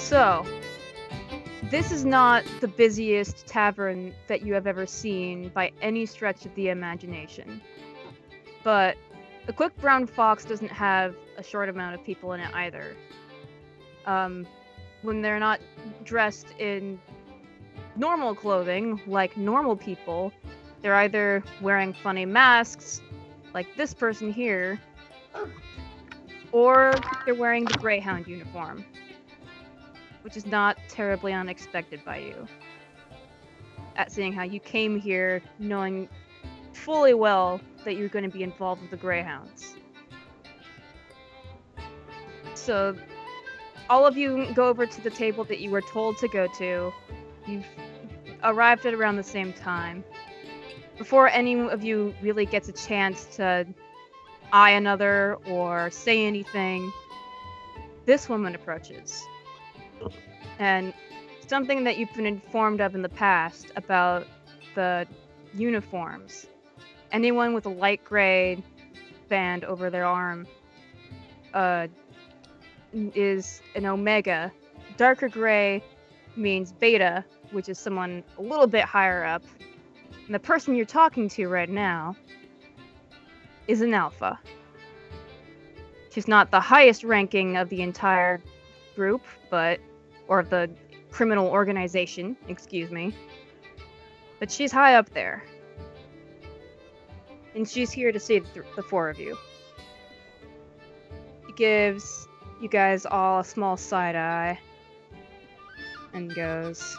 So, this is not the busiest tavern that you have ever seen by any stretch of the imagination. But the Quick Brown Fox doesn't have a short amount of people in it either. When they're not dressed in normal clothing, like normal people, they're either wearing funny masks, like this person here, or they're wearing the Greyhound uniform, which is not terribly unexpected by you. At seeing how you came here knowing fully well that you're going to be involved with the Greyhounds. So, all of you go over to the table that you were told to go to. You've arrived at around the same time. Before any of you really gets a chance to eye another or say anything, this woman approaches. And something that you've been informed of in the past about the uniforms. Anyone with a light gray band over their arm is an Omega. Darker gray means Beta, which is someone a little bit higher up. And the person you're talking to right now is an Alpha. She's not the highest ranking of the entire group, or the criminal organization, excuse me. But she's high up there. And she's here to see the four of you. She gives you guys all a small side eye and goes,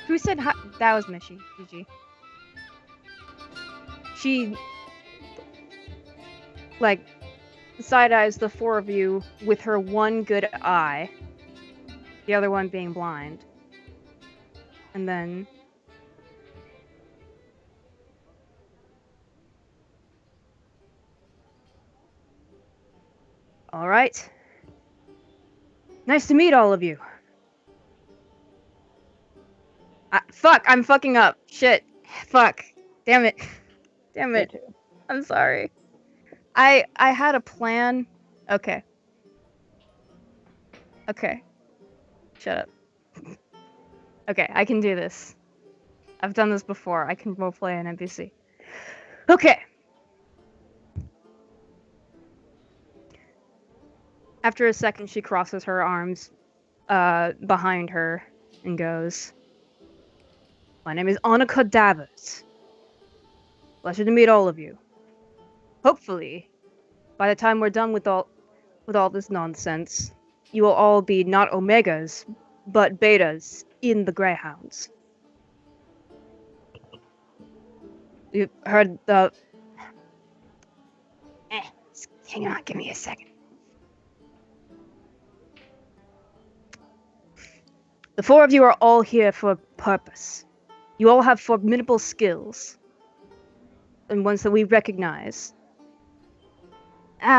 who said hi? That was Mishy, GG. She, side eyes the four of you with her one good eye, the other one being blind. And then all right. Nice to meet all of you. I'm fucking up. Shit. Fuck. Damn it. Damn it. I'm sorry. I had a plan. Okay. Shut up. Okay, I can do this. I've done this before. I can roleplay an NPC. Okay. After a second, she crosses her arms behind her and goes, my name is Annika Davos. Pleasure to meet all of you. Hopefully, by the time we're done with all this nonsense, you will all be not Omegas, but Betas in the Greyhounds. You've heard the... hang on, give me a second. The four of you are all here for a purpose. You all have formidable skills. And ones that we recognize. You're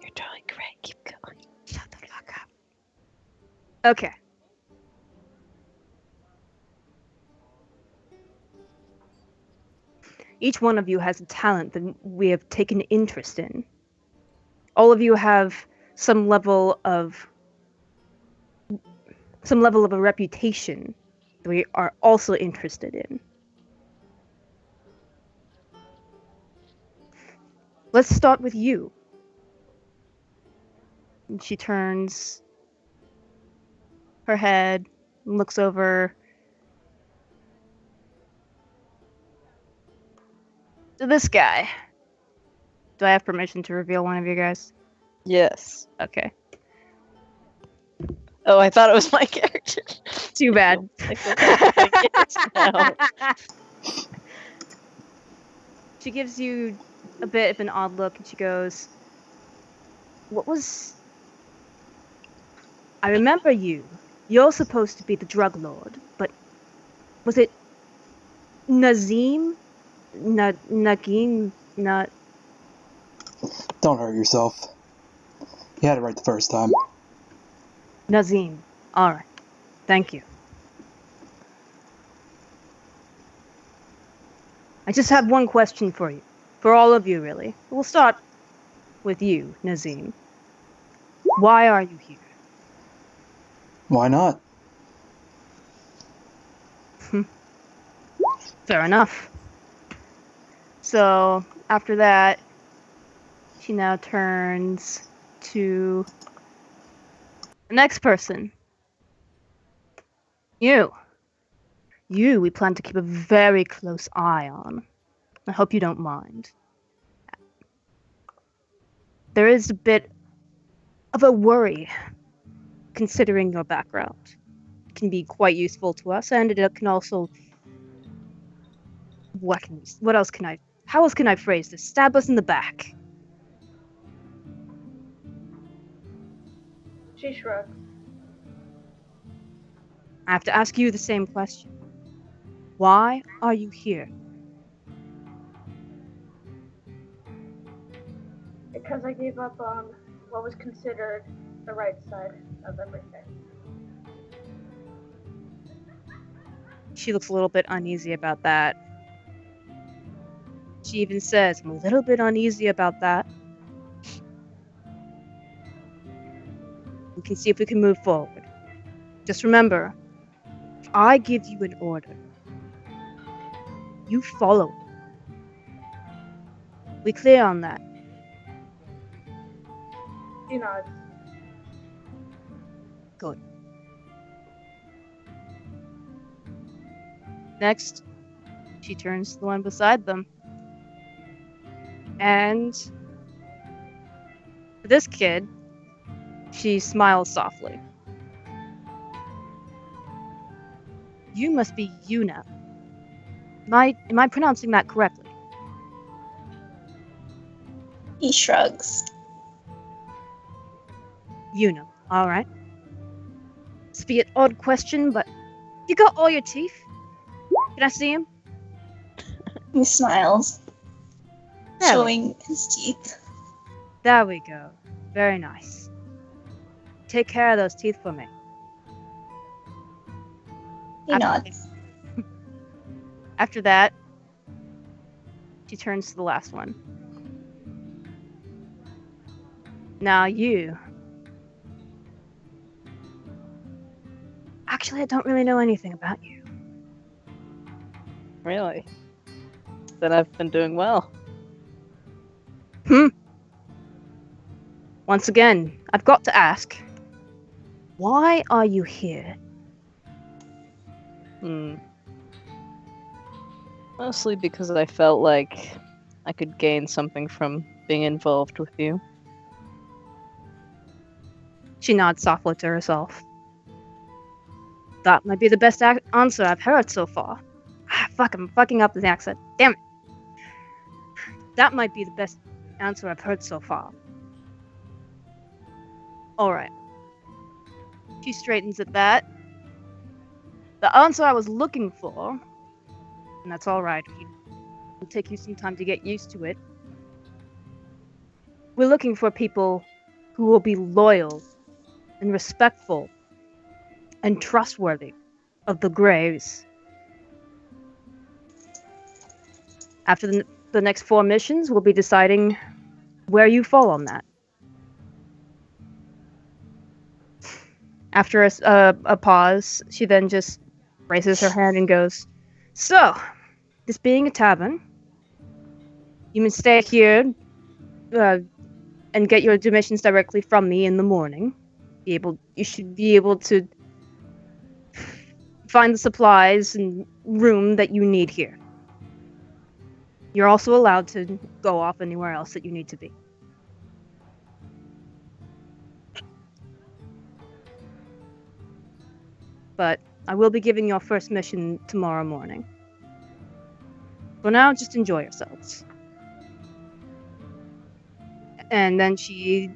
doing great. Keep going. Shut the fuck up. Okay. Each one of you has a talent that we have taken interest in. All of you have some level of a reputation that we are also interested in. Let's start with you. And she turns her head and looks over to this guy. Do I have permission to reveal one of you guys? Yes. Okay. Oh, I thought it was my character. Too bad. She gives you a bit of an odd look and she goes, I remember you. You're supposed to be the drug lord, but was it Nazim? Nagin? Don't hurt yourself. You had it right the first time. Nazim. Alright. Thank you. I just have one question for you. For all of you, really. We'll start with you, Nazim. Why are you here? Why not? Fair enough. So, after that, she now turns to the next person. You, we plan to keep a very close eye on. I hope you don't mind. There is a bit of a worry, considering your background. It can be quite useful to us, and it can also... How else can I phrase this? Stab us in the back. She shrugs. I have to ask you the same question. Why are you here? Because I gave up on what was considered the right side of everything. She looks a little bit uneasy about that. She even says, I'm a little bit uneasy about that. We can see if we can move forward. Just remember, if I give you an order, you follow it. We clear on that? She nods. Good. Next, she turns to the one beside them. And for this kid, she smiles softly. You must be Yuna. Am I pronouncing that correctly? He shrugs. Yuna. All right. This be an odd question, but you got all your teeth? Can I see him? He smiles, There we- showing his teeth. There we go. Very nice. Take care of those teeth for me. He nods. After that, she turns to the last one. Now you. Actually, I don't really know anything about you. Really? Then I've been doing well. Once again, I've got to ask, why are you here? Mostly because I felt like I could gain something from being involved with you. She nods softly to herself. That might be the best answer I've heard so far. Fuck, I'm fucking up the accent. Damn it. That might be the best answer I've heard so far. Alright. She straightens at that. The answer I was looking for, and that's alright, it'll take you some time to get used to it. We're looking for people who will be loyal and respectful and trustworthy of the Graves. After the next 4 missions, we'll be deciding where you fall on that. After a pause, she then just raises her hand and goes, So, this being a tavern, you can stay here and get your donations directly from me in the morning. You should be able to find the supplies and room that you need here. You're also allowed to go off anywhere else that you need to be. But I will be giving your first mission tomorrow morning. For now, just enjoy yourselves. And then she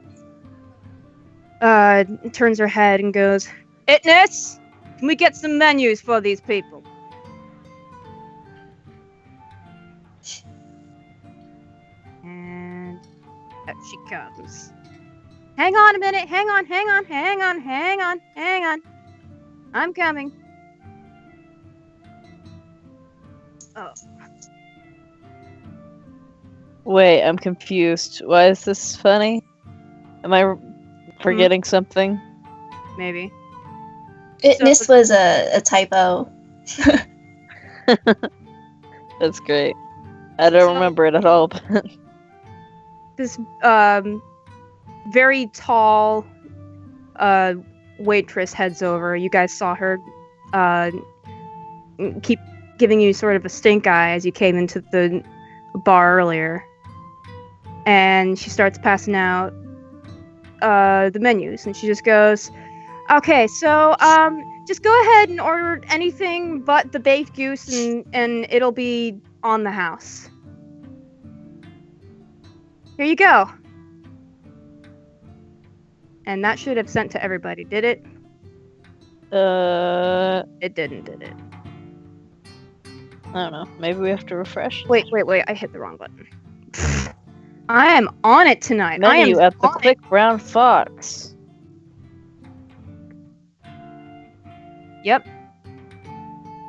turns her head and goes, Itness, can we get some menus for these people? And up she comes. Hang on a minute, hang on. I'm coming. Oh. Wait, I'm confused. Why is this funny? Am I forgetting something? Maybe. This was a typo. That's great. I don't remember it at all. But This very tall waitress heads over. You guys saw her keep giving you sort of a stink eye as you came into the bar earlier. And she starts passing out the menus, and she just goes, "Okay, so just go ahead and order anything but the baked goose, and it'll be on the house. Here you go." And that should have sent to everybody, did it? It didn't, did it? I don't know. Maybe we have to refresh. Wait, I hit the wrong button. I am on it tonight. Menu I am at the on Click Brown Fox. Yep.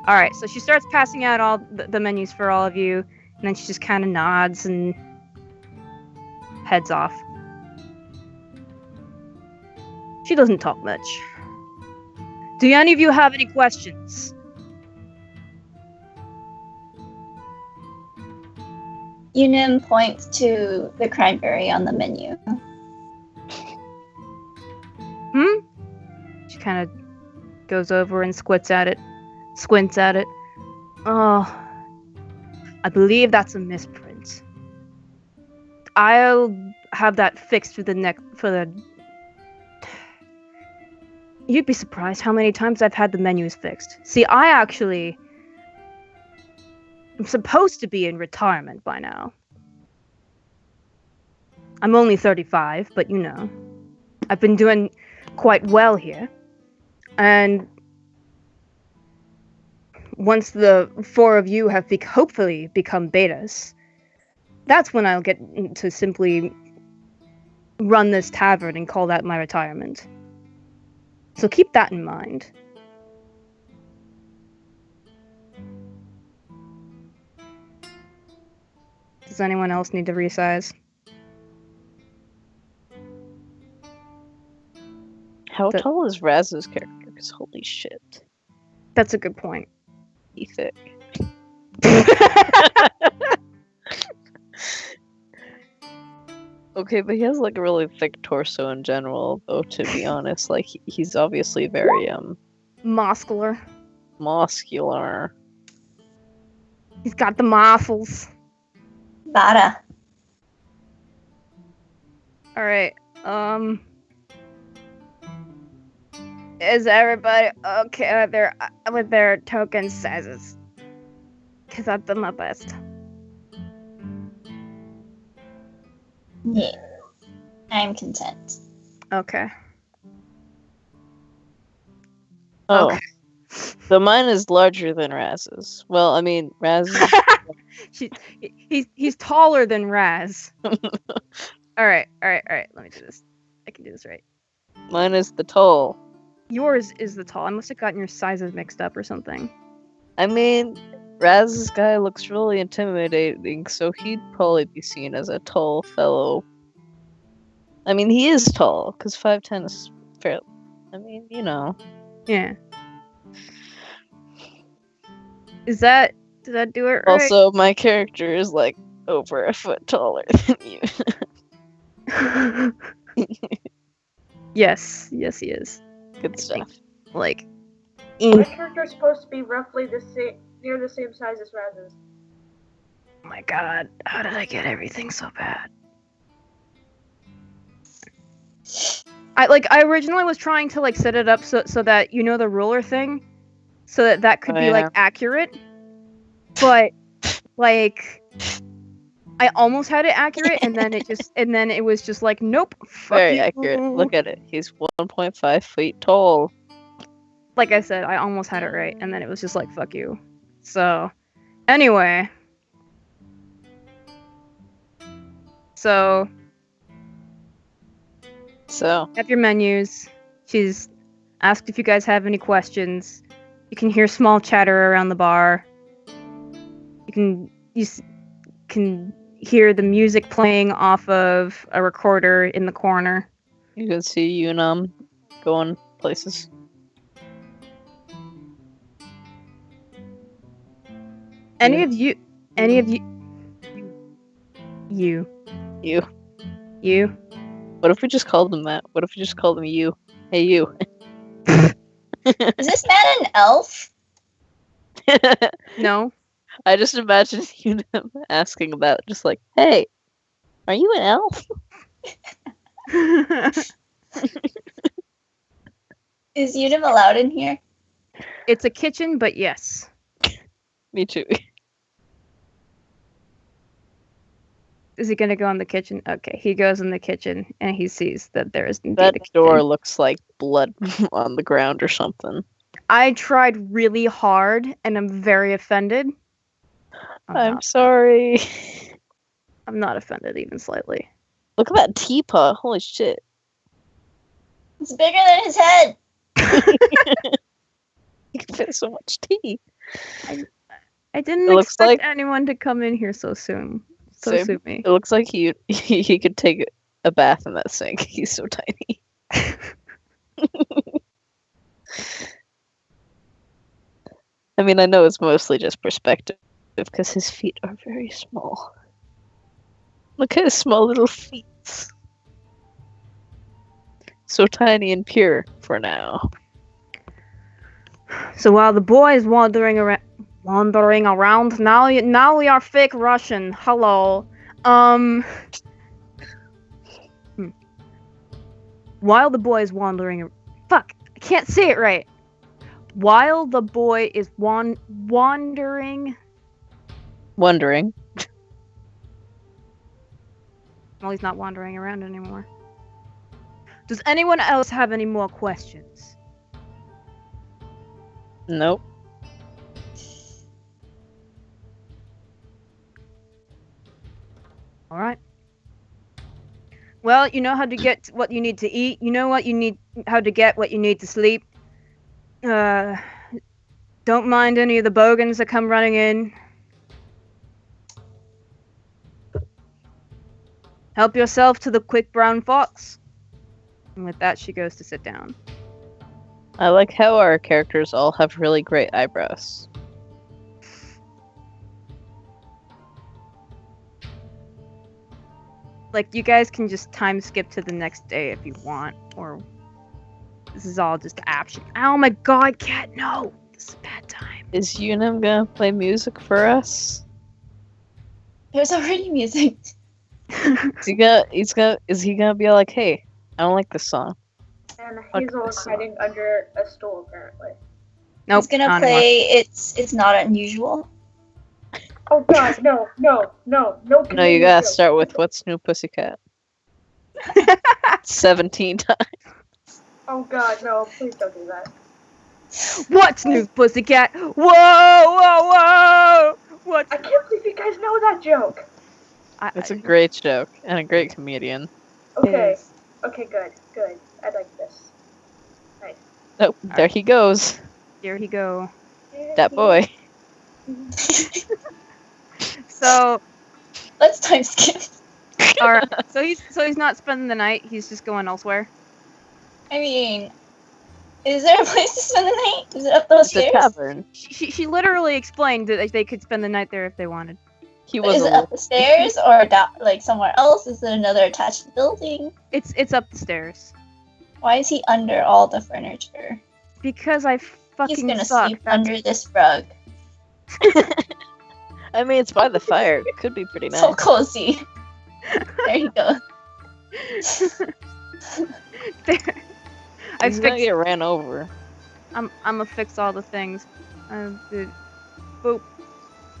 Alright, so she starts passing out all the menus for all of you, and then she just kind of nods and heads off. She doesn't talk much. Do any of you have any questions? Yunim points to the cranberry on the menu. She kind of goes over and squints at it. Oh, I believe that's a misprint. I'll have that fixed for the You'd be surprised how many times I've had the menus fixed. See, I'm supposed to be in retirement by now. I'm only 35, but you know, I've been doing quite well here. And once the 4 of you have hopefully become betas, that's when I'll get to simply run this tavern and call that my retirement. So keep that in mind. Does anyone else need to resize? How tall is Raz's character? Because holy shit. That's a good point. He's thick. Okay, but he has like a really thick torso in general, though, to be honest. Like, he's obviously very, Muscular. muscular. He's got the muscles. Bada. Alright, is everybody okay with their token sizes? Because I've done my best. Yeah. I'm content. Okay. Oh. Okay. So mine is larger than Raz's. Well, I mean, Raz is... He's taller than Raz. Alright. Let me do this. I can do this right. Mine is the tall. Yours is the tall. I must have gotten your sizes mixed up or something. I mean, Raz's guy looks really intimidating, so he'd probably be seen as a tall fellow. I mean, he is tall, because 5'10 is fair. I mean, you know. Yeah. Did that do it right? Also, my character is like over a foot taller than you. Yes, he is. Good stuff. Like, My character's supposed to be roughly near the same size as Raz's. oh my god, how did I get everything so bad? I originally was trying to like set it up so that you know the ruler thing, so that could be like accurate, but like I almost had it accurate, and then it was just like, nope. Very accurate. Look at it. He's 1.5 feet tall. Like I said, I almost had it right, and then it was just like, fuck you. So, anyway. So, have your menus. She's asked if you guys have any questions. You can hear small chatter around the bar. You can hear the music playing off of a recorder in the corner. You can see Unum going places. Any of you? You. What if we just called them that? What if we just called them you? Hey, you. Is this man an elf? No. I just imagine Unum asking that, just like, hey, are you an elf? Is Unum allowed in here? It's a kitchen, but yes. Me too. Is he gonna go in the kitchen? Okay, he goes in the kitchen and he sees that there is indeed That a kitchen. door looks like blood on the ground or something. I tried really hard and I'm very offended. I'm sorry. I'm not offended even slightly. Look at that teapot. Holy shit. It's bigger than his head. You can fit so much tea. I didn't looks expect like- anyone to come in here so soon. So Same. soon me. It looks like he could take a bath in that sink. He's so tiny. I mean, I know it's mostly just perspective because his feet are very small. Look at his small little feet. So tiny and pure for now. So while the boy is wandering around, now we are fake Russian. Hello. While the boy is wandering, fuck, I can't say it right. While the boy is wandering. Wondering. Well, he's not wandering around anymore. Does anyone else have any more questions? Nope. All right. Well, you know how to get what you need to eat. You know how to get what you need to sleep. Don't mind any of the bogans that come running in. Help yourself to the quick brown fox. And with that, she goes to sit down. I like how our characters all have really great eyebrows. Like, you guys can just time skip to the next day if you want, or this is all just action. Oh my god, Cat, no! This is a bad time. Is Unum gonna play music for us? There's already music. Is he gonna be like, hey, I don't like this song? And Fuck Hazel is this hiding under a stool, apparently. Nope, He's gonna not play It's Not Unusual. Oh god, no. No, you Canadian gotta joke. start with What's New Pussycat? 17 times. Oh god, no, please don't do that. What's new, pussycat? Whoa! What's I can't believe you guys know that joke. It's a great joke and a great comedian. Okay, is. okay, good. I like this. Oh, there he goes. Here he go. That boy. So, Let's time skip. alright. So he's not spending the night. He's just going elsewhere. I mean, is there a place to spend the night? Is it up those It's a stairs? tavern. She literally explained that they could spend the night there if they wanted. He was Is it a up the stairs or down, like somewhere else? Is it another attached building? It's up the stairs. Why is he under all the furniture? Because I He's fucking gonna suck. sleep under this rug. I mean, it's by the fire. It could be pretty nice. So cozy. There you go. There. I He's gonna fixed. get ran over. I'm gonna fix all the things. Boop.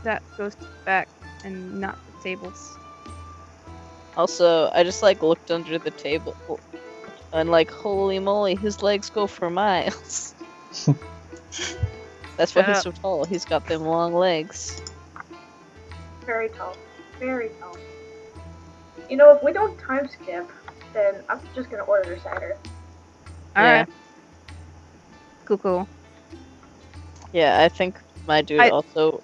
That goes back and not the tables. Also, I just looked under the table and holy moly, his legs go for miles. That's why he's so tall. He's got them long legs. Very tall. Very tall. You know, if we don't time skip, then I'm just gonna order cider. Alright. Cool. Yeah, I think my dude I- also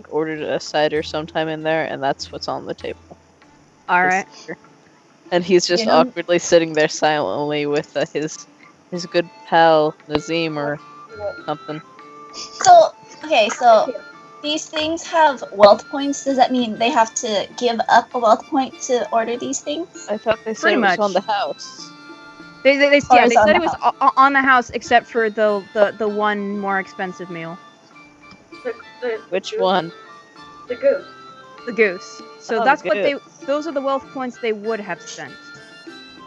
ordered a cider sometime in there, and that's what's on the table. All right. And he's just You know- awkwardly sitting there silently with his good pal Nazim or something. So, okay, so these things have wealth points. Does that mean they have to give up a wealth point to order these things? I thought they said Pretty it was much. on the house. They Or yeah, is they on said the it was on the house except for the one more expensive meal, Which goose- one? The goose. the goose. So Oh, that's the what they. goose. Those are the wealth points they would have spent,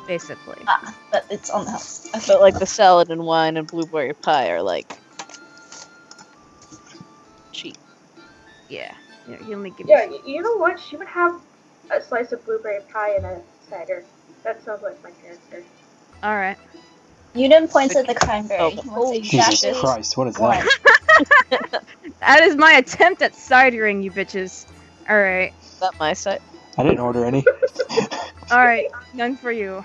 basically. Ah, but it's on the house. Okay. But like the salad and wine and blueberry pie are like cheap. Yeah. He only gives. Yeah, you know what? She would have a slice of blueberry pie and a cider. That sounds like my character. All right. Unum points at the cranberry. Oh, He wants holy Jesus exactly Christ, what is one. that? That is my attempt at cidering, you bitches. All right. Is that my side? I didn't order any. All right. None for you.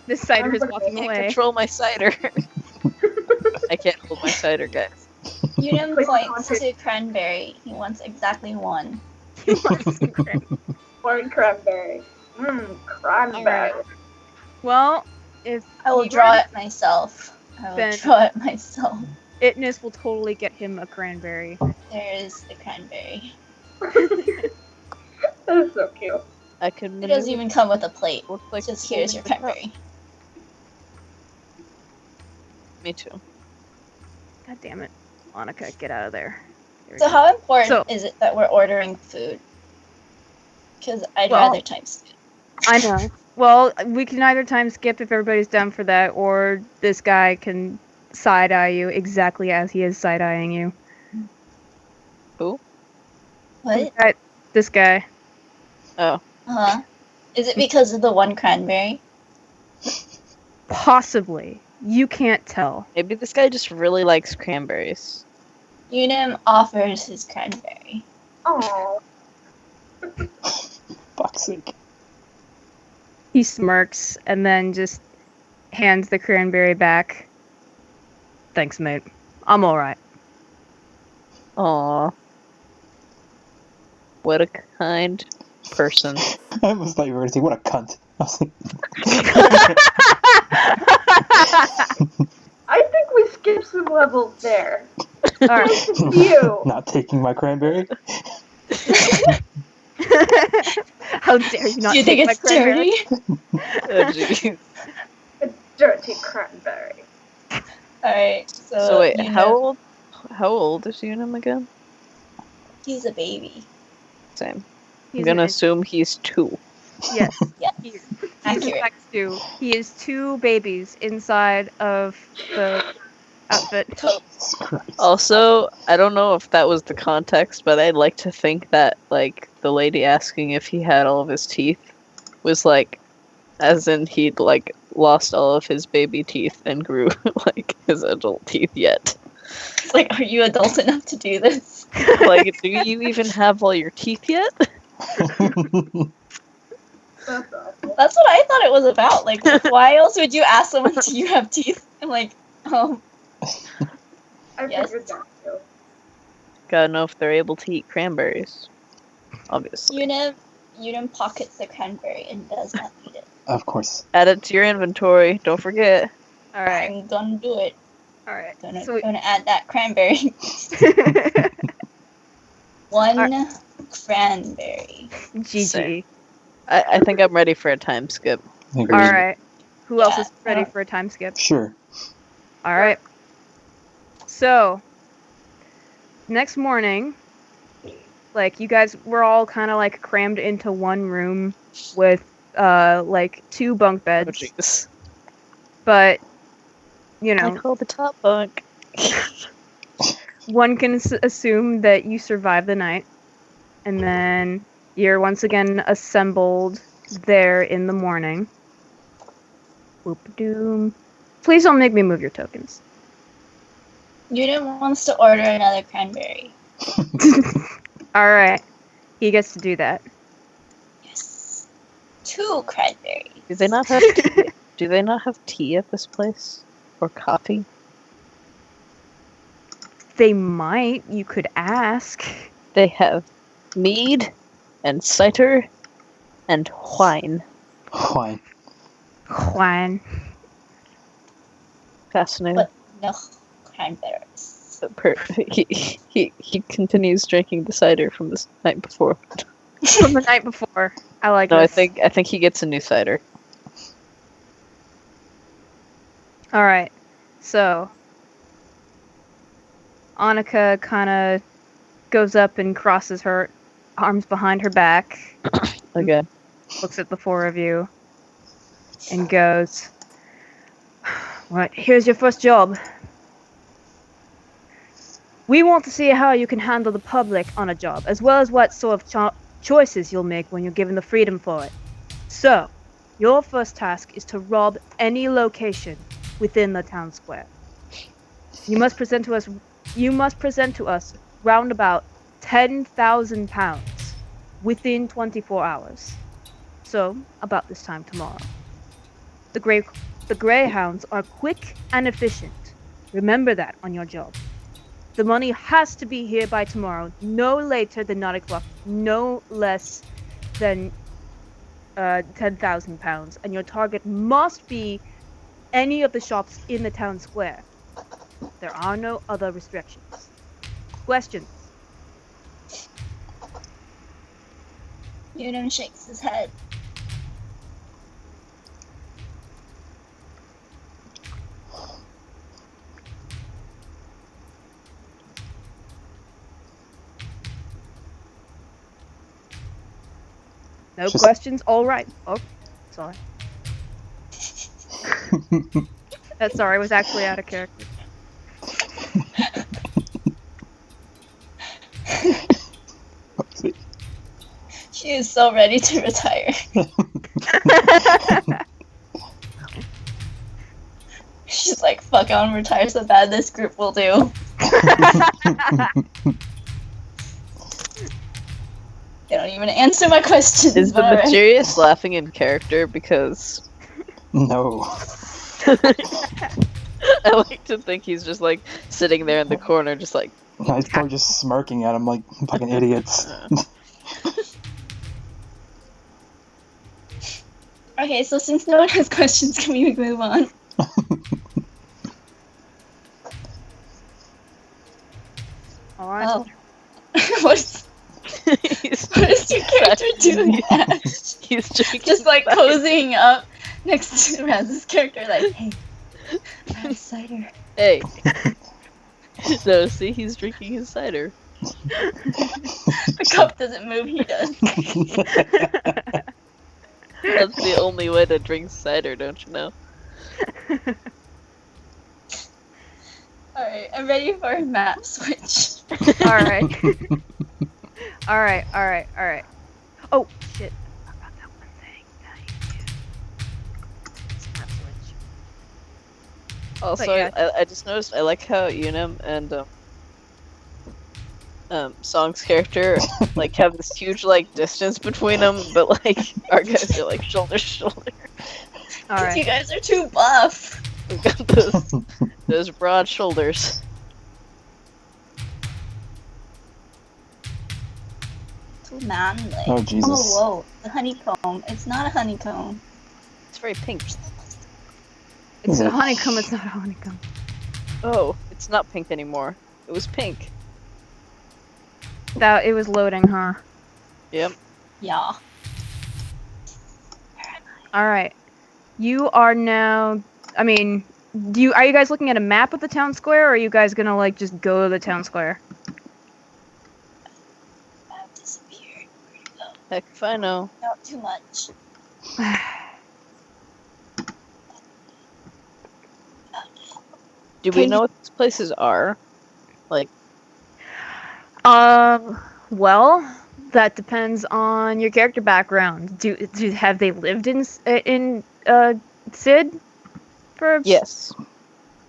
This cider is I'm walking I can't away. control my cider. I can't hold my cider, guys. Unum Click points on to cranberry. He wants exactly one. He wants some cran- One cranberry. Cranberry. Alright. Well, if I will he draw were- it myself. I will Then- draw it myself. Itness will totally get him a cranberry. There is the cranberry. That is so cute. I can. It doesn't even come with a plate. Look like Just here's your holding the cup. cranberry. Me too. God damn it. Monica, get out of there. There we So go. how important So- is it that we're ordering food? Because I'd Well- rather time skip. I know. Well, we can either time skip if everybody's down for that, or this guy can side eye you exactly as he is side eyeing you. Who? What? This guy. Oh, Is it because of the one cranberry? Possibly. You can't tell. maybe this guy just really likes cranberries. Unum offers his cranberry. Oh. Fuck's sake. He smirks and then just hands the cranberry back. Thanks, mate. I'm alright. Aw. What a kind person. I almost thought you were going to say, what a cunt. I was like, I think we skipped some levels there. Alright. You. not taking my cranberry? How dare you not Do you think take my it's cranberry? dirty? Oh, jeez. A dirty cranberry. Alright, so, So wait, Unum- how old is Unum again? He's a baby. Same. He's I'm gonna an- assume he's 2. Yes. Yeah, He's in accurate. fact two. He is 2 babies inside of the outfit. Jesus Christ. Also, I don't know if that was the context, but I'd like to think that, like, the lady asking if he had all of his teeth was, like, as in he'd, like, lost all of his baby teeth and grew, like, his adult teeth yet. It's like, are you adult enough to do this? Like, do you even have all your teeth yet? That's awful. That's what I thought it was about. Like, why else would you ask someone, do you have teeth? I'm like, I Yes. figured that too. Gotta know if they're able to eat cranberries. Obviously. Unum pockets the cranberry and does not eat it. Of course. Add it to your inventory, don't forget. Alright. I'm gonna do it. Alright. Gonna, So gonna add that cranberry. One cranberry. GG. I think I'm ready for a time skip. Agreed. Alright. Who else Yeah, is ready yeah. for a time skip? Sure. Alright. So, next morning, like, you guys were all kind of, like, crammed into one room with, like, 2 bunk Oh, beds. jeez. But, you I know, call the top bunk. one can assume that you survive the night. And then you're once again assembled there in the morning. Boop-a-doom. Please don't make me move your tokens. Unum wants to order another cranberry. Alright. He gets to do that. Yes. 2 cranberries. Do they not have tea? Do they not have tea at this place? Or coffee? They might. You could ask. They have mead and cider And wine. Wine. Juan. Fascinating. But no cranberries. He continues drinking the cider from the night before. From the night before. I like No, this. I think he gets a new cider. Alright. So Annika kinda goes up and crosses her arms behind her back, Again. looks at the four of you, and goes, right, here's your first job. We want to see how you can handle the public on a job, as well as what sort of choices you'll make when you're given the freedom for it. So, your first task is to rob any location within the town square. You must present to us round about 10,000 pounds within 24 hours. So, about this time tomorrow. The greyhounds are quick and efficient. Remember that on your job. The money has to be here by tomorrow, no later than 9 o'clock, no less than 10,000 pounds, and your target must be any of the shops in the town square. There are no other restrictions. Questions? Unum shakes his head. No Just- questions? All right. Oh, sorry. Sorry, I was actually out of character. She is so ready to retire. She's like, fuck, I want to retire so bad, this group will do. They don't even answer my questions. Is the but alright. Mysterious laughing in character because No. I like to think he's just like sitting there in the corner, just like He's probably just smirking at him like fucking idiots. Okay, so since no one has questions, can we move on? All right. Oh. What is your character doing? He's drinking Just like cider. cozying up next to Raz's character, like, hey, I have cider. Hey. No, see, he's drinking his cider. The cup doesn't move, he does. That's the only way to drink cider, don't you know? Alright, I'm ready for a map switch. All right. All right. Oh shit! I forgot that one thing. That I need to do. Snap switch. Also, But yeah. I just noticed, I like how Unum and Song's character like have this huge like distance between them, but like our guys are like shoulder to shoulder. All You right. guys are too buff. We've got those broad shoulders. Too manly. Oh, Jesus. Oh, whoa. The honeycomb. It's not a honeycomb. It's very pink. It's a Yeah. honeycomb. It's not a honeycomb. Oh, it's not pink anymore. It was pink. That it was loading, huh? Yep. Yeah. All right. You are now. I mean, are you guys looking at a map of the town square, or are you guys gonna like just go to the town square? I've disappeared. Where'd it go? Heck if I know. Not too much. Do we know what these places are? Like, Well, that depends on your character background. Have they lived in Sid? yes.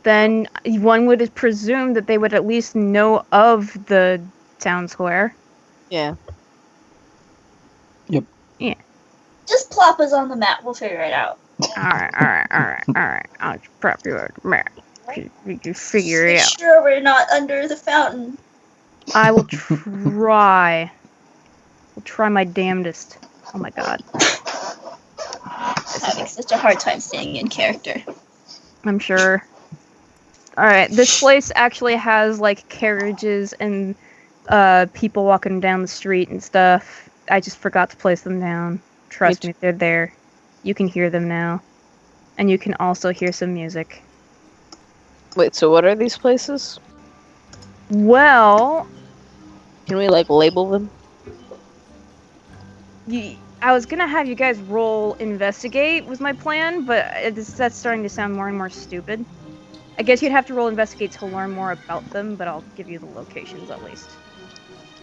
Then one would presume that they would at least know of the town square. Yeah. Just plop us on the map. We'll figure it out. Alright. I'll prep you a map. You can figure it Make out. sure we're not under the fountain. I will try. I'll try my damnedest. Oh my god. Having such a hard time staying in character. I'm sure. Alright, this place actually has, like, carriages and people walking down the street and stuff. I just forgot to place them down. Trust me, they're there. You can hear them now. And you can also hear some music. Wait, so what are these places? Well, Can we, like, label them? I was gonna have you guys roll investigate was my plan, but that's starting to sound more and more stupid. I guess you'd have to roll investigate to learn more about them, but I'll give you the locations at least.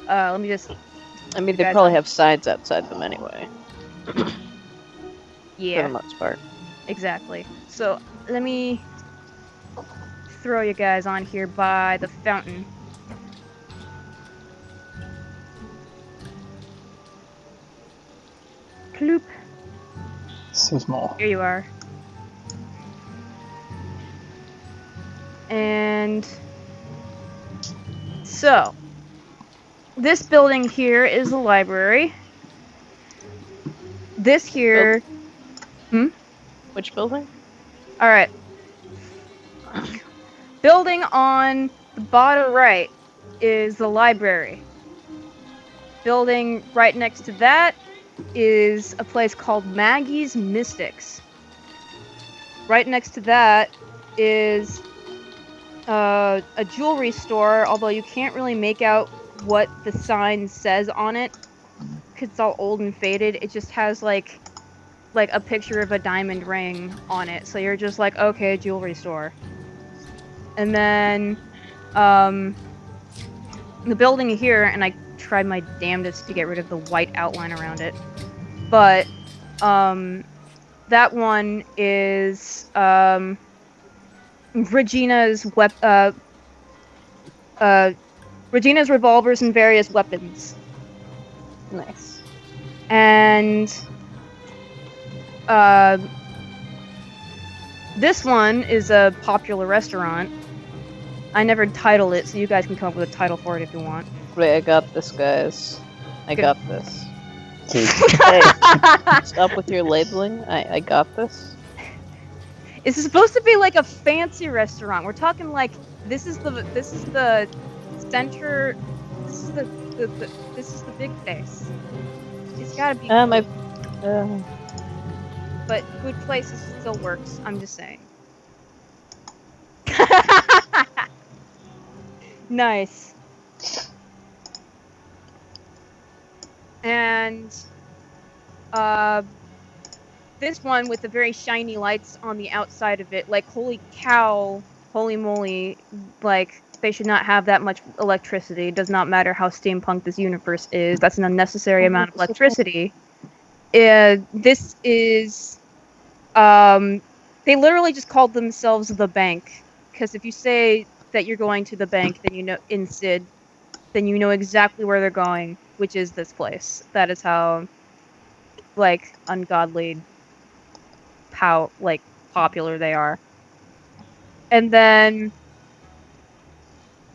Let me just... I mean, they probably have signs outside them anyway. Yeah. For the most part. Exactly. So, let me throw you guys on here by the fountain. Kloop. So small. Here you are. And so, this building here is a library. This here... Which building? Alright. Building on the bottom right is the library. Building right next to that is a place called Maggie's Mystics. Right next to that is a jewelry store, although you can't really make out what the sign says on it, because it's all old and faded. It just has like a picture of a diamond ring on it, so you're just like, okay, jewelry store. And then the building here, and I tried my damnedest to get rid of the white outline around it, but that one is Regina's Regina's revolvers and various weapons. Nice. And this one is a popular restaurant. I never titled it, so you guys can come up with a title for it if you want. Wait, I got this, guys. I Good. got this. Okay. Hey, stop with your labeling. I got this. It's supposed to be like a fancy restaurant. We're talking like this is the center. This is the big face. It's gotta be. But good places still works. I'm just saying. Nice. And this one with the very shiny lights on the outside of it, like holy cow, holy moly, like they should not have that much electricity. It does not matter how steampunk this universe is. That's an unnecessary amount of electricity. This is they literally just called themselves the bank, because if you say that you're going to the bank, then you know in Sid, then you know exactly where they're going, which is this place. That is how like ungodly popular they are. And then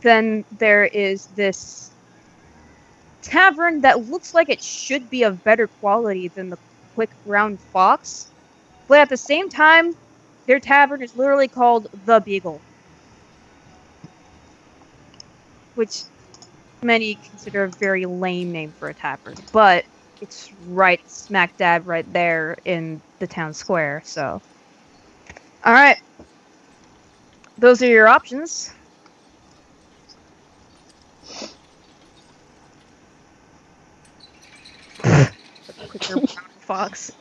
there is this tavern that looks like it should be of better quality than the Quick Brown Fox, but at the same time, their tavern is literally called The Beagle, which many consider a very lame name for a tavern, but it's right smack dab right there in the town square, so. Alright. Those are your options. Quicker Brown Fox.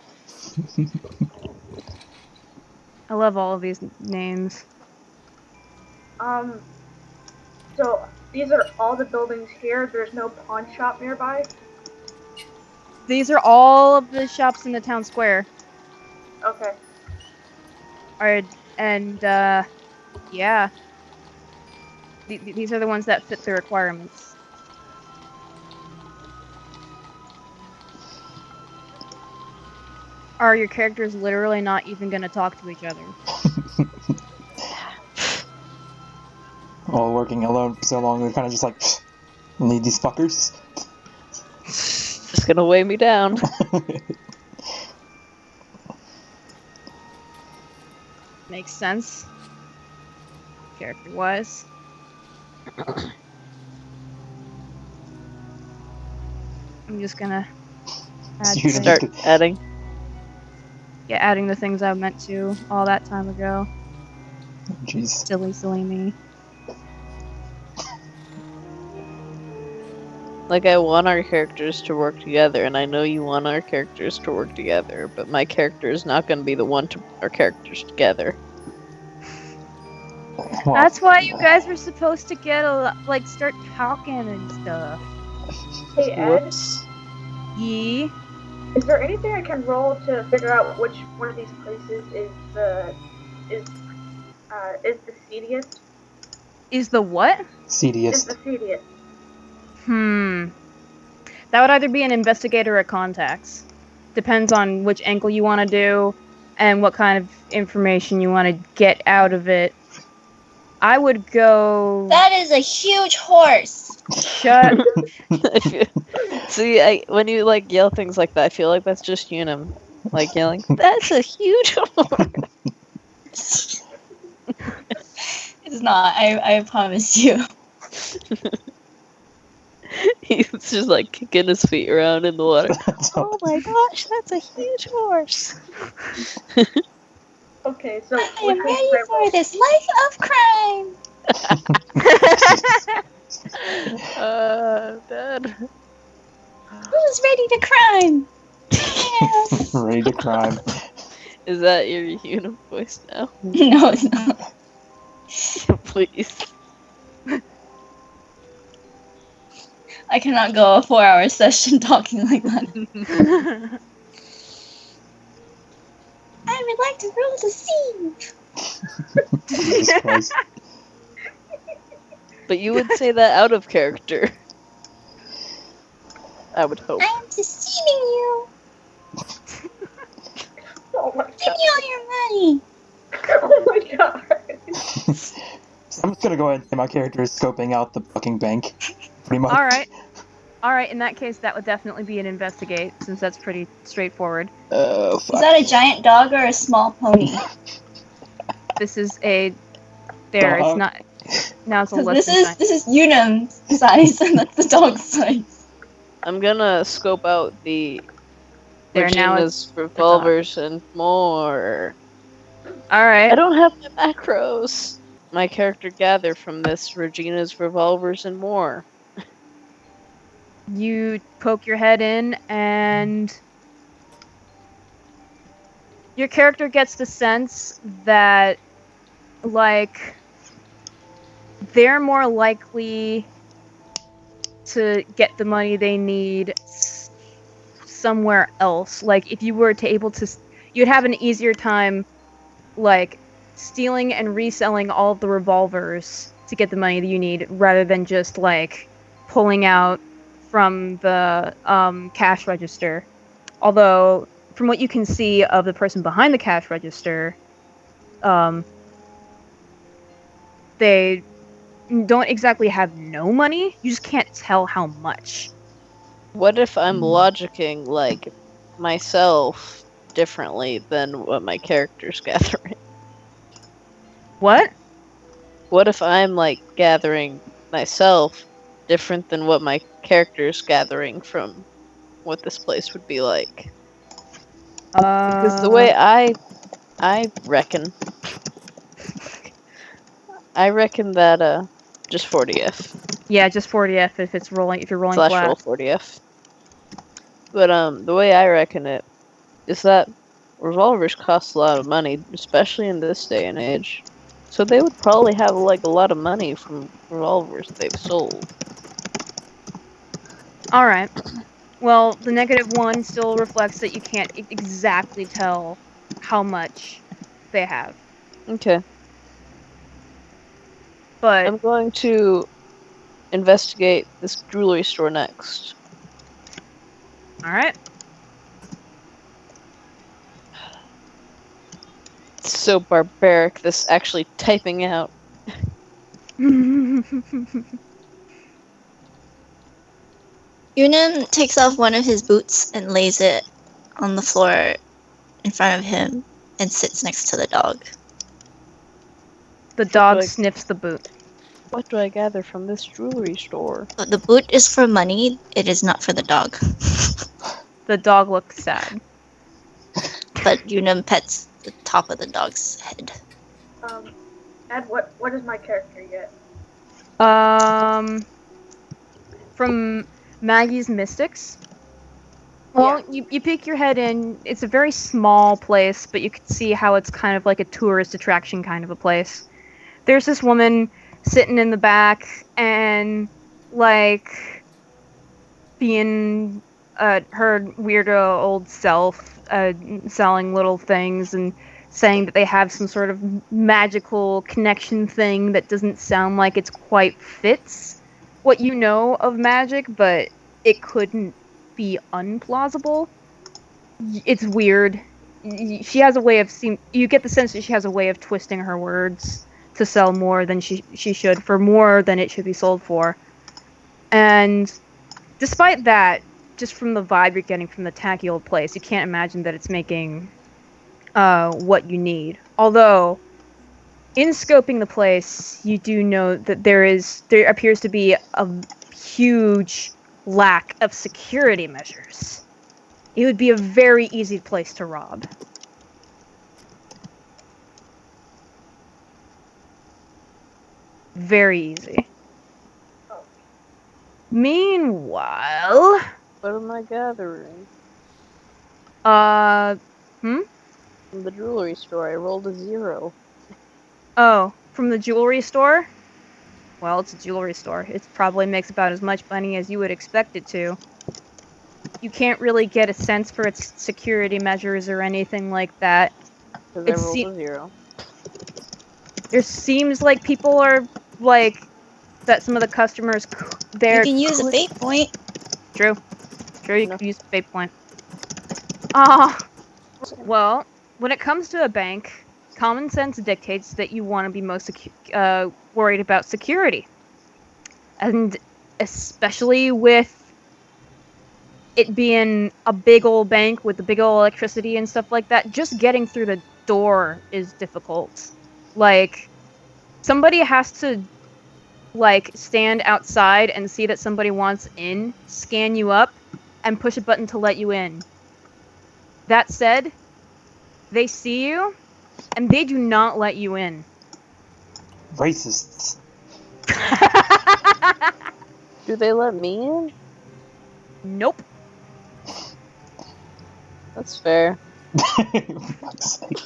I love all of these names. So these are all the buildings here. There's no pawn shop nearby. These are all of the shops in the town square. Okay. Alright, and yeah. These are the ones that fit the requirements. Are your characters literally not even gonna talk to each other? While working alone for so long, they're kind of just like, need these fuckers. Just gonna weigh me down. Makes sense. Character-wise. I'm just gonna add You things. Start adding. Yeah, adding the things I meant to all that time ago. Jeez. Silly me. Like, I want our characters to work together, and I know you want our characters to work together, but my character is not going to be the one to put our characters together. Well, That's why you guys were supposed to get start talking and stuff. Hey Ed, Whoops. Yee. is there anything I can roll to figure out which one of these places is the seediest? Is the what? Is seediest. the seediest? That would either be an investigator or contacts. Depends on which angle you want to do and what kind of information you want to get out of it. I would go... That is a huge horse. Shut... See, when you like yell things like that, I feel like that's just Unum, like yelling. That's a huge horse. It's not. I promise you. He's just like kicking his feet around in the water. Oh my gosh, that's a huge horse. Okay, so I am ready for this life of crime. Dad. Who's ready to crime? Yeah. Ready to crime. Is that your Unum voice now? No, it's not. Please. I cannot go a 4-hour session talking like that. I would like to roll to see. Jesus Christ. But you would say that out of character. I would hope. I am deceiving you. Oh my Give me all your money. Oh my god. So I'm just gonna go ahead and say my character is scoping out the fucking bank. Pretty much. Alright, in that case, that would definitely be an investigate, since that's pretty straightforward. Oh, Is fuck. that a giant dog or a small pony? This is a... There, it's Dog. not... Now it's a Because less this is Unum size and that's the dog size. I'm gonna scope out the There, now Regina's revolvers and more. Alright. I don't have my macros. My character gather from this Regina's revolvers and more. You poke your head in, and your character gets the sense that, like, they're more likely to get the money they need somewhere else. Like, if you were to able to, you'd have an easier time, like, stealing and reselling all of the revolvers to get the money that you need, rather than just, like, pulling out from the cash register. Although, from what you can see of the person behind the cash register, they don't exactly have no money. You just can't tell how much. What if I'm logicking, like, myself differently than what my character's gathering? What? What if I'm, like, gathering myself different than what my character's gathering from what this place would be like? Because the way I reckon... I reckon that, just 40F. Yeah, just 40F if it's rolling. If you're rolling Slash flat. roll 40F. But, the way I reckon it is that revolvers cost a lot of money, especially in this day and age. So they would probably have, like, a lot of money from revolvers they've sold. Alright. Well, the -1 still reflects that you can't exactly tell how much they have. Okay. But I'm going to investigate this jewelry store next. alright. It's so barbaric, this actually typing out. Unum takes off one of his boots and lays it on the floor in front of him and sits next to the dog. The dog like- sniffs the boot. What do I gather from this jewelry store? But the boot is for money, it is not for the dog. The dog looks sad. But Unum pets the top of the dog's head. Ed, what does my character get? From Maggie's Mystics. Well, you peek your head in. It's a very small place, but you can see how it's kind of like a tourist attraction kind of a place. There's this woman sitting in the back and, like, being her weirdo old self, selling little things and saying that they have some sort of magical connection thing that doesn't sound like it's quite fits what you know of magic, but it couldn't be unplausible. It's weird. She has a way of you get the sense that she has a way of twisting her words to sell more than she should, for more than it should be sold for. And despite that, just from the vibe you're getting from the tacky old place, you can't imagine that it's making what you need. Although, in scoping the place, you do know that there appears to be a huge lack of security measures. It would be a very easy place to rob. Very easy. Oh. Meanwhile, What am I gathering? From From the jewelry store, I rolled a 0. Oh, from the jewelry store? Well, it's a jewelry store. It probably makes about as much money as you would expect it to. You can't really get a sense for its security measures or anything like that. Because I rolled a 0. There seems like people are, like, that some of the customers there... You can use a fate point. True, you No. could use a fate point. Well, when it comes to a bank, common sense dictates that you want to be most worried about security. And especially with it being a big old bank with the big old electricity and stuff like that, just getting through the door is difficult. Like, somebody has to, like, stand outside and see that somebody wants in, scan you up, and push a button to let you in. That said, they see you, and they do not let you in. Racists. Do they let me in? Nope. That's fair. Fuck's sake.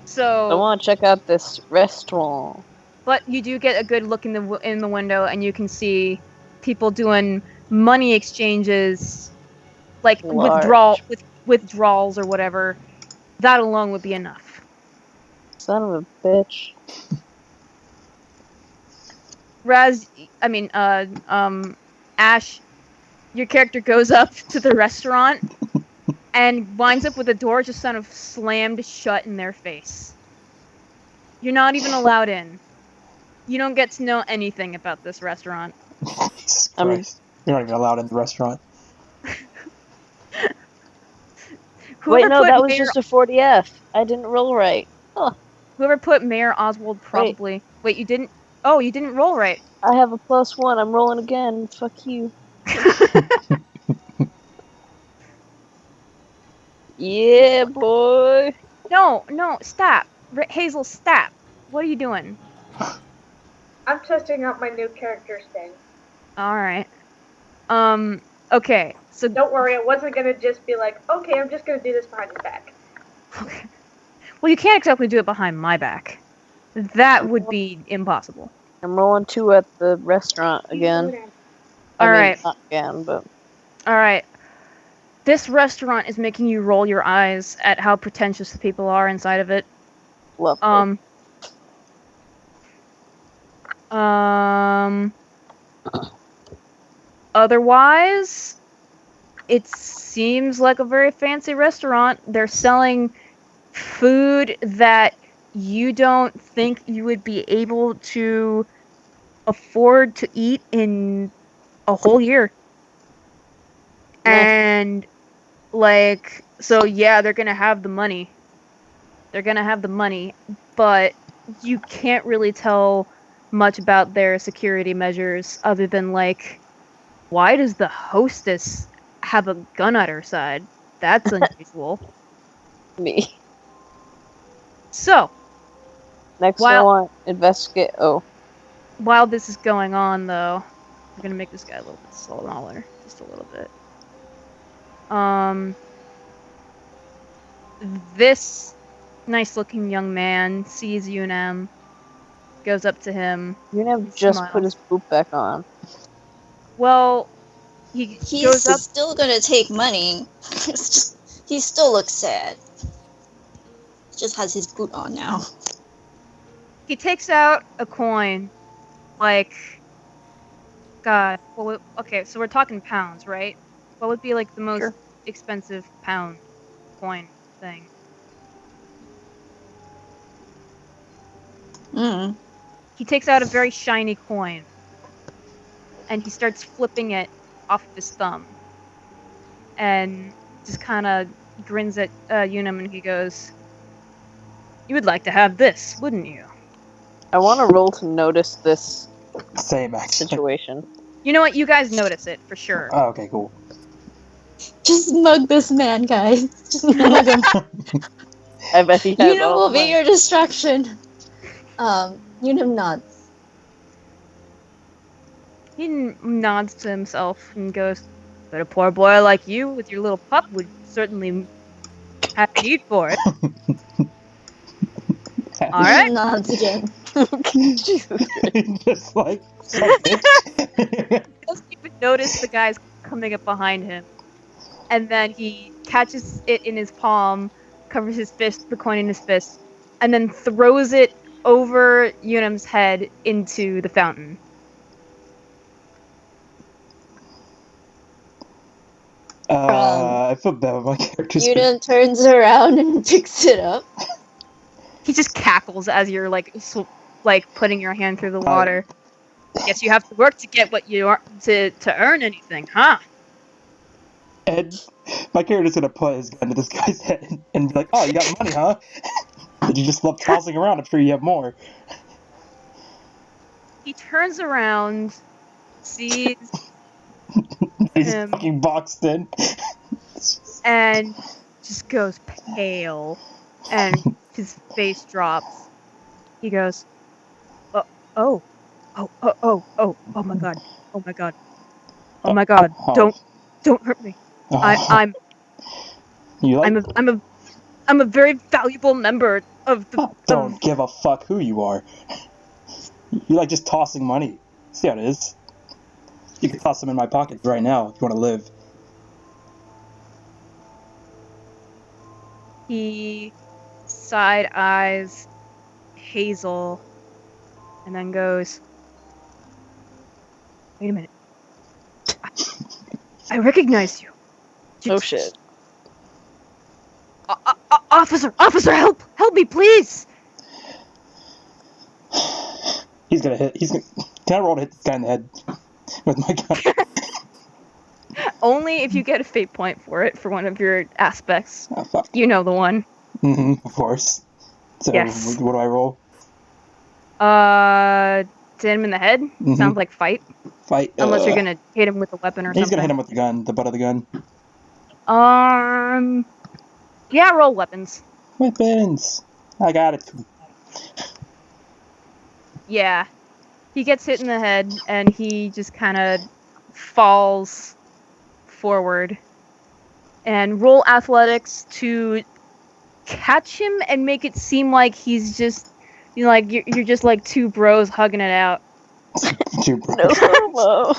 So, I want to check out this restaurant. but you do get a good look in the window, and you can see people doing money exchanges, like Large. withdrawals or whatever. That alone would be enough. Son of a bitch. Ash, your character goes up to the restaurant and winds up with the door just kind of slammed shut in their face. You're not even allowed in. You don't get to know anything about this restaurant. Jesus Christ. You're not even allowed in the restaurant. Wait, no, that was Mayor, just a 40F. I didn't roll right. whoever put Mayor Oswald probably... Wait, you didn't... Oh, you didn't roll right. I have a +1. I'm rolling again. Fuck you. Yeah, boy. No, stop. Hazel, stop. What are you doing? I'm testing out my new character's thing. Alright. Okay, so... Don't worry, I wasn't gonna just be like, okay, I'm just gonna do this behind his back. Okay. Well, you can't exactly do it behind my back. That would be impossible. I'm rolling 2 at the restaurant again. Alright. Not again, but... Alright. This restaurant is making you roll your eyes at how pretentious the people are inside of it. Lovely. Otherwise, it seems like a very fancy restaurant. They're selling food that you don't think you would be able to afford to eat in a whole year. And, like, so yeah, they're gonna have the money. They're gonna have the money, but you can't really tell much about their security measures other than, like, why does the hostess have a gun at her side? That's unusual. Me. So, Next, While- I want investigate. Oh, while this is going on, though, we're gonna make this guy a little bit smaller, just a little bit. This nice-looking young man sees Yunam, goes up to him. Unam just put his boot back on. Well, he He's goes up. still gonna take money. It's just he still looks sad. Just has his boot on now. He takes out a coin, like, God. Well, okay, so we're talking pounds, right? What would be like the most Sure. expensive pound coin thing? Mm. He takes out a very shiny coin, and he starts flipping it off of his thumb, and just kind of grins at Unum, and he goes, "You would like to have this, wouldn't you?" I want to roll to notice this Same, actually. situation. You know what? You guys notice it for sure. Oh, okay, cool. Just mug this man, guys. Just mug him. I bet he has Unum all will the be money. your distraction. Unum nods. He nods to himself and goes, "But a poor boy like you with your little pup would certainly have to eat for it." All right. Nods again. Jesus. Just like, bitch. Doesn't even notice the guy's coming up behind him, and then he catches it in his palm, covers his fist, the coin in his fist, and then throws it over Unum's head into the fountain. I feel bad with my characters. Unum turns around and picks it up. He just cackles as you're like putting your hand through the water. Guess you have to work to get what you are to earn anything, huh? And my character's gonna put his gun to this guy's head and be like, "Oh, you got money, huh? Did you just love tossing around? I'm sure you have more." He turns around, sees, He's Him. fucking boxed in. and just goes pale, and his face drops. He goes, oh my god, oh my god, oh my god, Oh. don't hurt me. I'm You like? I'm a very valuable member of the. Don't give a fuck who you are. You like just tossing money. See how it is. You can toss them in my pockets right now if you want to live. He side eyes Hazel, and then goes, "Wait a minute. I recognize you." Oh shit. Officer, help me, please. He's gonna hit. Can I roll to hit this guy in the head with my gun? Only if you get a fate point for it for one of your aspects. Oh fuck. You know the one. Of course. So Yes. what do I roll? To hit him in the head. Mhm. Sounds like fight. Fight. Unless you're gonna hit him with a weapon or He's something. gonna hit him with the gun, the butt of the gun. Yeah, roll weapons. Weapons. I got it. Yeah. He gets hit in the head, and he just kind of falls forward. And roll athletics to catch him and make it seem like he's just, like you're just like two bros hugging it out. No homo.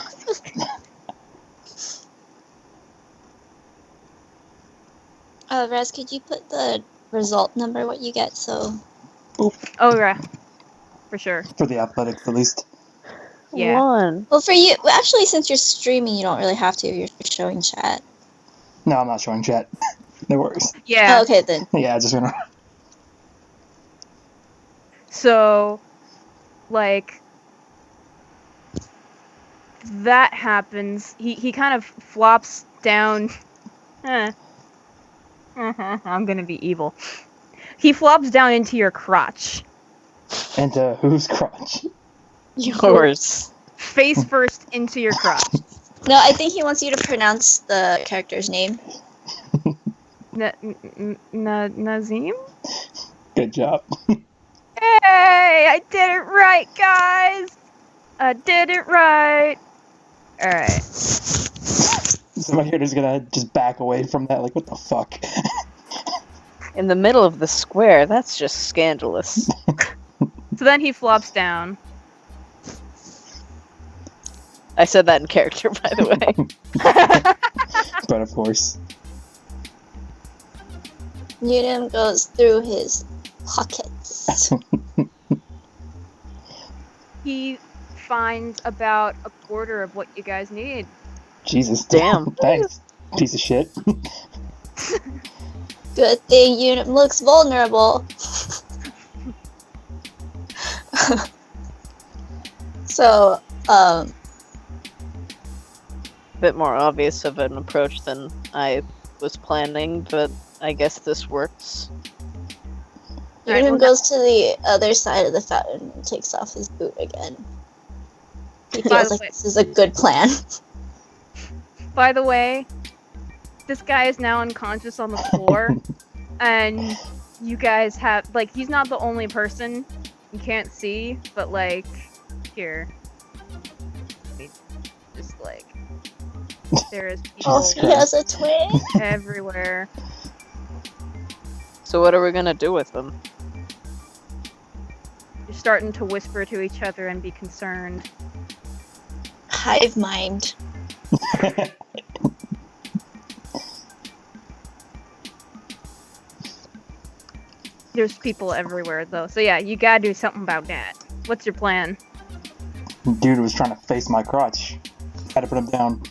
Raz, could you put the result number, what you get, so... Oh yeah, for sure. For the athletics, at least. Yeah. 1. Well, for you, well, actually, since you're streaming, you don't really have to. You're showing chat. No, I'm not showing chat. No worries. Yeah. Oh, okay, then. Yeah, just gonna. So, like, that happens, he kind of flops down. I'm gonna be evil. He flops down into your crotch, And whose crotch? Yours. face first into your crotch. No, I think he wants you to pronounce the character's name. Nazim? Good job. Hey, I did it right, guys! I did it right! Alright. So my character's gonna just back away from that, like, what the fuck? In the middle of the square, that's just scandalous. So then he flops down. I said that in character, by the way. But of course. Needham goes through his pockets. He finds about a quarter of what you guys need. Jesus. Damn. Thanks, piece of shit. Good thing Unum looks vulnerable. So, Bit more obvious of an approach than I was planning, but I guess this works. Alright, Unum well, goes to the other side of the fountain and takes off his boot again. He By feels the like way- this is a good plan. By the way, this guy is now unconscious on the floor, and you guys have, like, he's not the only person you can't see, but, like, here. Let me just, like, there is people He has a twin. everywhere. So what are we gonna do with them? You're starting to whisper to each other and be concerned. Hive mind. There's people everywhere, though. So yeah, you gotta do something about that. What's your plan? Dude was trying to face my crotch. Had to put him down.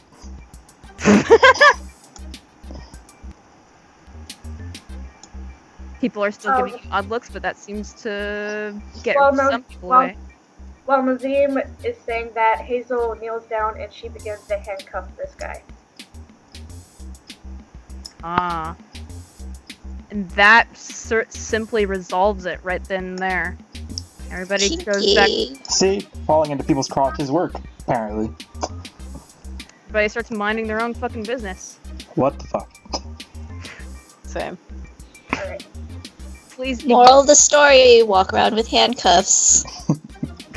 People are still giving you odd looks, but that seems to get Well, no, some people well- away. While Nazim is saying that, Hazel kneels down and she begins to handcuff this guy. Ah. And that simply resolves it right then and there. Everybody goes back. Kinky. See? Falling into people's crotches work, apparently. Everybody starts minding their own fucking business. What the fuck? Same. Alright. Please. Moral of the story: walk around with handcuffs.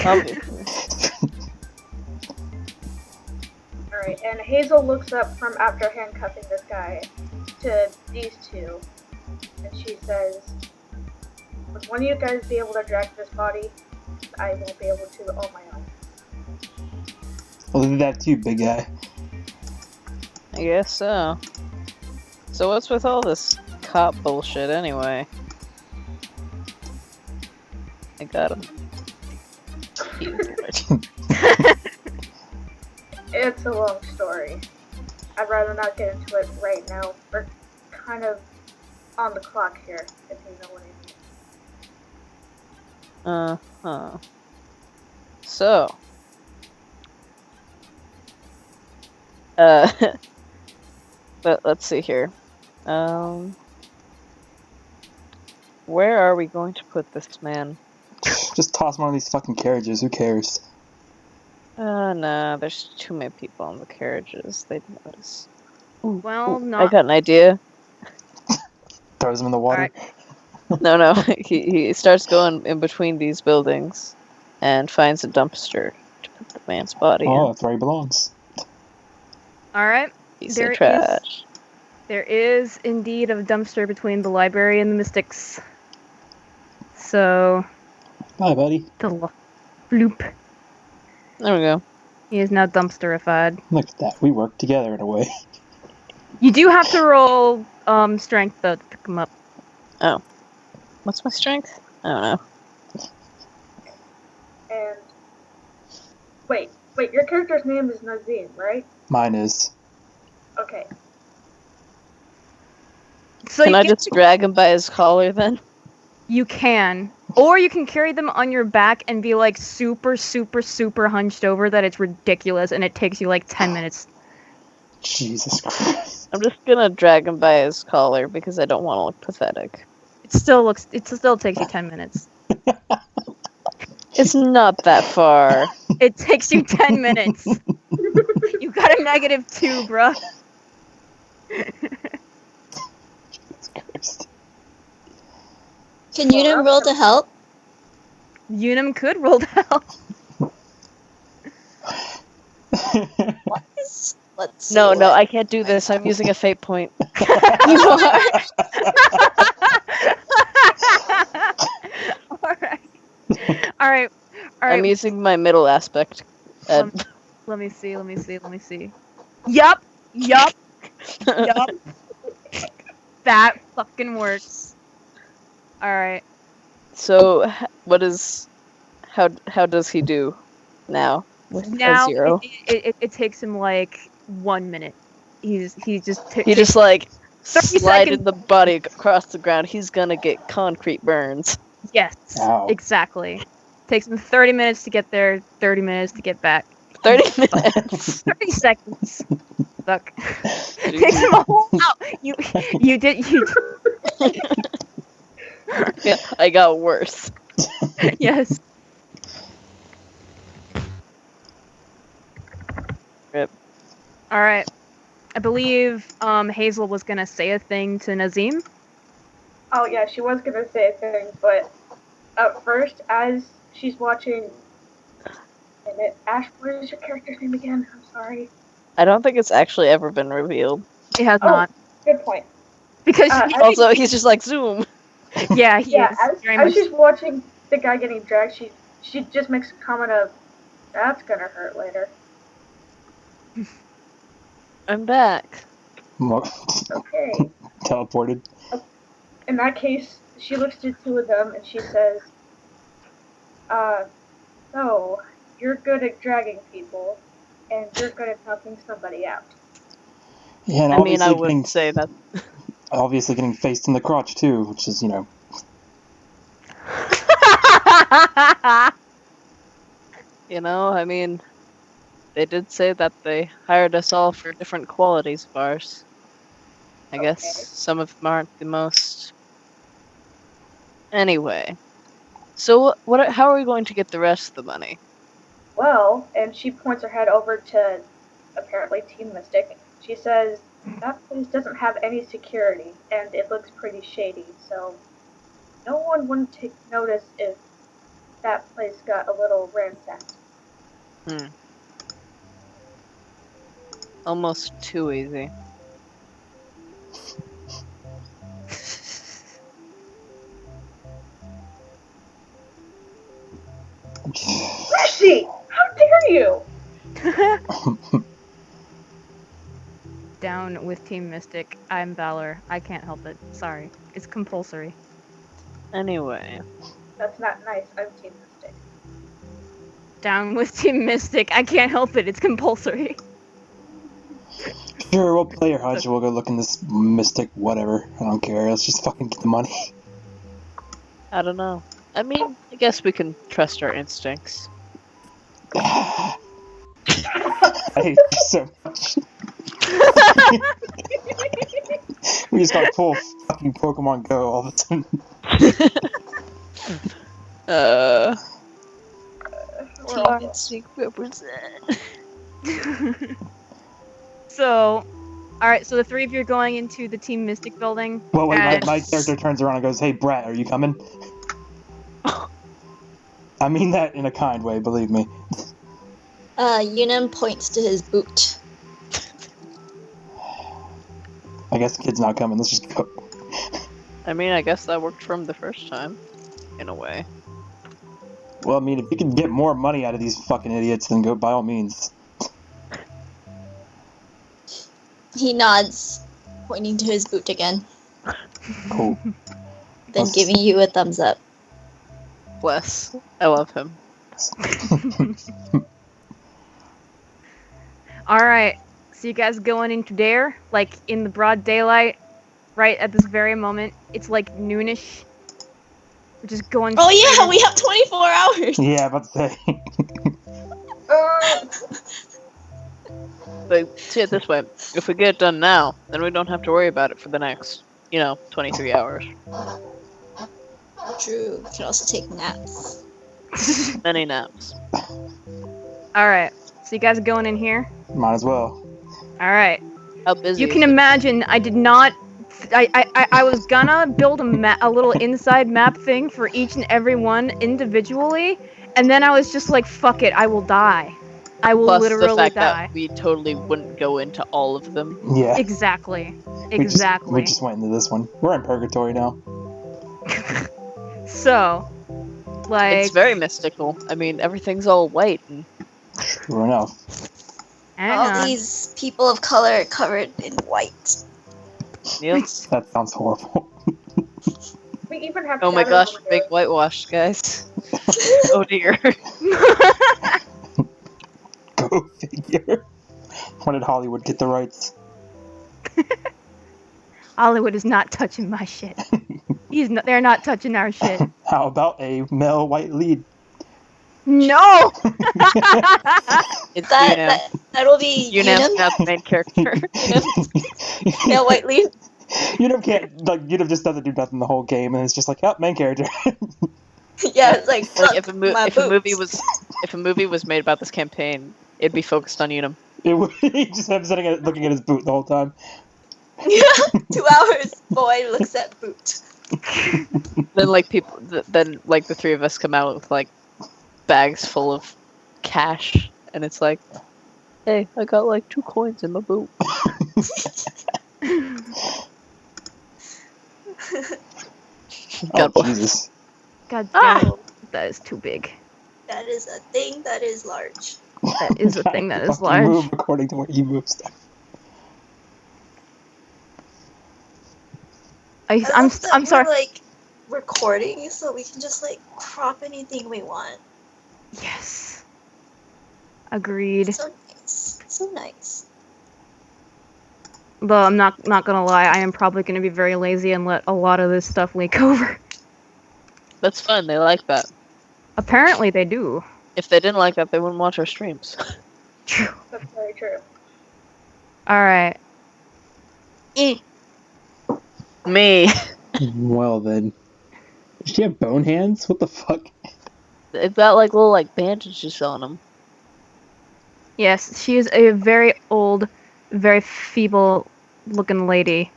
Obviously. Alright, and Hazel looks up from after handcuffing this guy to these two, and she says, would one of you guys be able to drag this body? I won't be able to on my own. Well, do that too, big guy. I guess so. So what's with all this cop bullshit anyway? I got him. It's a long story. I'd rather not get into it right now. We're kind of on the clock here, if you know what I mean. Uh-huh. So. But let's see here. Where are we going to put this man? Just toss one of these fucking carriages, who cares? No, there's too many people on the carriages. They'd notice. Well, I not. got an idea. Throws him in the water. No, he starts going in between these buildings and finds a dumpster to put the man's body Oh, in. that's where he belongs. All right. Piece there of is- trash. There is indeed a dumpster between the library and the Mystics. So, Bye, buddy. bloop. There we go. He is now dumpsterified. Look at that. We work together in a way. You do have to roll strength though to pick him up. What's my strength? I don't know. And wait, your character's name is Nazim, right? Mine is. Okay. So Can you I get just drag him by his collar then? You can. Or you can carry them on your back and be like super, super, super hunched over that it's ridiculous and it takes you like 10 minutes. Jesus Christ. I'm just gonna drag him by his collar because I don't want to look pathetic. It still takes you 10 minutes. It's not that far. It takes you 10 minutes. You got a -2, bruh. Jesus Christ. Can Unum roll to help? Unum could roll to help. Let's see. No, what- I can't do this. I'm using a fate point. You are. Alright. I'm using my middle aspect. Ed. Let me see. Yup. That fucking works. Alright. So, how does he do now with Now a 0? it takes him like 1 minute. He just He just like 30 slided seconds. the body across the ground. He's gonna get concrete burns. Yes, Ow. exactly. Takes him 30 minutes to get there, 30 minutes to get back. 30 minutes. 30 seconds. Fuck. Takes him a whole hour. You did. Yeah, I got worse. Yes. Rip. All right. I believe Hazel was gonna say a thing to Nazim. Oh yeah, she was gonna say a thing, but at first, as she's watching, and Ash, what is your character's name again? I'm sorry. I don't think it's actually ever been revealed. It has Oh. not, Good point. because Also, he's just like zoom. yeah, he Yeah, is very as much. she's watching the guy getting dragged, she just makes a comment of, "That's gonna hurt later." I'm back. Okay. Teleported. In that case, she looks to two of them and she says, so, you're good at dragging people, and you're good at knocking somebody out." Yeah, and I mean, I obviously wouldn't say that. obviously getting faced in the crotch too, which is, you know. You know, I mean, they did say that they hired us all for different qualities of ours. I Okay. guess some of them aren't the most. Anyway, so how are we going to get the rest of the money? Well, and she points her head over to, apparently, Team Mystic. She says, "That place doesn't have any security, and it looks pretty shady, so no one wouldn't take notice if that place got a little ransacked." Almost too easy. Rishi! How dare you! Down with Team Mystic. I'm Valor. I can't help it. Sorry. It's compulsory. Anyway, That's not nice. I'm Team Mystic. Down with Team Mystic. I can't help it. It's compulsory. Sure, we'll play your hunch. We'll go look in this mystic whatever. I don't care. Let's just fucking get the money. I don't know. I mean, I guess we can trust our instincts. I hate you so much. We just got full fucking Pokemon Go all the time. We're all- Team Instinct represent. So, alright, so the three of you are going into the Team Mystic building. Well, wait, and- my character turns around and goes, "Hey, Brat, are you coming?" I mean that in a kind way, believe me. Unum points to his boot. I guess the kid's not coming. Let's just go. I mean, I guess that worked for him the first time, in a way. Well, I mean, if you can get more money out of these fucking idiots, then go by all means. He nods, pointing to his boot again, Cool. then Let's- giving you a thumbs up. Bless. I love him. Alright, so you guys going into there, like in the broad daylight, right at this very moment. It's like noonish. We're just going. Oh yeah, straight we have 24 hours. Yeah, about to say. But see it this way: if we get it done now, then we don't have to worry about it for the next, 23 hours. True. We can also take naps. Many naps. All right. So you guys are going in here. Might as well. All right. How busy? You is can it? imagine I did not. I was gonna build a little inside map thing for each and every one individually, and then I was just like, "Fuck it, I will die. I will Plus literally the fact die." that we totally wouldn't go into all of them. Yeah. Exactly. We Exactly. just went into this one. We're in purgatory now. So, like, It's very mystical. I mean, everything's all white. And True enough. hang All on. these people of color covered in white. yep. That sounds horrible. We even have Oh my shadows gosh, over big here. whitewashed, guys. Oh dear. Go figure. When did Hollywood get the rights? Hollywood is not touching my shit. They're not touching our shit. How about a male white lead? No. It's That'll be Unam's Unam. not the main character. Yeah, white lead. Unum just doesn't do nothing the whole game, and it's just like, oh, main character. Yeah, it's like, Like fuck if a my movie was made about this campaign, it'd be focused on Unum. He just him sitting looking at his boot the whole time. Yeah, 2 hours. Boy looks at boot. Then the three of us come out with like bags full of cash, and it's like, hey, I got like 2 coins in my boot. Oh, God bless. Jesus. God damn it. That is too big. That is a thing that is large. That is a thing that is Fucking large. move according to where you move stuff. I'm love that I'm sorry. We're, like, recording, so we can just like crop anything we want. Yes. Agreed. So nice. So nice. Though I'm not gonna lie, I am probably gonna be very lazy and let a lot of this stuff leak over. That's fun. They like that. Apparently they do. If they didn't like that, they wouldn't watch our streams. True. That's very true. Alright. Me. Well then. Does she have bone hands? What the fuck? They've got like little like bandages on them. Yes, she is a very old, very feeble looking lady.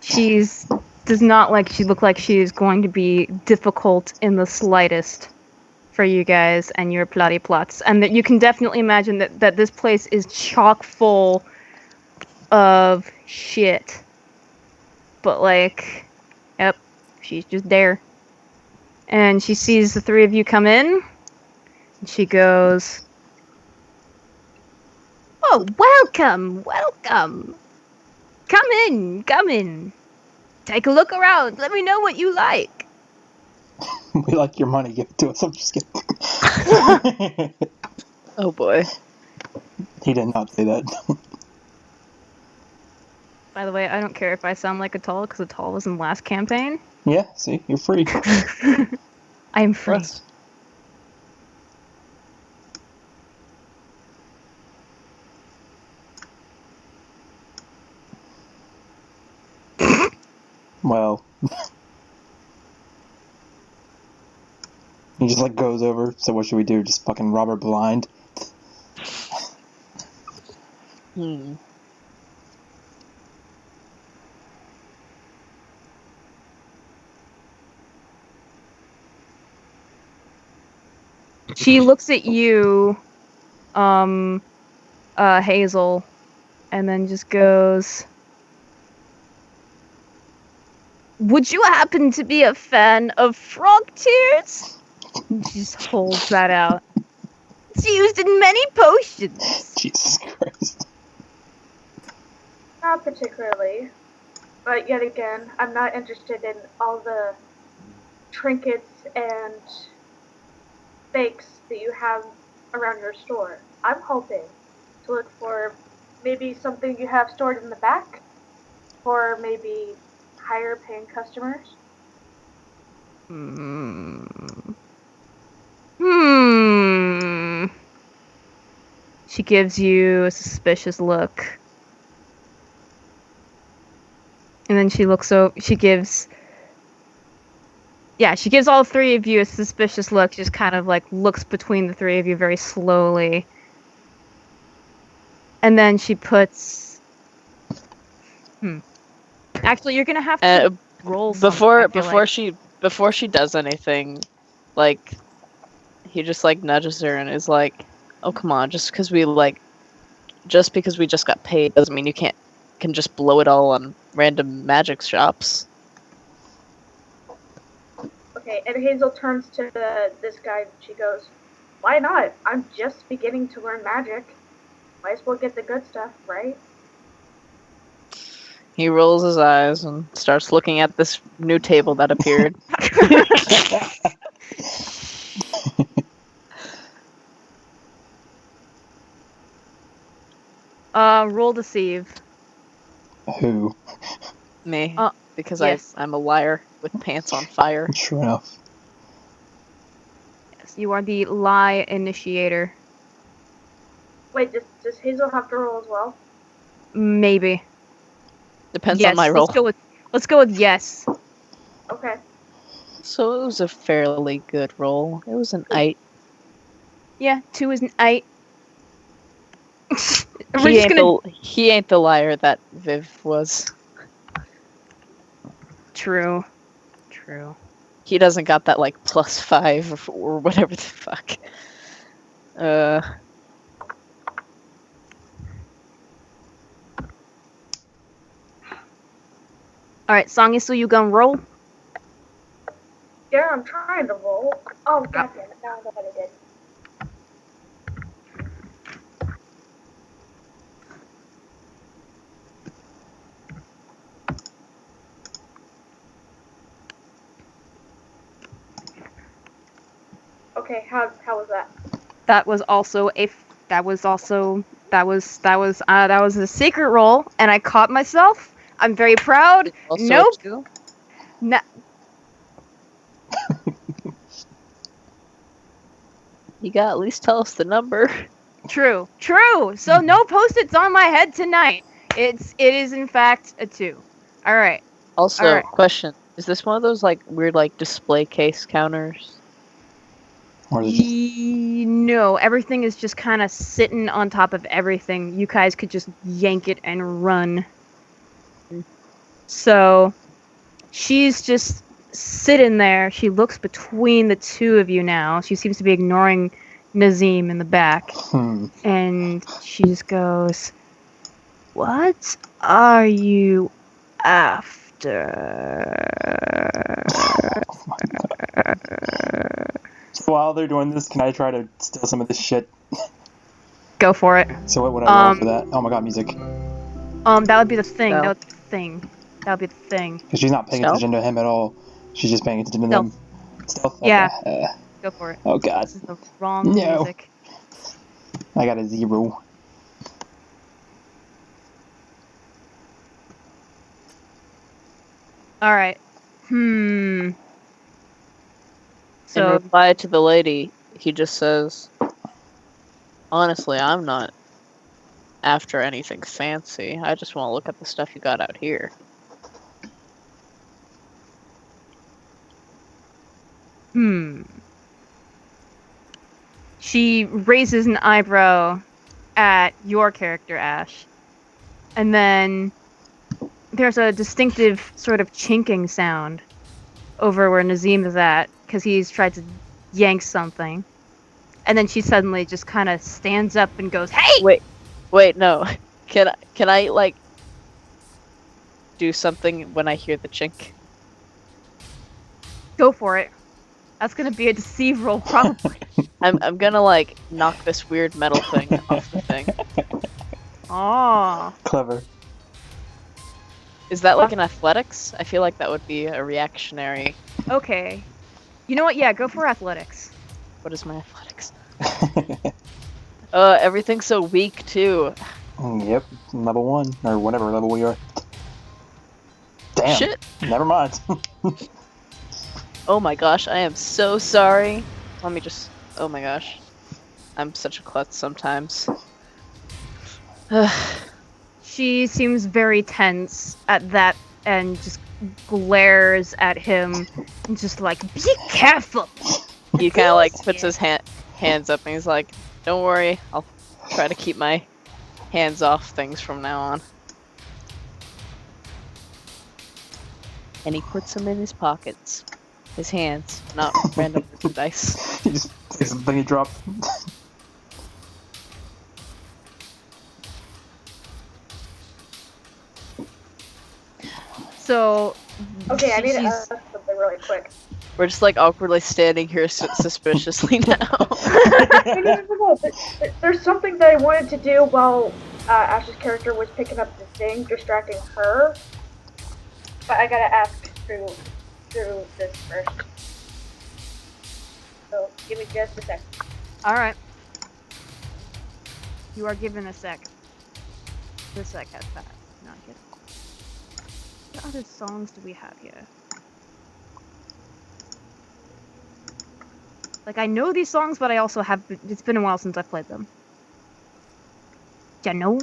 She's does not look like she is going to be difficult in the slightest for you guys and your plotty plots. And that you can definitely imagine that this place is chock full of shit. But like, yep, she's just there. And she sees the three of you come in. And she goes, "Oh, welcome, welcome. Come in, come in. Take a look around. Let me know what you like." We like your money, give it to us. I'm just kidding. Oh boy. He did not say that. By the way, I don't care if I sound like Atal because Atal was in the last campaign. Yeah, see, you're free. I am free. Plus, Well. He just like goes over, so what should we do? Just fucking rob her blind? She looks at you, Hazel, and then just goes, "Would you happen to be a fan of frog tears?" She just holds that out. "It's used in many potions." Jesus Christ. Not particularly. But yet again, I'm not interested in all the trinkets and fakes that you have around your store. I'm hoping to look for maybe something you have stored in the back, or maybe higher paying customers. She gives you a suspicious look. And then she looks over. She gives all three of you a suspicious look. Just kind of like looks between the three of you very slowly. And then she puts. Actually, you're gonna have to roll something, before she does anything, like he just like nudges her and is like, "Oh come on, just because we just got paid doesn't mean you can just blow it all on random magic shops." Okay, and Hazel turns to this guy and she goes, "Why not? I'm just beginning to learn magic. Might as well get the good stuff, right?" He rolls his eyes and starts looking at this new table that appeared. Roll deceive. Who? Me. Because yes. I'm a liar with pants on fire. True enough. Yes, you are the lie initiator. Wait, does Hazel have to roll as well? Maybe. Depends yes, on my roll. Let's go with yes. Okay. So it was a fairly good roll. It was an 8. Yeah, 2 is an 8. He ain't the liar that Viv was. True. He doesn't got that like +5 or whatever the fuck. Alright, Songisu, you gonna roll? Yeah, I'm trying to roll. Oh, goddamn it. Now I know what I did. Okay, how was that? That was a secret roll, and I caught myself. I'm very proud. Nope. No. You gotta at least tell us the number. True. So no post-its on my head tonight. It is in fact a 2. All right. Also, All right. question: is this one of those like weird like display case counters? Or is it just... No, everything is just kind of sitting on top of everything. You guys could just yank it and run. So she's just sitting there. She looks between the two of you now. She seems to be ignoring Nazim in the back. And she just goes, "What are you after?" So while they're doing this, can I try to steal some of this shit? Go for it. So what would I roll for that? Oh my god, music. That would be the thing. Stealth. That would be the thing. That would be the thing. Because she's not paying Stealth? attention to him at all. She's just paying attention to them. Stealth? Yeah. Okay. Go for it. Oh god. This is the wrong No. music. I got a 0. Alright. In So, reply to the lady, he just says, "Honestly, I'm not after anything fancy. I just want to look at the stuff you got out here." She raises an eyebrow at your character, Ash. And then there's a distinctive sort of chinking sound over where Nazim is at, because he's tried to yank something. And then she suddenly just kind of stands up and goes, "Hey!" Wait, no. Can I like do something when I hear the chink? Go for it. That's gonna be a deceive roll, probably. I'm gonna like knock this weird metal thing off the thing. Oh. Clever. Is that like an athletics? I feel like that would be a reactionary. Okay. You know what? Yeah, go for athletics. What is my athletics? Everything's so weak too. Yep, level 1, or whatever level we are. Damn. Shit. Never mind. Oh my gosh, I am so sorry. Let me just. Oh my gosh. I'm such a klutz sometimes. She seems very tense at that and just glares at him and just like, be careful! He kind of like puts his hands up and he's like, "Don't worry, I'll try to keep my hands off things from now on." And he puts them in his pockets. His hands, not random merchandise. He just takes the thing he dropped. So, Okay, I need to she's- ask something really quick. We're just like awkwardly standing here suspiciously now. No. There's something that I wanted to do while Ash's character was picking up the thing, distracting her. But I gotta ask through this first. So give me just a sec. Alright. You are given a sec. The sec has passed. Not kidding. What other songs do we have here? Like, I know these songs, but I also have... It's been a while since I've played them. Ya know?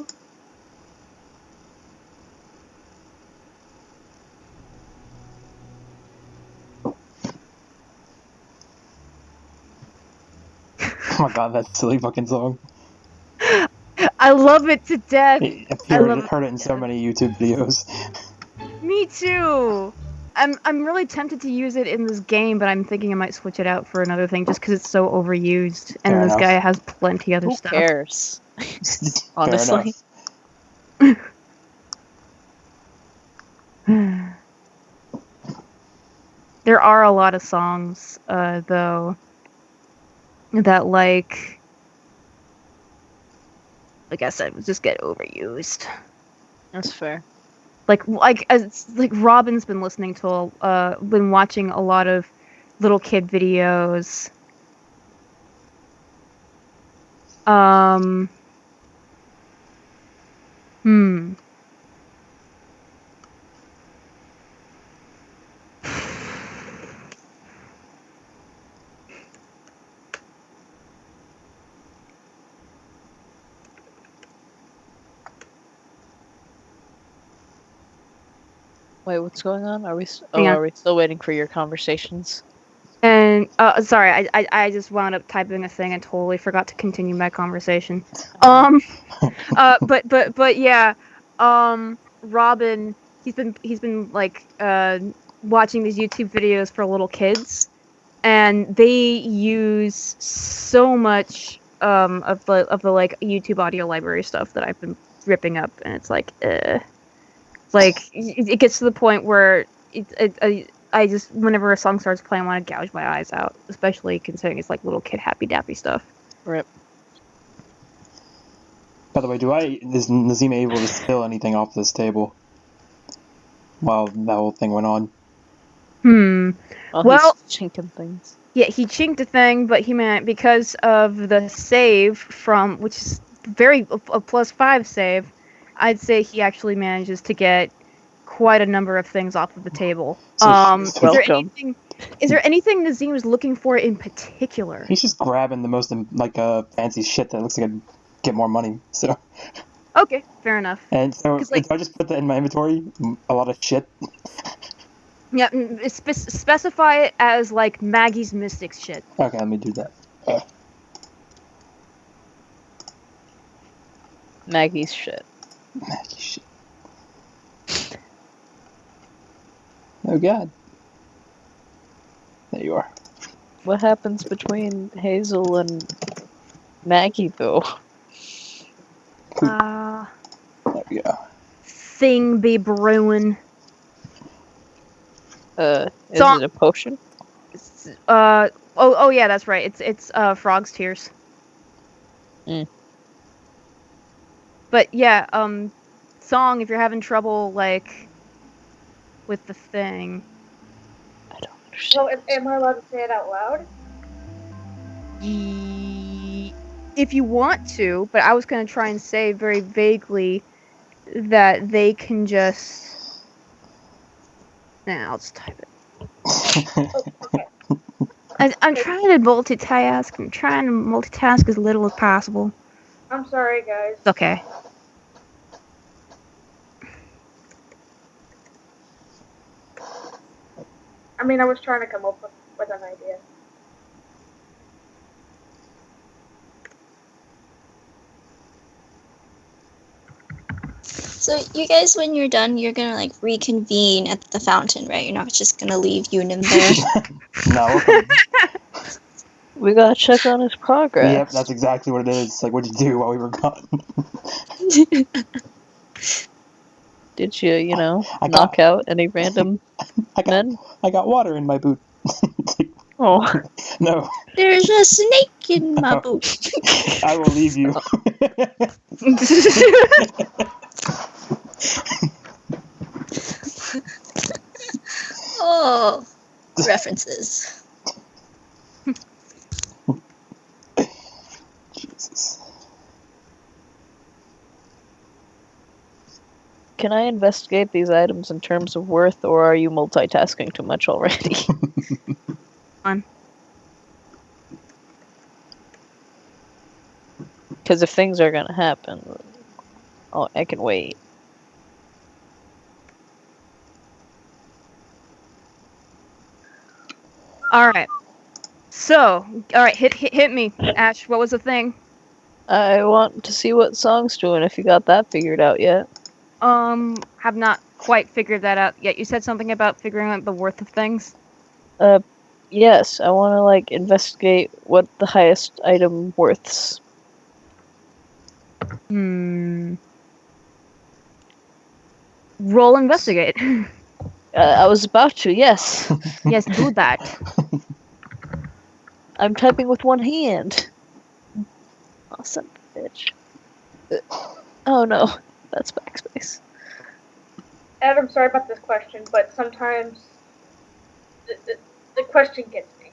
Oh my god, that silly fucking song. I love it to death! I I love heard it in so many YouTube videos. Me too! I'm really tempted to use it in this game, but I'm thinking I might switch it out for another thing just because it's so overused, and Fair this enough. guy has plenty other Who stuff. cares? Fair Honestly. enough. There are a lot of songs, though, that like I said, just get overused. That's fair. Like Robin's been listening to, been watching a lot of little kid videos. Wait, what's going on? Are we? Hang on. Are we still waiting for your conversations? And sorry, I just wound up typing a thing and totally forgot to continue my conversation. But yeah, Robin, he's been like watching these YouTube videos for little kids, and they use so much of the like YouTube audio library stuff that I've been ripping up, and it's like it gets to the point where I just, whenever a song starts playing, I want to gouge my eyes out, especially considering it's like little kid happy dappy stuff. Rip. By the way, is Nazima able to steal anything off this table while that whole thing went on? Well, he's chinking things. Yeah, he chinked a thing, but he meant because of the save from, which is a +5 save, I'd say he actually manages to get quite a number of things off of the table. Is there anything Nazim was looking for in particular? He's just grabbing the most fancy shit that looks like I'd get more money. So Okay, fair enough. and so Because, like- if I just put that in my inventory, a lot of shit. Yeah, specify it as like Maggie's Mystics shit. Okay, let me do that. Maggie's shit. Maggie shit. Oh god. There you are. What happens between Hazel and Maggie, though? There we go. Thing be brewing. Is So- it a potion? Oh yeah, that's right. It's Frog's Tears. Mm. But yeah, song, if you're having trouble like with the thing. I don't So understand. am I allowed to say it out loud? If you want to, but I was gonna try and say very vaguely that they can just. Nah, I'll just type it. Oh, okay. I'm trying to multitask. I'm trying to multitask as little as possible. I'm sorry, guys. It's okay. I mean, I was trying to come up with an idea. So you guys, when you're done, you're gonna like reconvene at the fountain, right? You're not just gonna leave Unim there. No, we're coming. We gotta check on his progress. Yep, that's exactly what it is. Like, what'd you do while we were gone? Did you, I knock got- out any random men? I got water in my boot. It's like, Oh, no, There's a snake in my No. boot. I will leave you. Oh, references. Jesus. can I investigate these items in terms of worth, or are you multitasking too much already? On. Because if things are gonna happen, I can wait. All right. So, all right, hit me, Ash. What was the thing? I want to see what Song's doing, if you got that figured out yet. Have not quite figured that out yet. You said something about figuring out the worth of things. Yes, I want to, investigate what the highest item worths. Roll investigate. I was about to, yes. Yes, do that. I'm typing with one hand. Oh, son of a bitch. Oh no, that's backspace. Ed, I'm sorry about this question, but sometimes the question gets me.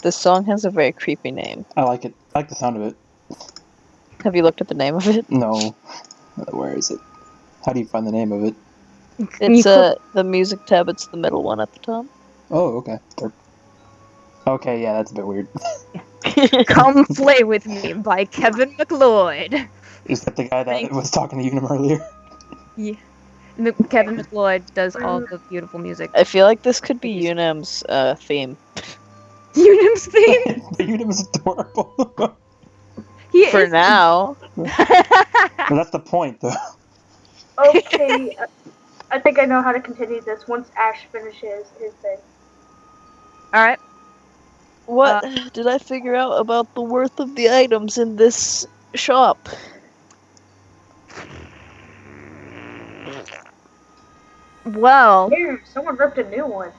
This song has a very creepy name. I like it. I like the sound of it. Have you looked at the name of it? No. Where is it? How do you find the name of it? It's the music tab, it's the middle one at the top. Oh, okay. Okay, yeah, that's a bit weird. Come Play With Me by Kevin MacLeod. Is that the guy that was talking to Unim earlier? Yeah. Kevin MacLeod does all the beautiful music. I feel like this could be Unim's theme. Unim's theme? The Unim is adorable. He For is- now. But that's the point, though. Okay, I think I know how to continue this once Ash finishes his thing. Alright. What did I figure out about the worth of the items in this shop? Well, Ew, someone ripped a new one.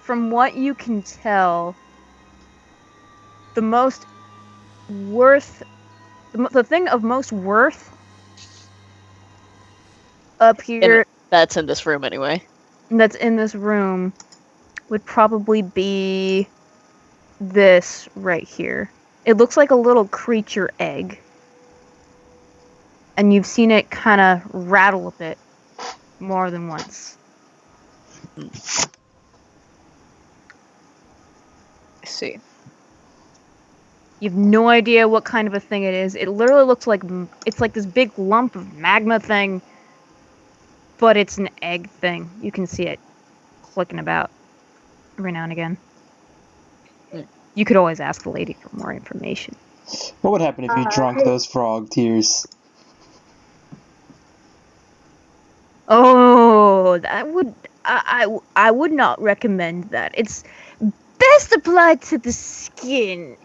from what you can tell, the most worth, the thing of most worth up here That's in this room anyway. that's in this room would probably be this right here. It looks like a little creature egg. And you've seen it kind of rattle a bit more than once. I see. You have no idea what kind of a thing it is. It literally looks like it's like this big lump of magma thing, but it's an egg thing. You can see it clicking about every now and again. You could always ask the lady for more information. What would happen if you drunk hey. those frog tears? Oh, that would I would not recommend that. It's best applied to the skin.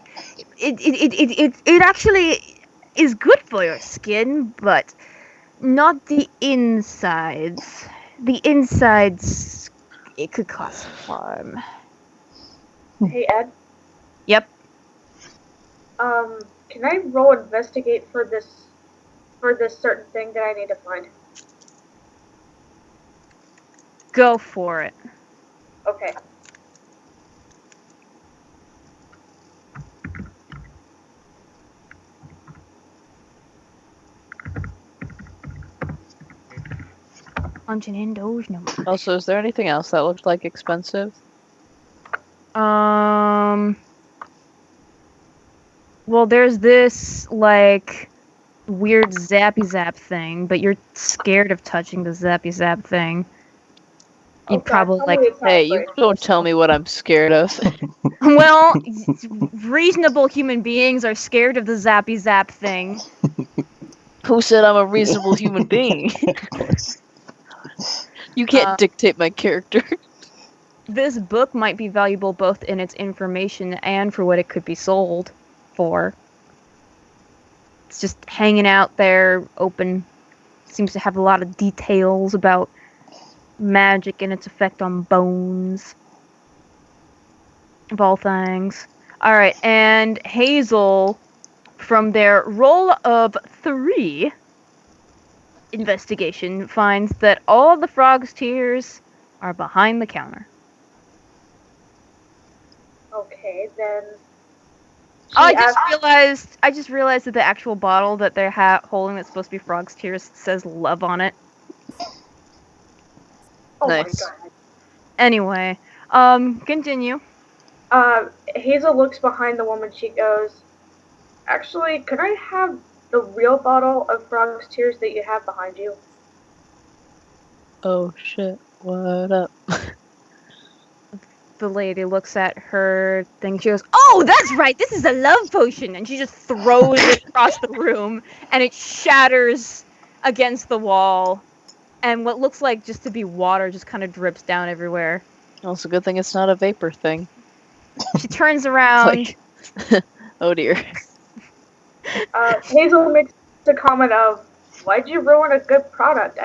It actually is good for your skin, but not the insides. The insides, it could cause harm. Hey, Ed. Yep. Can I roll investigate for this certain thing that I need to find? Go for it. Okay. Punching in those numbers. Also, is there anything else that looked like expensive? Well, there's this, like, weird zappy zap thing, but you're scared of touching the zappy zap thing. Oh, You'd God, probably, tell like, me it's not Hey, you great. don't tell me what I'm scared of. well, reasonable human beings are scared of the zappy zap thing. Who said I'm a reasonable human being? Of course. You can't dictate my character. This book might be valuable both in its information and for what it could be sold for. It's just hanging out there, open. Seems to have a lot of details about magic and its effect on bones. Of all things. Alright, and Hazel, from their roll of 3 investigation, finds that all the frog's tears are behind the counter. Okay, then. I just realized that the actual bottle that they're holding that's supposed to be frog's tears says love on it. Oh Nice. my God. Anyway, continue. Hazel looks behind the woman. She goes, "Actually, could I have the real bottle of frog's tears that you have behind you?" Oh shit, what up? The lady looks at her thing. She goes, "Oh, that's right. This is a love potion," and she just throws it across the room, and it shatters against the wall. And what looks like just to be water just kind of drips down everywhere. Also, good thing it's not a vapor thing. She turns around. Like, oh dear. Hazel makes the comment of, "Why'd you ruin a good product?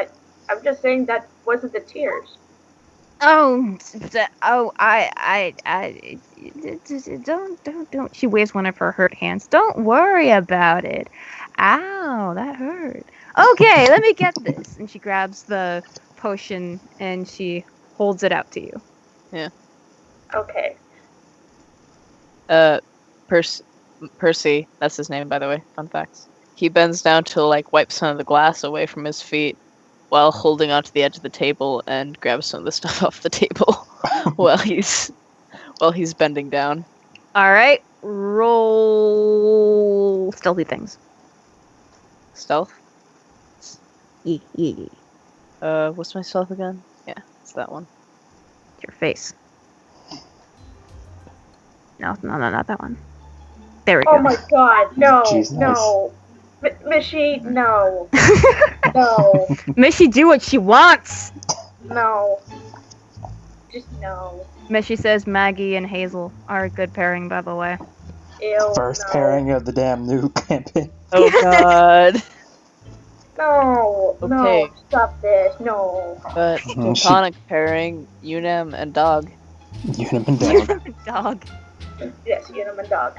I'm just saying that wasn't the tears." Don't. She waves one of her hurt hands. Don't worry about it. Ow, that hurt. Okay, let me get this. And she grabs the potion and she holds it out to you. Okay. Percy, that's his name, by the way. Fun facts. He bends down to like wipe some of the glass away from his feet while holding onto the edge of the table and grabs some of the stuff off the table while he's bending down. All right, roll stealthy things. Stealth. Yeah. What's my stealth again? Yeah, it's that one. Your face. No, not that one. There we go. Oh my God, no, Jeez, no. Mishy, no. No, Mishy, do what she wants. no. Just no. Mishy says Maggie and Hazel are a good pairing, by the way. Ew, First no. pairing of the damn new campaign. Oh god. No, Okay. no, stop this, no. But platonic pairing, Unam and Dog. Unum and You're dog. a dog. Yes, Unum and dog.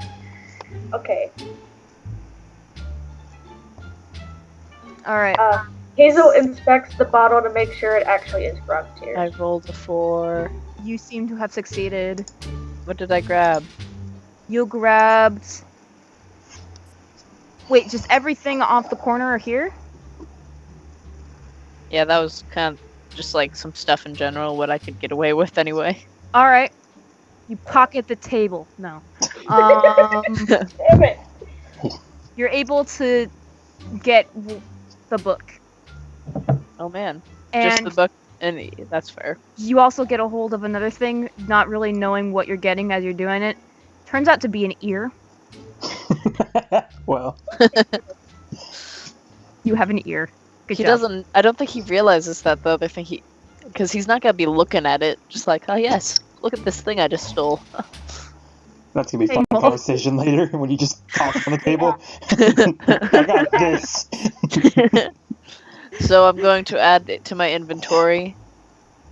Okay. Alright. Hazel inspects the bottle to make sure it actually is frog tears. I rolled a 4. You seem to have succeeded. What did I grab? You grabbed... Wait, just everything off the corner here? Yeah, that was kind of just like some stuff in general, what I could get away with anyway. Alright. You pocket the table. No. Damn it. You're able to get the book. Oh man. Just And the book, and that's fair. you also get a hold of another thing, not really knowing what you're getting as you're doing it. Turns out to be an ear. Well, You have an ear. Good He job. doesn't, I don't think he realizes that the other thing because he's not gonna be looking at it, just like, oh yes, look at this thing I just stole. that's gonna be a Hey, fun Mo. conversation later when you just toss on the table. I got this. So I'm going to add it to my inventory.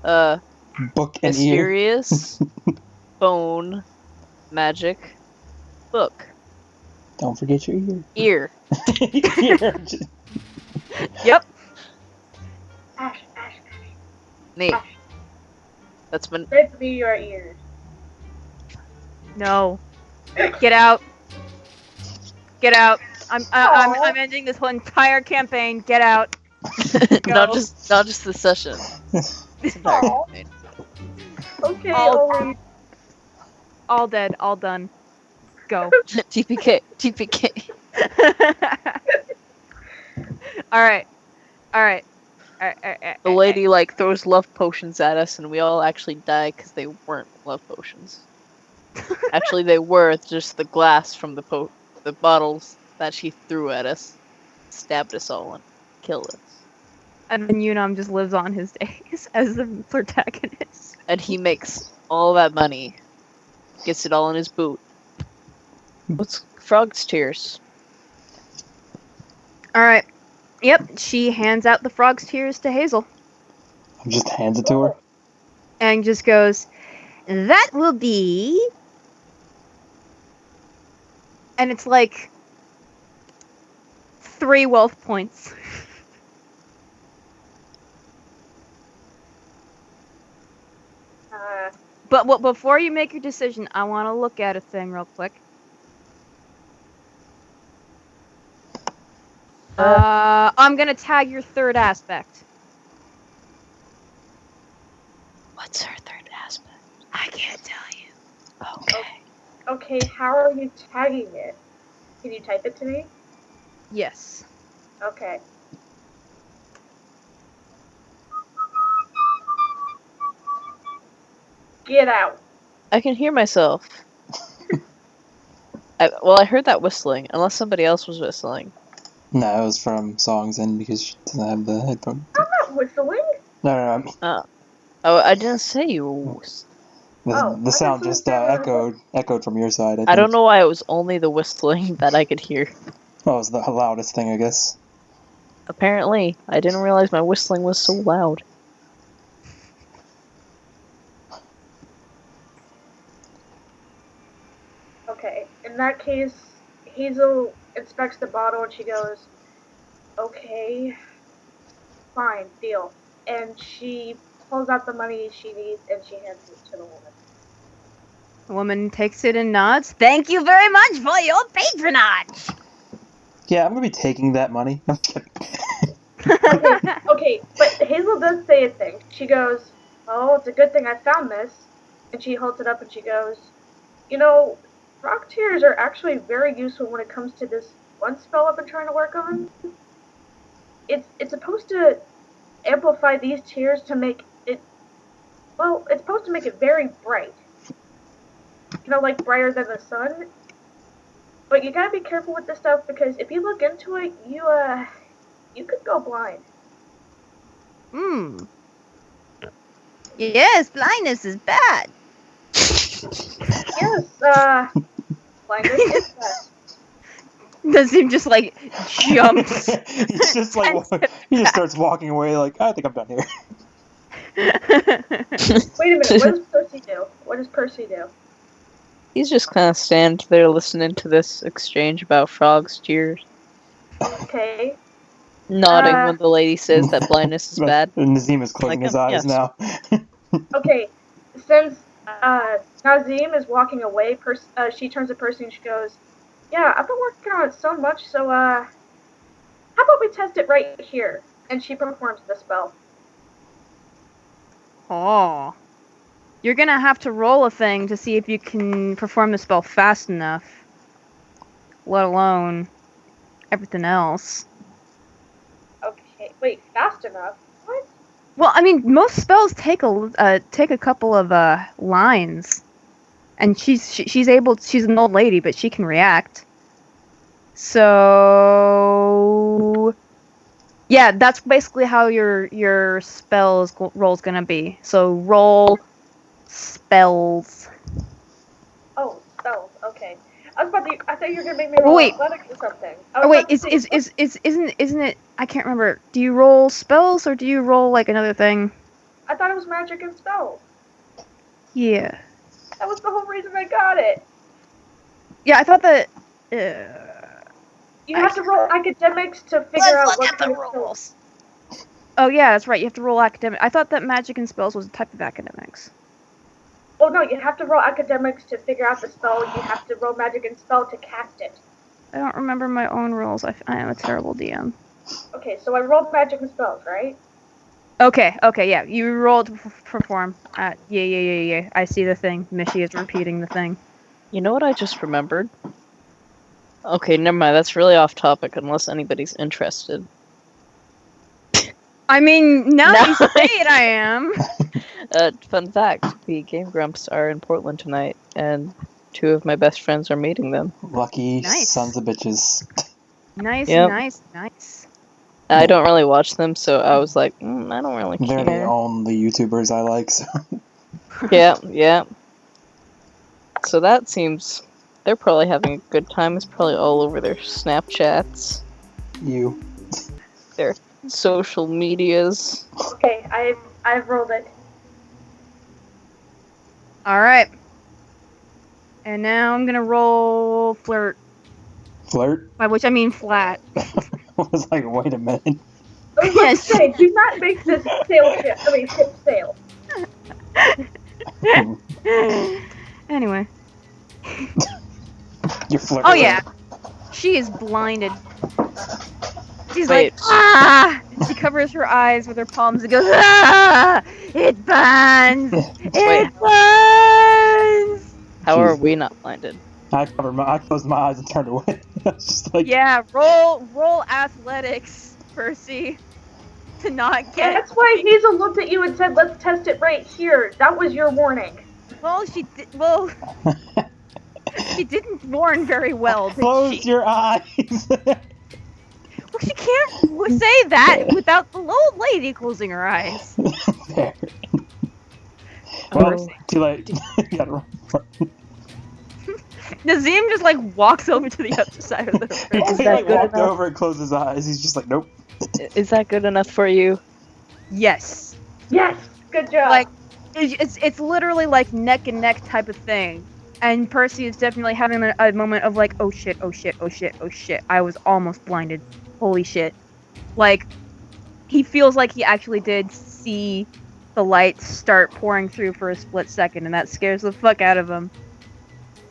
Book and ear. Mysterious bone magic book. Don't forget your ear. Ear. Ear. Yep. Ash. Neat. That's been. Rip me your ears. No. Get out. Get out. I'm Aw. ending this whole entire campaign. Get out. not Go. just the session. This entire Aw. campaign. Okay, All- Oli. All dead. All done. Go. TPK. TPK. All right. All right. The lady like throws love potions at us, and we all actually die because they weren't love potions. Actually, they were just the glass from the bottles that she threw at us, stabbed us all and killed us. And then Unum just lives on his days as the protagonist. And he makes all that money, gets it all in his boot. What's frog's tears? All right. Yep. She hands out the frog's tears to Hazel Just hands it to her. and just goes, "That will be," and it's like 3 wealth points. But before you make your decision, I want to look at a thing real quick. I'm gonna tag your third aspect. What's her third aspect? I can't tell you. Okay. Okay, how are you tagging it? Can you type it to me? Yes. Okay. Get out. I can hear myself. I heard that whistling, unless somebody else was whistling. No, it was from songs and because she doesn't have the headphone. I'm not whistling. No. Oh, I didn't say you were whistling. The sound just echoed from your side. I don't know why it was only the whistling that I could hear. Oh, it was the loudest thing, I guess. Apparently, I didn't realize my whistling was so loud. Okay, in that case, Hazel inspects the bottle and she goes, okay, fine, deal. And she pulls out the money she needs and she hands it to the woman. The woman takes it and nods. Thank you very much for your patronage. Yeah, I'm gonna be taking that money. I'm kidding. Okay, but Hazel does say a thing. She goes, oh, it's a good thing I found this. And she holds it up and she goes, you know, rock tears are actually very useful when it comes to this one spell I've been trying to work on. It's supposed to amplify these tears to make it, well, it's supposed to make it very bright. You know, like brighter than the sun. But you gotta be careful with this stuff because if you look into it, you could go blind. Yes, blindness is bad. Yes, blindness is bad. Nazim just like jumps. He's just like he just starts walking away. Like I think I'm done here. Wait a minute, what does Percy do? What does Percy do? He's just kind of standing there listening to this exchange about frogs' tears, Okay. nodding when the lady says that blindness is bad. Nazim is closing his eyes yes. now. Okay, since Nazim is walking away, she turns to Percy and she goes, yeah, I've been working on it so much, so how about we test it right here? And she performs the spell. Oh. You're gonna have to roll a thing to see if you can perform the spell fast enough. Let alone everything else. Okay, wait, fast enough? What? Well, I mean, most spells take a couple of lines, and she's an old lady, but she can react. So yeah, that's basically how your roll's gonna be. So roll spells. Oh, spells. Okay. I thought you were gonna make me roll Wait. athletics or something. Oh wait, isn't it? I can't remember. Do you roll spells or do you roll like another thing? I thought it was magic and spells. Yeah. That was the whole reason I got it. Yeah, I thought that. You have to roll academics to figure out what kind of spells. Oh yeah, that's right. You have to roll academic. I thought that magic and spells was a type of academics. Oh no, you have to roll academics to figure out the spell. You have to roll magic and spell to cast it. I don't remember my own rolls. I am a terrible DM. Okay, so I rolled magic and spells, right? Okay, yeah. You rolled to perform. Yeah. I see the thing. Mishy is repeating the thing. You know what I just remembered? Okay, never mind. That's really off topic unless anybody's interested. I mean, now that you say Nice. it, I am. Fun fact, the Game Grumps are in Portland tonight, and 2 of my best friends are meeting them. Lucky Nice. sons of bitches. Nice. I don't really watch them, so I was like, I don't really They're the care. only YouTubers I like, so. Yeah. So that seems... They're probably having a good time. It's probably all over their Snapchats, You. their social medias. Okay, I've rolled it. All right. And now I'm gonna roll flirt, Flirt? by which I mean flat. I was like, wait a minute. I was about to say, do not make this ship sail. Anyway. You're flirting. Oh yeah. She is blinded. She's Wait. like, ah! She covers her eyes with her palms and goes, ah! It burns! It burns! How are Jeez. we not blinded? I closed my eyes and turned away. It's just like, Yeah, roll athletics, Percy. To not get. That's why Hazel looked at you and said, let's test it right here. That was your warning. Well, she didn't warn very well, did close she? your eyes. Well, she can't say that without the old lady closing her eyes. There. Well, Percy. too late. You gotta run. Nazim just like walks over to the other side of the room. Is He that like good walked enough? over and closed his eyes. He's just like, nope. Is that good enough for you? Yes. Yes, good job. Like, it's literally like neck and neck type of thing. And Percy is definitely having a moment of like, oh shit. I was almost blinded. Holy shit. Like, he feels like he actually did see the light start pouring through for a split second, and that scares the fuck out of him.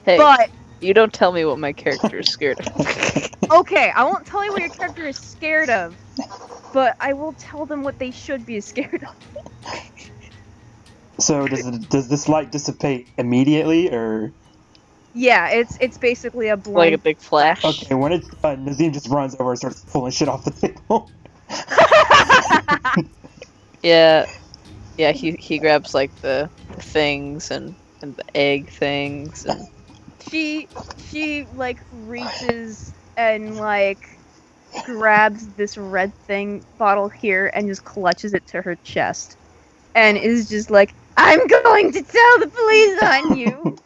Hey, But, you don't tell me what my character is scared of. okay, I won't tell you what your character is scared of, but I will tell them what they should be scared of. So does this light dissipate immediately, or? Yeah, it's basically a blind. Like a big flash. Okay, when it's Nazim just runs over and starts pulling shit off the table. Yeah, he grabs like the things and the egg things and She like reaches and like grabs this red thing bottle here and just clutches it to her chest and is just like, I'm going to tell the police on you.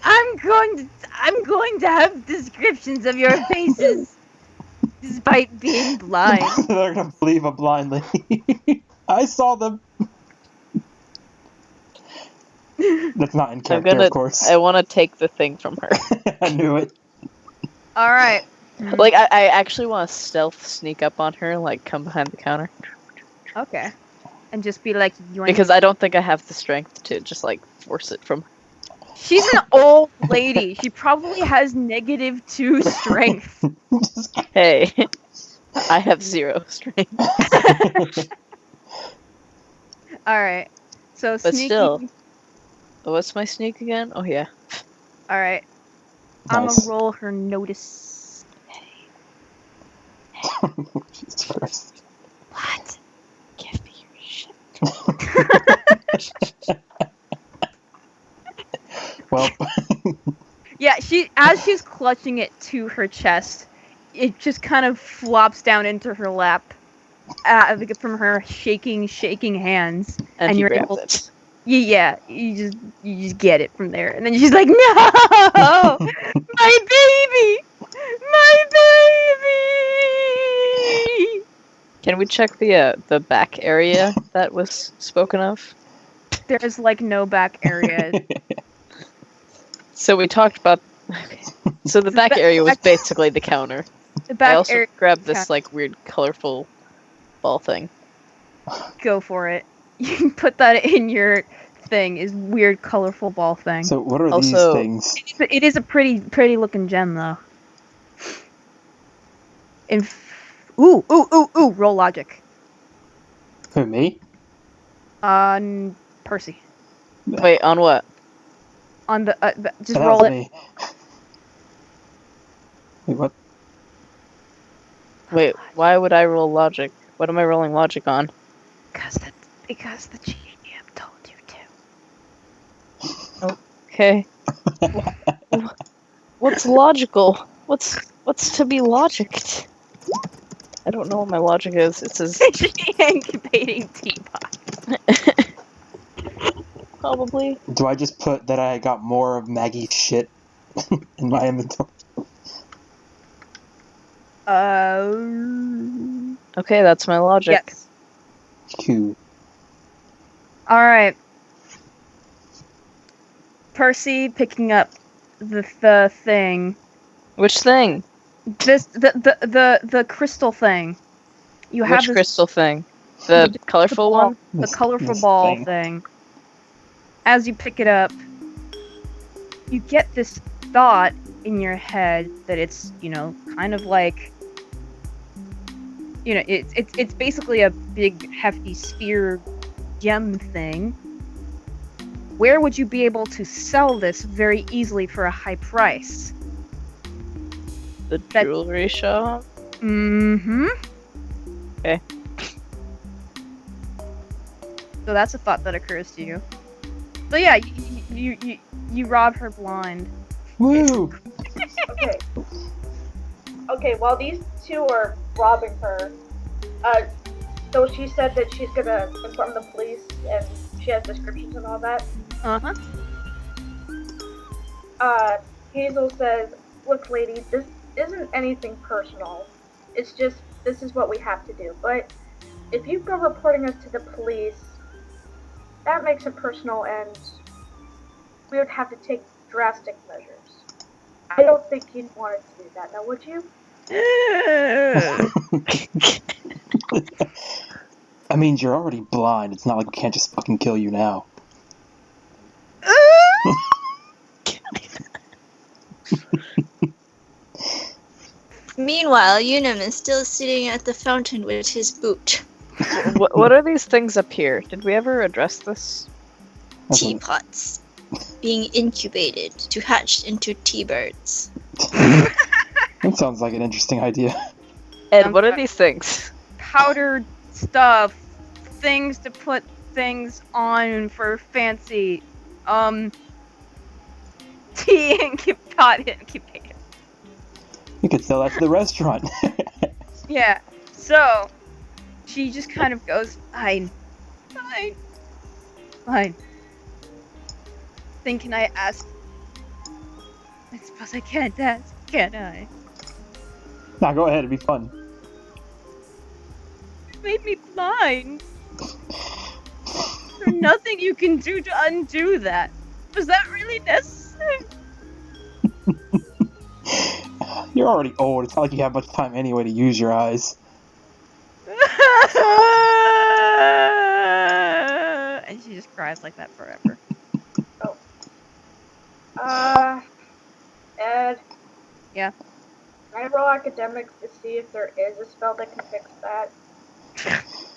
I'm going to have descriptions of your faces despite being blind. They're gonna believe a blind lady. I saw them. That's not in character, of course. I want to take the thing from her. I knew it. All right. Like I actually want to stealth sneak up on her, like come behind the counter. Okay. And just be like, you Because I don't think I have the strength to just like force it from her. She's an old lady. She probably has -2 strength. Hey, I have 0 strength. All right. So But sneaky. still. What's my sneak again? Oh yeah. All right. I'm Nice. gonna roll her notice. Jesus Christ. What? Give me your shit. Well, Yeah, as she's clutching it to her chest, it just kind of flops down into her lap from her shaking hands, And he you're grabs able. it. Yeah, you just get it from there, and then she's like, "No, my baby, my baby." Can we check the back area that was spoken of? There's like no back area. So we talked about. Okay. So the back area was basically the counter. The I back also area. grabbed this counter. like weird colorful ball thing. Go for it. You can put that in your thing. Is weird, colorful ball thing. So what are Also- these things? It is a pretty looking gem though. Ooh! Roll logic. Who, me? Percy. Wait, on what? On the just So that roll was it. me. Wait, what? Wait, why would I roll logic? What am I rolling logic on? Because the GM told you to. Okay. What's logical? What's to be logicked? I don't know what my logic is. It says Incubating teapot. probably. Do I just put that I got more of Maggie's shit in my inventory? Okay, that's my logic. Yes. Q. All right. Percy picking up the thing. Which thing? The crystal thing. You have Which this, crystal thing? The colorful ball, one? the This- colorful this ball thing. thing. As you pick it up, you get this thought in your head that it's, kind of like, it's basically a big hefty sphere gem thing. Where would you be able to sell this very easily for a high price? The jewelry shop? Mm-hmm. Okay. So that's a thought that occurs to you. So yeah, you rob her blind. Woo! Okay. Okay, while these two are robbing her, so she said that she's gonna inform the police and she has descriptions and all that. Uh-huh. Hazel says, "Look, lady, this isn't anything personal. It's just, this is what we have to do. But if you go reporting us to the police, that makes it personal and we would have to take drastic measures. I don't think you'd want to do that, now would you?" I mean, you're already blind. It's not like we can't just fucking kill you now. Meanwhile, Unum is still sitting at the fountain with his boot. What are these things up here? Did we ever address this? That's a- Teapots being incubated to hatch into T-birds. that sounds like an interesting idea. Ed, what are these things? Powdered stuff, things to put things on for fancy. Tea pot incubator. You could sell that to the restaurant. Yeah. So she just kind of goes, fine. Then can I ask? I suppose I can't ask, can I? Nah, go ahead. It'd be fun. You made me blind. There's nothing you can do to undo that. Was that really necessary? You're already old. It's not like you have much time anyway to use your eyes. And she just cries like that forever. Ed? Yeah? Can I roll academics to see if there is a spell that can fix that?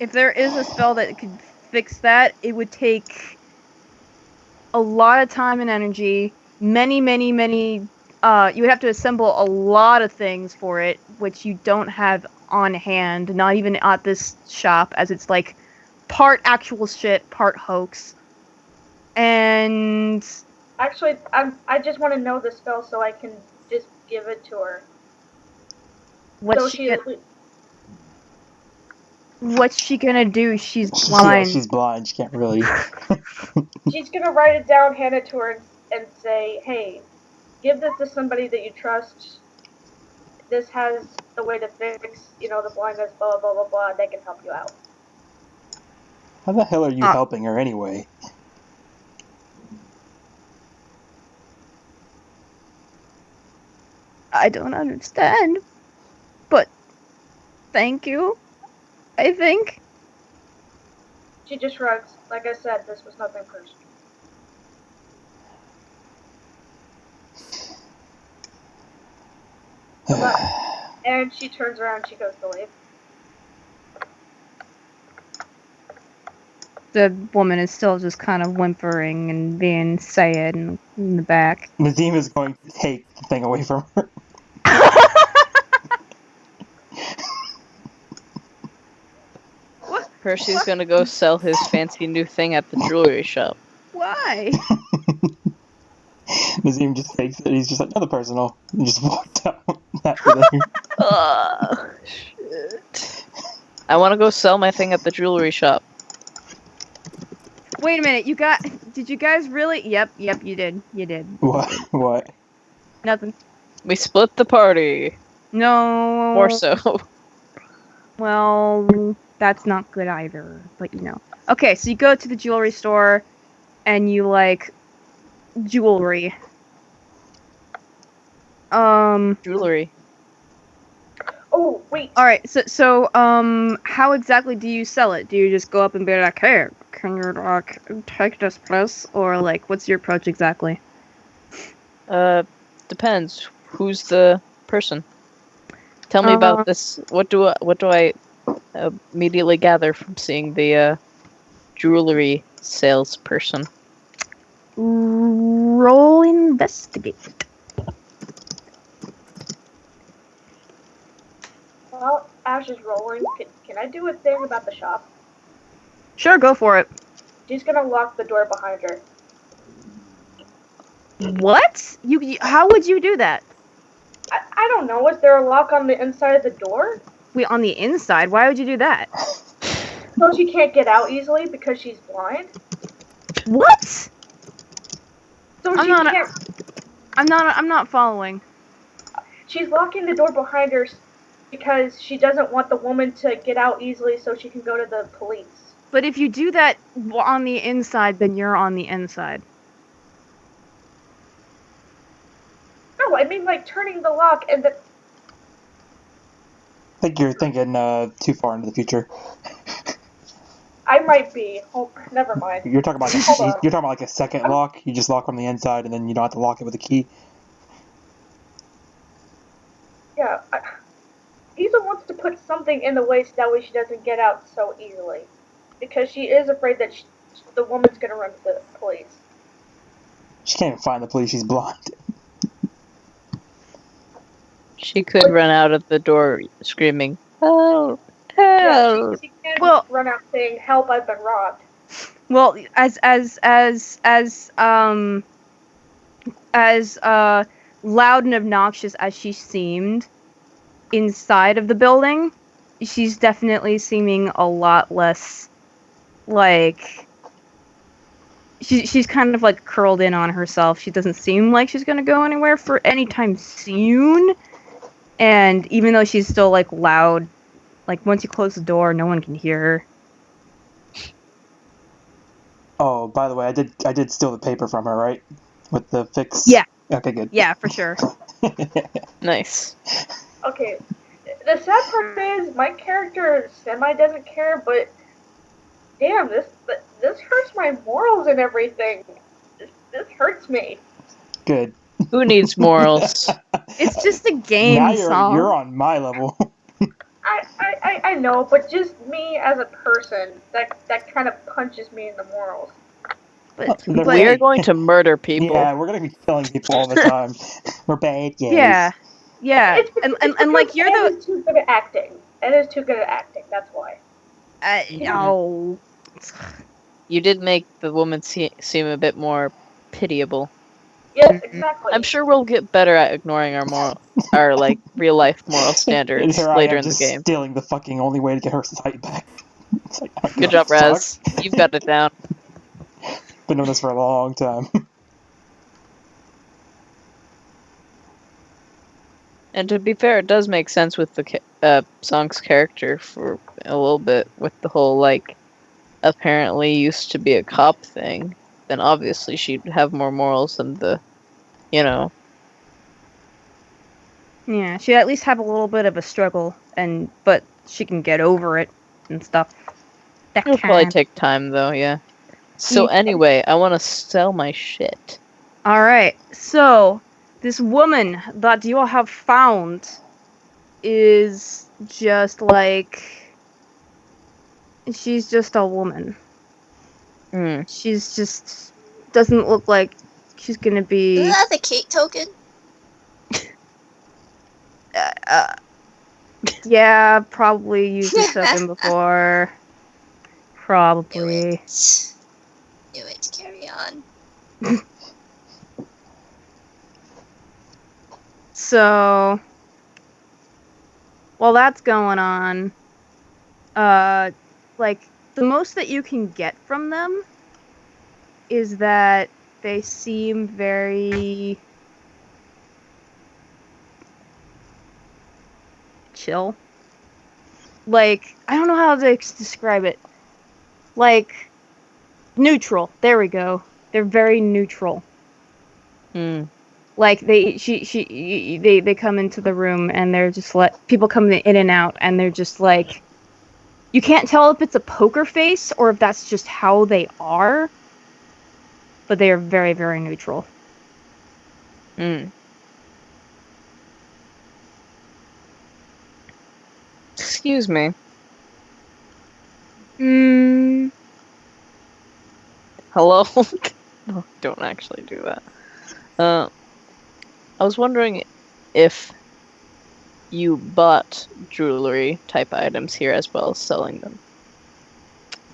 If there is a spell that could fix that, it would take a lot of time and energy. Many, you would have to assemble a lot of things for it, which you don't have on hand, not even at this shop, as it's like part actual shit, part hoax. And Actually, I just want to know the spell so I can just give it to her. what's she gonna do? She's blind. Yeah, she's blind. She can't really. She's gonna write it down, hand it to her, and say, "Hey, give this to somebody that you trust. This has the way to fix, the blindness, blah, blah, blah, blah, they can help you out." How the hell are you helping her anyway? I don't understand. But thank you, I think. She just shrugs. Like I said, this was nothing personal. And she turns around and she goes to leave. The woman is still just kind of whimpering and being sad in the back. Nazim is going to take the thing away from her. Percy's gonna go sell his fancy new thing at the jewelry shop. Why? Nazim just takes it. He's just like, another personal. And just walked out after that. Shit. I want to go sell my thing at the jewelry shop. Wait a minute, did you guys really? Yep, you did. You did. What? Nothing. We split the party. No. More so. Well, that's not good either, but you know. Okay, so you go to the jewelry store, and you like jewelry. Jewelry. Oh, wait. All right. So, how exactly do you sell it? Do you just go up and be like, "Hey, can you take this, please?" Or like, what's your approach exactly? Depends. Who's the person? Tell me about this. What do I immediately gather from seeing the jewelry salesperson? Roll investigate. While Ash is rolling, can I do a thing about the shop? Sure, go for it. She's gonna lock the door behind her. What? You? How would you do that? I don't know. Is there a lock on the inside of the door? Wait, on the inside? Why would you do that? So she can't get out easily because she's blind? What? So she can't... I'm not following. She's locking the door behind her because she doesn't want the woman to get out easily so she can go to the police. But if you do that on the inside, then you're on the inside. No, I mean like turning the lock and the... I think you're thinking too far into the future. I might be. Oh, never mind. You're talking about like a second lock. You just lock from the inside, and then you don't have to lock it with a key. Yeah. Hazel wants to put something in the way so that way she doesn't get out so easily. Because she is afraid that the woman's going to run to the police. She can't even find the police. She's blind. She could run out of the door screaming, "Help! Help!" Yeah, she can't run out saying, "Help! I've been robbed." Well, as loud and obnoxious as she seemed inside of the building, she's definitely seeming a lot less like she's kind of like curled in on herself. She doesn't seem like she's gonna go anywhere for any time soon. And even though she's still like loud, like once you close the door, no one can hear her. Oh, by the way, I did steal the paper from her, right? With the fix. Yeah. Okay, good. Yeah, for sure. Nice. Okay. The sad part is my character semi doesn't care, but damn, this hurts my morals and everything. This hurts me. Good. Who needs morals? It's just a game, Now Saul. you're on my level. I know, but just me as a person, that kind of punches me in the morals. But We are going to murder people. Yeah, we're gonna be killing people all the time. We're bad guys. yeah. It's And like you're Ed is too good at acting. Ed is too good at acting. That's why. oh. You did make the woman seem a bit more pitiable. Yes, exactly. I'm sure we'll get better at ignoring our like real life moral standards And here later I am in the just game. stealing the fucking only way to get her sight back. It's like, oh, Good job, Raz. You've got it down. Been doing this for a long time. And to be fair, it does make sense with the Song's character for a little bit, with the whole, like, apparently used to be a cop thing. Then obviously she'd have more morals than the, you know. Yeah, she'd at least have a little bit of a struggle, but she can get over it and stuff. That It'll probably kind. take time, though, yeah. So anyway, I want to sell my shit. All right. So this woman that you all have found is just like she's just a woman. Hmm. She's just doesn't look like she's gonna Isn't be. that the Kate token? Yeah, probably used the token before. Knew Probably. it. Knew it. Carry on. So while that's going on, like the most that you can get from them is that they seem very chill. Like, I don't know how to describe it. Like, neutral. There we go. They're very neutral. Hmm. Like they come into the room and they're just people come in and out and they're just like, you can't tell if it's a poker face or if that's just how they are, but they are very, very neutral. Hmm. Excuse me. Hello? No, don't actually do that. I was wondering if you bought jewelry type items here as well as selling them.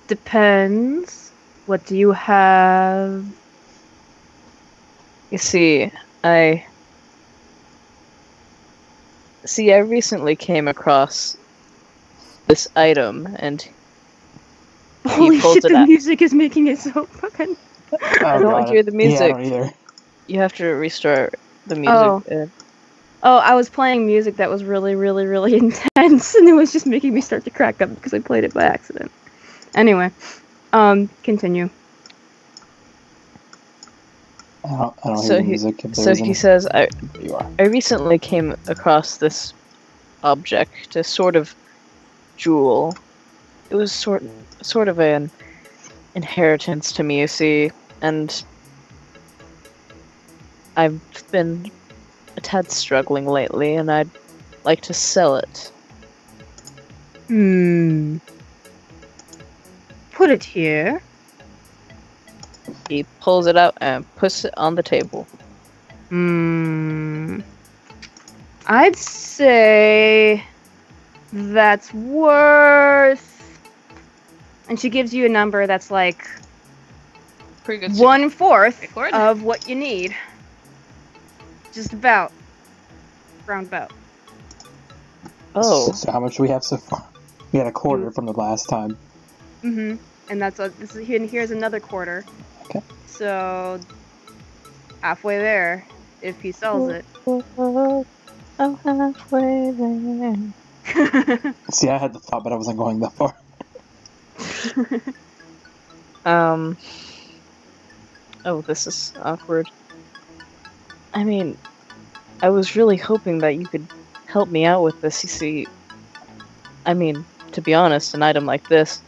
Depends. What do you have? You see, I recently came across this item and Holy pulls shit, it the out. music is making it so fucking... I don't hear the music. Yeah, I don't either. You have to restart the music. Oh. Oh, I was playing music that was really, really, really intense, and it was just making me start to crack up because I played it by accident. Anyway, continue. I don't hear the music. If there So isn't. he says, You are. I recently came across this object, a sort of jewel. It was sort of an inheritance to me, you see, and I've been a tad struggling lately, and I'd like to sell it. Put it here. He pulls it out and puts it on the table. I'd say that's worth... And she gives you a number that's like Pretty good. 1/4 of what you need. Just about. Round about. Oh. So how much do we have so far? We had a quarter from the last time. And that's here's another quarter. Okay. So halfway there, if he sells it. I'm halfway there. See, I had the thought, but I wasn't going that far. Oh, this is awkward. I mean, I was really hoping that you could help me out with this, you see. I mean, to be honest, an item like this,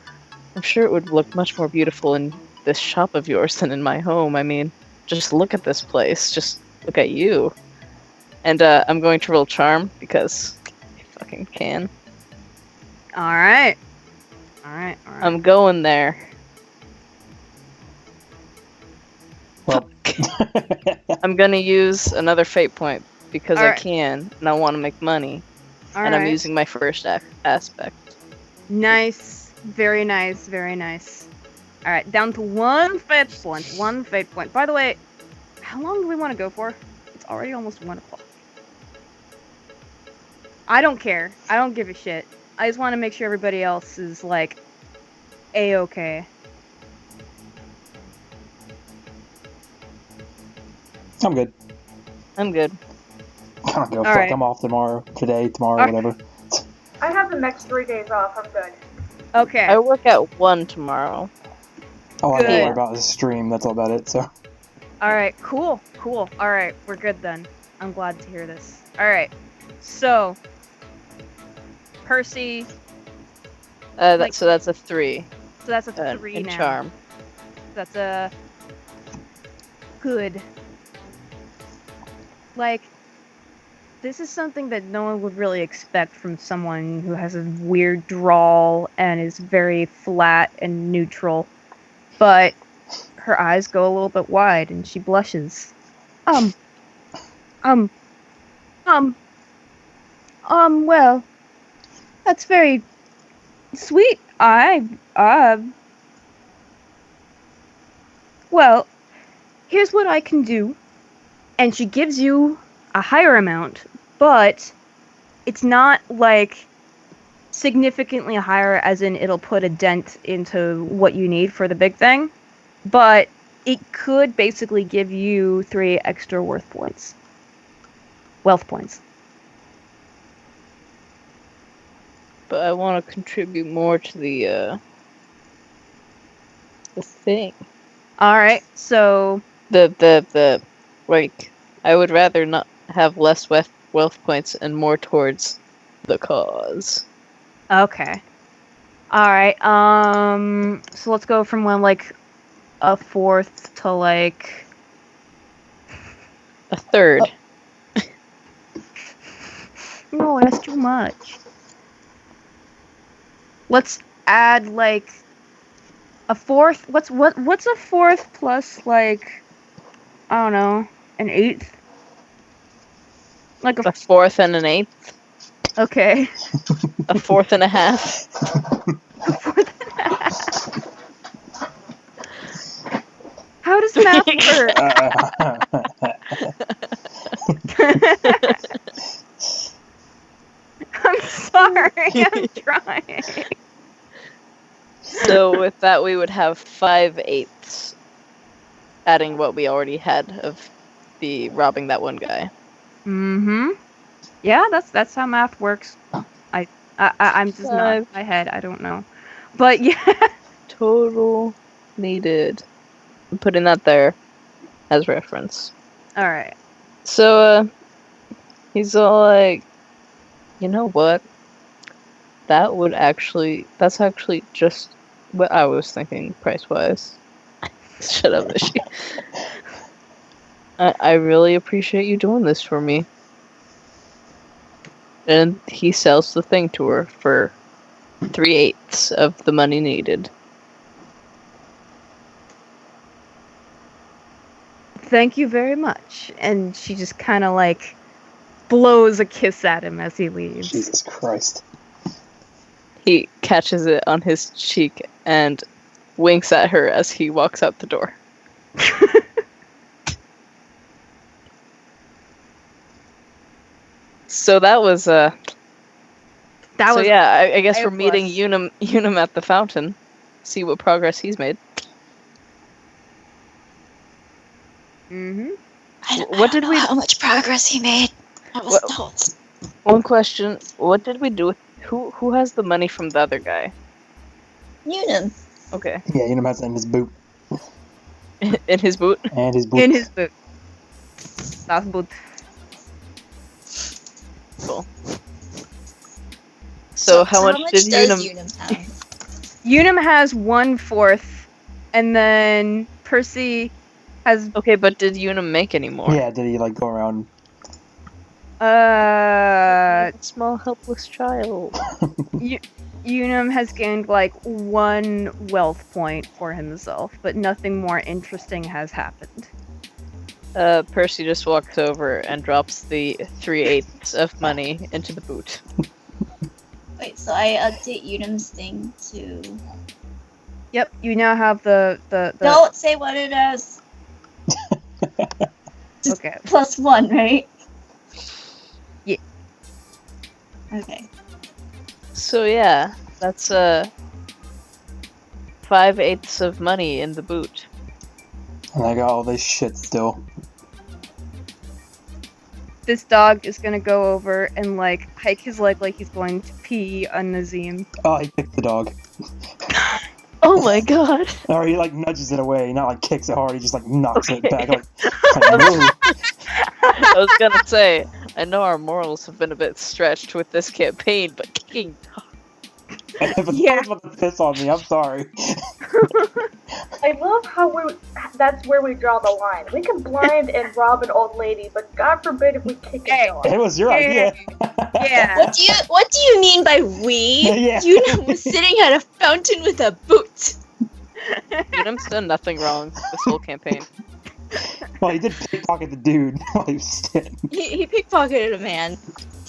I'm sure it would look much more beautiful in this shop of yours than in my home. I mean, just look at this place. Just look at you. And, I'm going to roll charm, because I fucking can. Alright. I'm going there. Well, I'm gonna use another fate point, because I Alright. can, and I want to make money. And I'm using my first aspect. Nice. Very nice. Very nice. Alright, down to 1 fate point. 1 fate point. By the way, how long do we want to go for? It's already almost 1 o'clock. I don't care. I don't give a shit. I just want to make sure everybody else is, like, A-okay. I'm good. I'm good. I don't give a fuck. Alright. I'm off tomorrow, tomorrow, Alright. whatever. I have the next 3 days off. I'm good. Okay. I work at 1 tomorrow. All I have to Good. worry about is a stream. That's all about it. So. Alright, cool. Alright, we're good then. I'm glad to hear this. Alright, so... Percy... So that's a 3. So that's a 3 and now. charm. That's a good. Like, this is something that no one would really expect from someone who has a weird drawl and is very flat and neutral. But her eyes go a little bit wide and she blushes. Well, that's very sweet. Well, here's what I can do. And she gives you a higher amount, but it's not like significantly higher as in it'll put a dent into what you need for the big thing, but it could basically give you 3 extra wealth points. But I want to contribute more to the thing. All right, so The like, I would rather not have less wealth points and more towards the cause. okay. All right. So let's go from like a 4th to like A third. no, that's too much. Let's add like a 4th. What's a 4th plus like, I don't know, an 8th? Like A 4th and an 8th. okay. A 4th and a half. A 4th and a half. How does math work? I'm sorry, I'm trying. So with that, we would have 5/8, adding what we already had of the robbing that one guy. Mm-hmm. Yeah, that's how math works. I'm just not in my head. I don't know, but yeah. Total needed. I'm putting that there as reference. All right. So he's all like, you know what? That's actually just what I was thinking price-wise. Shut up, Ishi. I really appreciate you doing this for me. And he sells the thing to her for 3/8 of the money needed. Thank you very much. And she just kind of like blows a kiss at him as he leaves. Jesus Christ. He catches it on his cheek and winks at her as he walks out the door. So that was That was yeah, I guess it we're meeting was. Unum at the fountain. See what progress he's made. Mm-hmm. What did we? How much progress he made? I was told. One question: what did we do with who has the money from the other guy? Unum. Okay, Yeah, Unum has it in his boot. in his boot. And his boot. In his boot. That's boot. Cool. So how much did does Unum? Unum have? Unum has 1/4, and then Percy has Okay, but did Unum make any more? Yeah, did he like go around? Small helpless child. Unum has gained like 1 wealth point for himself, but nothing more interesting has happened. Percy just walks over and drops the 3/8 of money into the boot. Wait, so I update Unum's thing to... Yep, you now have the Don't say what it is! Just Okay. +1, right? Yeah. Okay. So yeah, that's 5/8 of money in the boot. And I got all this shit still. This dog is gonna go over and like hike his leg like he's going to pee on Nazim. Oh, he kicked the dog. Oh my god! Or he like nudges it away, not like kicks it hard, he just like knocks it back. Like, no. I was gonna say, I know our morals have been a bit stretched with this campaign, but kicking But Yeah. someone's about to piss on me. I'm sorry. I love how that's where we draw the line. We can blind and rob an old lady, but God forbid if we kick Hey. a dog. It was your idea. Yeah. What do you mean by we? Yeah. Unum was sitting at a fountain with a boot. Unum's done nothing wrong this whole campaign. Well, he did pickpocket the dude while he was sitting. He pickpocketed a man.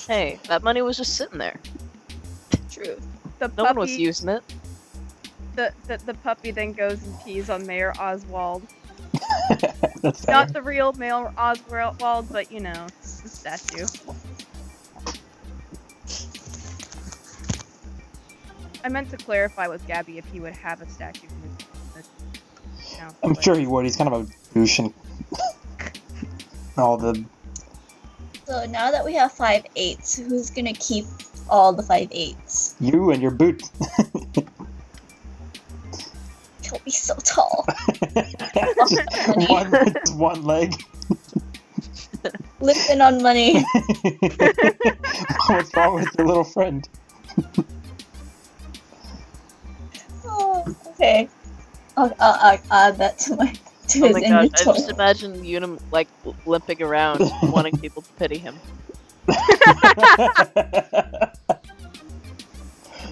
Hey, that money was just sitting there. True. The No one was puppy, using it. the puppy then goes and pees on Mayor Oswald. That's fair. Not the real Mayor Oswald, but you know, it's the statue. I meant to clarify with Gabby if he would have a statue. No, I'm but- sure he would. He's kind of a douche and all the. So now that we have 5/8, who's gonna keep all the 5/8? You and your boot. He'll be so tall. one leg. Living on money. What's wrong with your little friend? Oh, okay. I'll add that to Oh his my god, I inventory. just imagine Unum, like, limping around, wanting people to pity him.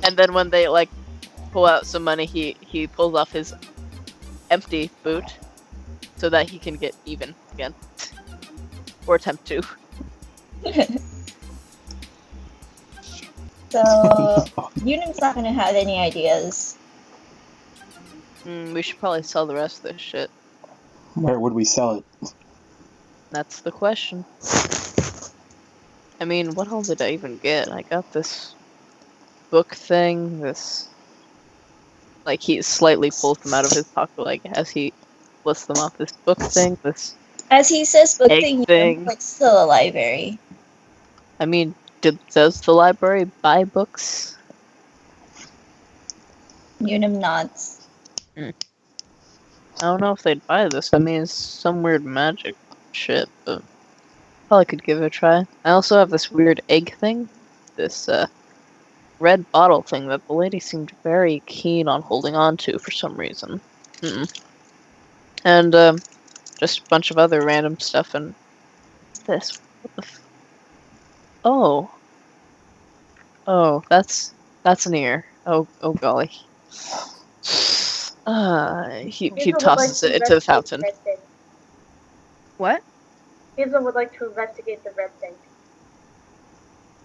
And then when they, like, pull out some money, he pulls off his empty boot so that he can get even again. Or attempt to. So Unum's not gonna have any ideas. We should probably sell the rest of this shit. Where would we sell it? That's the question. I mean, what all did I even get? I got this book thing, this... Like, he slightly pulls them out of his pocket, like, as he lists them off. This book thing, this... As he says, book Egg thing, thing. Unum points to the library. I mean, does the library buy books? Unum nods. I don't know if they'd buy this. I mean, it's some weird magic shit, but probably could give it a try. I also have this weird egg thing. This, red bottle thing that the lady seemed very keen on holding on to for some reason. And, just a bunch of other random stuff, and... What's this? What the f... Oh. Oh, that's an ear. Oh golly. He Hazel would tosses like to it into the investigate fountain. red thing. What? Hazel would like to investigate the red thing.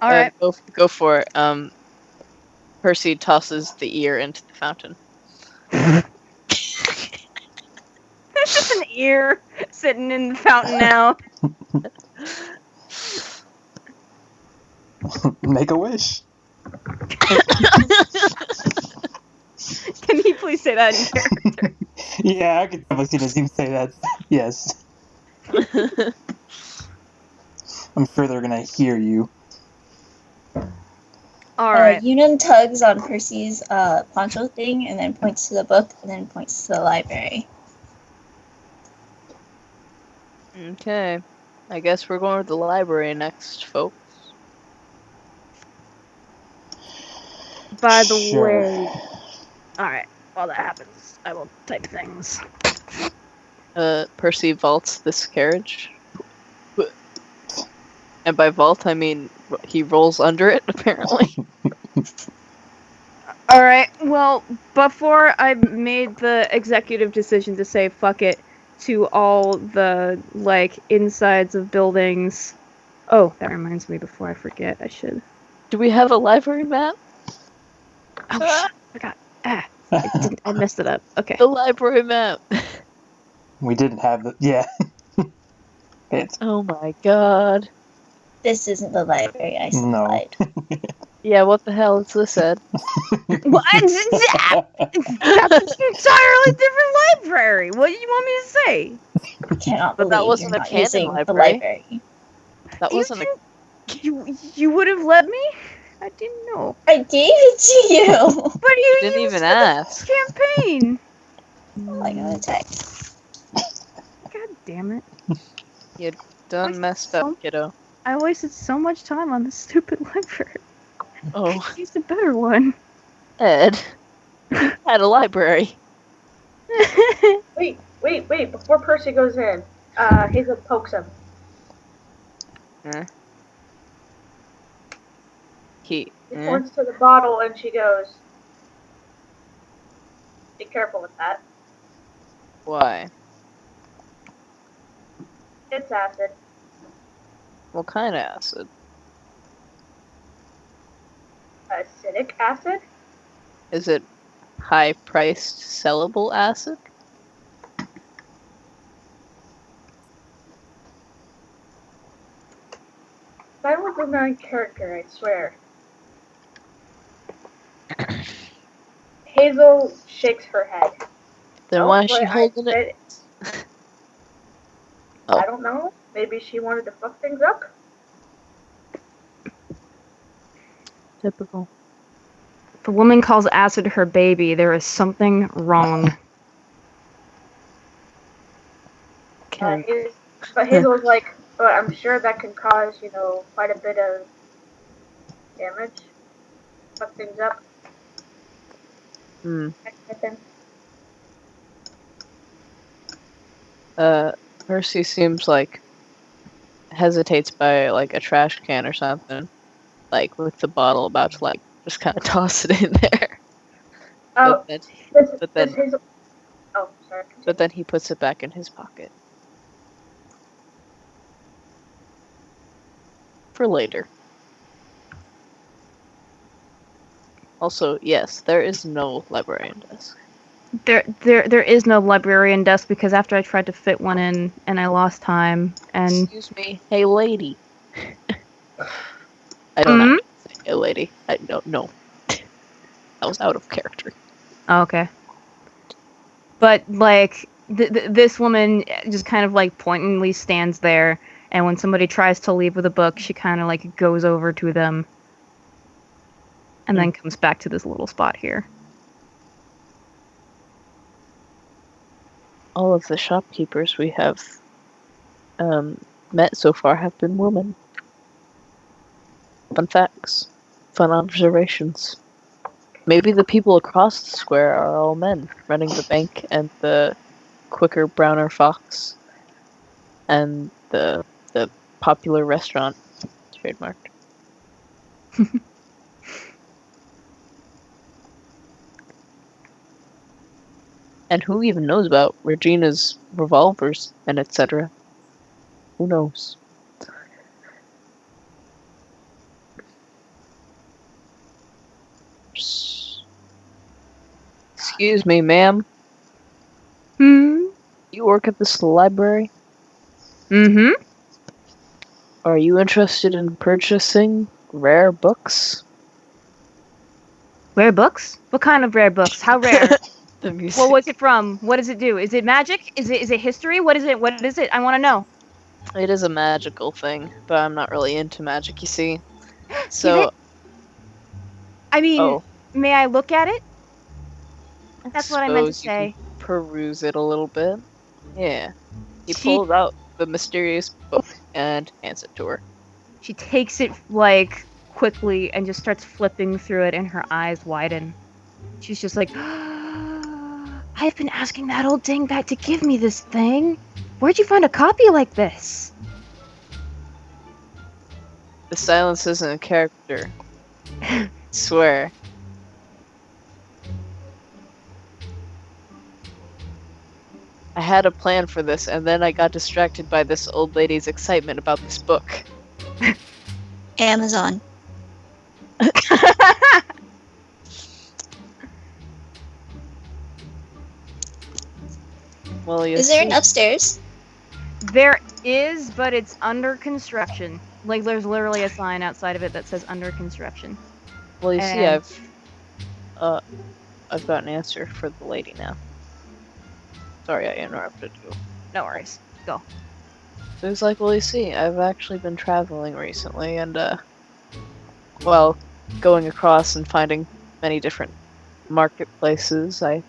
All right. Go for it. Percy tosses the ear into the fountain. There's just an ear sitting in the fountain now. Make a wish. Can he please say that in character? Yeah, I could definitely see Nazim say that. Yes. I'm sure they're gonna hear you. All right. Unum tugs on Percy's poncho thing and then points to the book and then points to the library. Okay. I guess we're going to the library next, folks. By the Sure. way. All right. While that happens, I will type things. Percy vaults this carriage. And by vault, I mean he rolls under it, apparently. All right. Well, before I made the executive decision to say fuck it to all the like insides of buildings. Oh, that reminds me. Before I forget, I should. Do we have a library map? Oh, shit, I forgot. I messed it up. Okay. The library map. We didn't have the. Yeah. It's Oh my god. This isn't the library I No. supplied. Yeah, what the hell is this, Ed? Well, that's an entirely different library. What do you want me to say? I cannot But that believe wasn't you're a not canon using the library. library. That wasn't a... You would have let me? I didn't know. I gave it to you! But you didn't used even it in ask. the campaign. Oh, I got a text. God damn it. Done Wasted messed so- up, kiddo. I wasted so much time on this stupid library. Oh. I used a better one. Ed, at a library. Wait, before Percy goes in, Hazel pokes him. She points to the bottle and she goes, be careful with that. Why? It's acid. What kind of acid? Acidic acid? Is it high-priced sellable acid? Silent was not a character, I swear. Hazel shakes her head. Then Oh, why is she but holding it? Oh. I don't know. Maybe she wanted to fuck things up? Typical. If a woman calls acid her baby, there is something wrong. But Hazel's like, but I'm sure that can cause, quite a bit of damage. Fuck things up. Percy seems like hesitates by like a trash can or something, like with the bottle about to like just kind of toss it in there. Oh, but then Hazel. Oh, sorry. But then he puts it back in his pocket for later. Also, yes, there is no librarian desk. There is no librarian desk because after I tried to fit one in and I lost time and Excuse me, hey lady. I don't know. Hey lady. I don't know. That was out of character. Oh, okay. But like this woman just kind of like pointedly stands there, and when somebody tries to leave with a book, she kind of like goes over to them and then comes back to this little spot here. All of the shopkeepers we have met so far have been women. Fun facts. Fun observations. Maybe the people across the square are all men, running the bank and the quicker, browner fox and the popular restaurant. Trademarked. And who even knows about Regina's revolvers and etc.? Who knows? Excuse me, ma'am. You work at this library? Are you interested in purchasing rare books? Rare books? What kind of rare books? How rare? The music. What was it from? What does it do? Is it magic? Is it history? What is it? What is it? I want to know. It is a magical thing, but I'm not really into magic, you see. So, I mean, may I look at it? That's what I meant to say. You can peruse it a little bit. Yeah. He pulls out the mysterious book and hands it to her. She takes it like quickly and just starts flipping through it, and her eyes widen. She's just like, I've been asking that old dingbat to give me this thing. Where'd you find a copy like this? The silence isn't a character. Swear. I had a plan for this, and then I got distracted by this old lady's excitement about this book. Amazon. Well, is there an upstairs? There is, but it's under construction. Like, there's literally a sign outside of it that says under construction. Well, you see, I've got an answer for the lady now. Sorry, I interrupted you. No worries. Go. So it's like, well, you see, I've actually been traveling recently, and, going across and finding many different marketplaces, I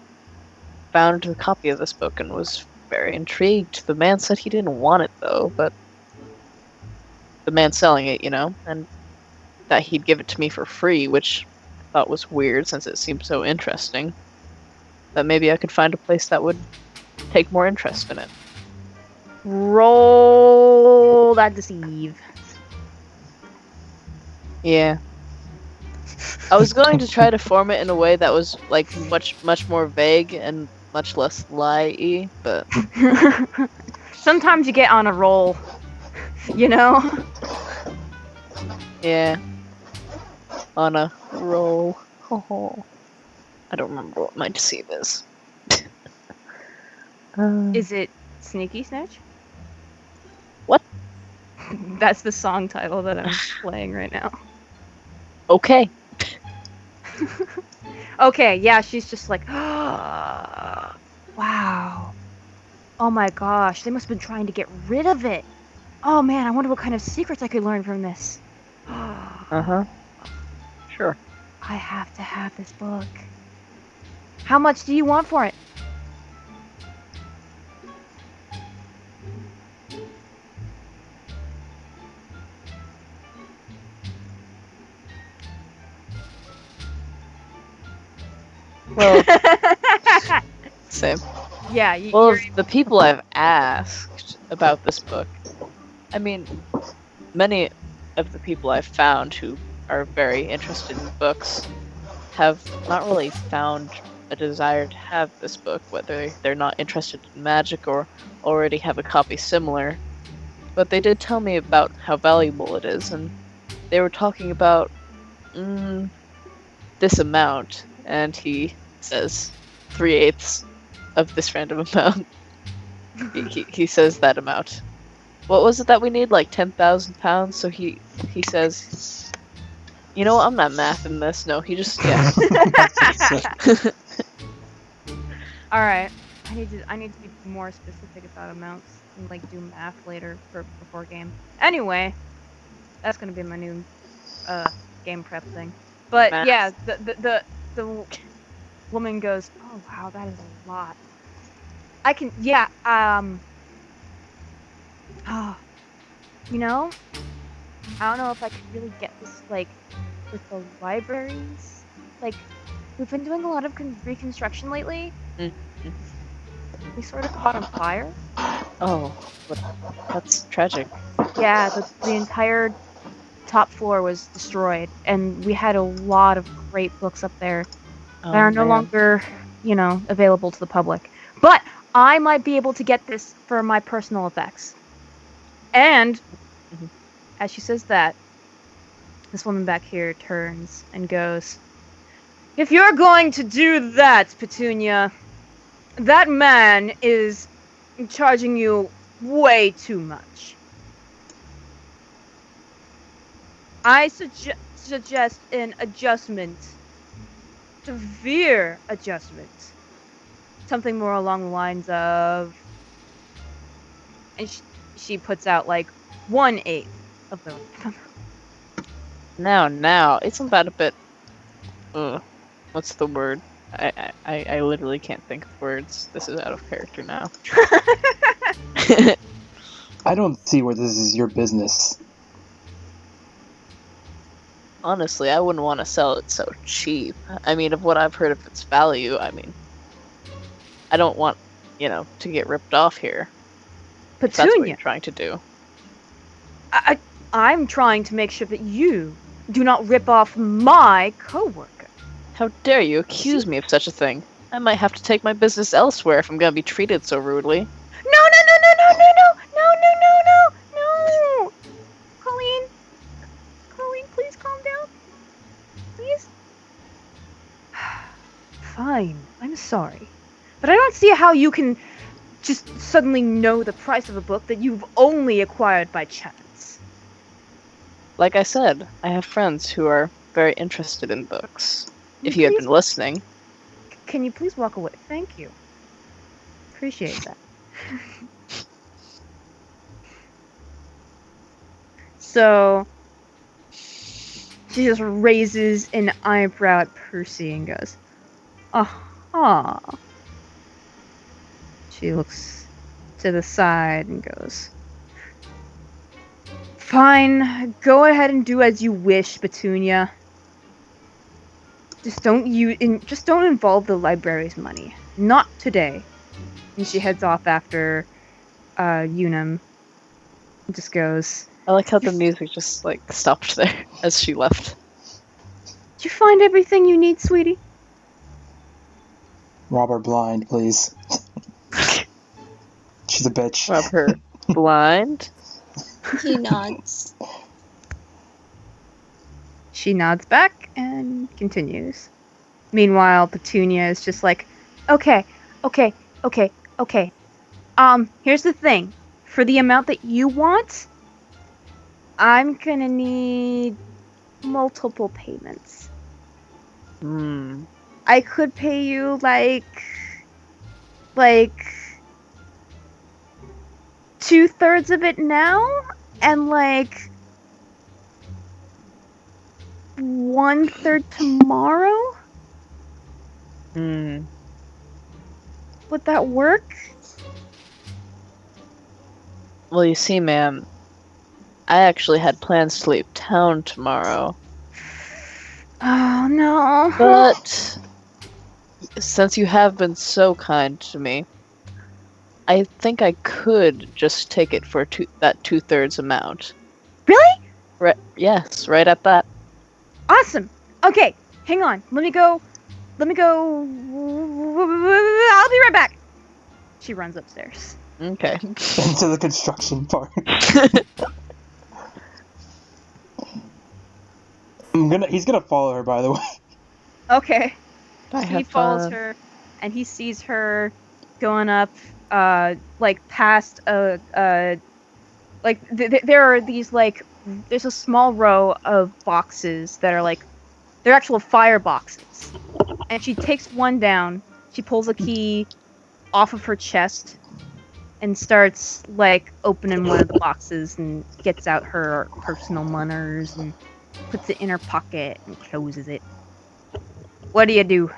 found a copy of this book and was very intrigued. The man said he didn't want it, though, but the man selling it, and that he'd give it to me for free, which I thought was weird since it seemed so interesting. That maybe I could find a place that would take more interest in it. Roll that deceive. Yeah. I was going to try to form it in a way that was like much more vague and much less lie-y, but Sometimes you get on a roll, you know? yeah. On a roll. I don't remember what my deceive is. Is it Sneaky Snitch? What? That's the song title that I'm playing right now. Okay. Okay, yeah, she's just like, wow. Oh my gosh, they must have been trying to get rid of it. Oh man, I wonder what kind of secrets I could learn from this. Uh-huh. Sure. I have to have this book. How much do you want for it? Well, same. Yeah, Well, you're... of the people I've asked about this book, I mean, many of the people I've found who are very interested in books have not really found a desire to have this book, whether they're not interested in magic or already have a copy similar. But they did tell me about how valuable it is, and they were talking about this amount, and he says 3/8 of this random amount. he says that amount. What was it that we need? Like 10,000 pounds? So he says, you know what? I'm not mathing this. No, he just, yeah. Alright. I need to be more specific about amounts and like do math later before game. Anyway, that's gonna be my new game prep thing. But Math. yeah, the woman goes, oh wow, that is a lot. I can, yeah, you know, I don't know if I could really get this, like, with the libraries. Like, we've been doing a lot of reconstruction lately. Mm-hmm. We sort of caught on fire. Oh, that's tragic. Yeah, the entire top floor was destroyed, and we had a lot of great books up there that are no longer, you know, available to the public. But I might be able to get this for my personal effects. And as she says that, this woman back here turns and goes, if you're going to do that, Petunia, that man is charging you way too much. I suggest an adjustment. Severe adjustment. Something more along the lines of... And she puts out like 1/8 of the... Now, isn't that a bit... what's the word? I literally can't think of words. This is out of character now. I don't see where this is your business. Honestly, I wouldn't want to sell it so cheap. I mean, of what I've heard of its value, I mean, I don't want, you know, to get ripped off here. If that's what Petunia, you're trying to do. I'm trying to make sure that you do not rip off my coworker. How dare you accuse me of such a thing? I might have to take my business elsewhere if I'm gonna be treated so rudely. No! Colleen, please calm down. Please? Fine, I'm sorry. But I don't see how you can just suddenly know the price of a book that you've only acquired by chance. Like I said, I have friends who are very interested in books. If you had been listening. Can you please walk away? Thank you. Appreciate that. So she just raises an eyebrow at Percy and goes, aha. She looks to the side and goes, fine, go ahead and do as you wish, Petunia. just don't involve the library's money. Not today. And she heads off after Unum. Just goes, I like how the music just like stopped there as she left. "Did you find everything you need, sweetie?" Rob her blind, please. She's a bitch. Rob her blind. He nods. She nods back and continues. Meanwhile, Petunia is just like, okay. Here's the thing. For the amount that you want, I'm gonna need multiple payments. I could pay you like 2/3 of it now, and like 1/3 tomorrow. Would that work? Well, you see, ma'am, I actually had plans to leave town tomorrow. Oh no. But since you have been so kind to me, I think I could just take it for that 2/3 amount. Really? Yes, right at that. Awesome. Okay, hang on. Let me go. I'll be right back. She runs upstairs. Okay. Into the construction part. He's gonna follow her, by the way. Okay. I He have follows her, and he sees her going up, like past there are these there's a small row of boxes that are like, they're actual fire boxes, and she takes one down. She pulls a key off of her chest and starts like opening one of the boxes and gets out her personal monies and puts it in her pocket and closes it. What do you do?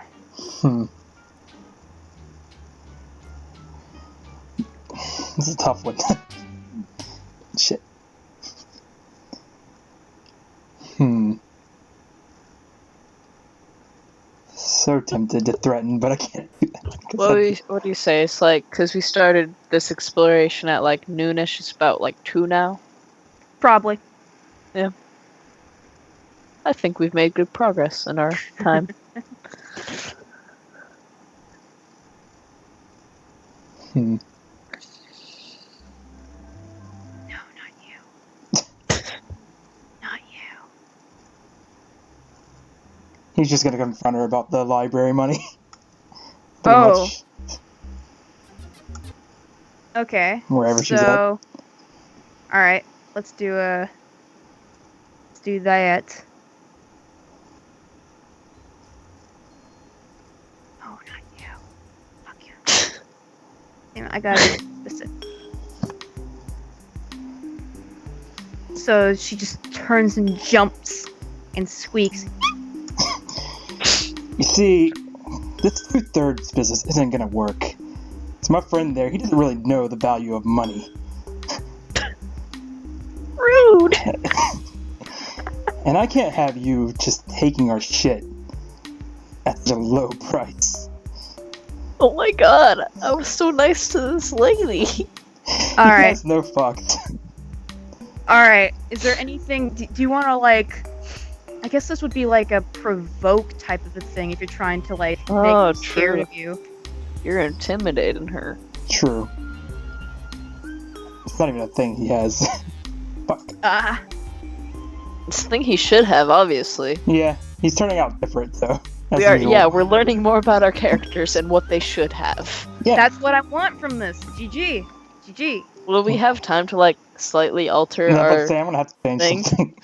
This is a tough one. Shit. So tempted to threaten, but I can't do that. What do you say? It's like, because we started this exploration at like noonish, it's about like 2 now. Probably. Yeah. I think we've made good progress in our time. No, not you. Not you. He's just gonna confront her about the library money. Pretty Oh. much. Okay. Wherever she's at. So, all right, let's do that. Oh, not you. Fuck you. Damn it, I gotta miss it. So she just turns and jumps and squeaks. You see, this 2/3 business isn't gonna work. It's my friend there. He doesn't really know the value of money. Rude. And I can't have you just taking our shit at such a low price. Oh my god, I was so nice to this lady. All He right. has no fucks. All right. Is there anything? Do you want to like? I guess this would be like a provoke type of a thing if you're trying to like make Oh, them scared true. of you. You're intimidating her. True. It's not even a thing he has. Fuck. It's the thing he should have, obviously. Yeah, he's turning out different, though. As usual. Yeah, we're learning more about our characters and what they should have. Yeah. That's what I want from this. GG. GG. Will we have time to like slightly alter And I was about to our say, I'm gonna have to change thing. something.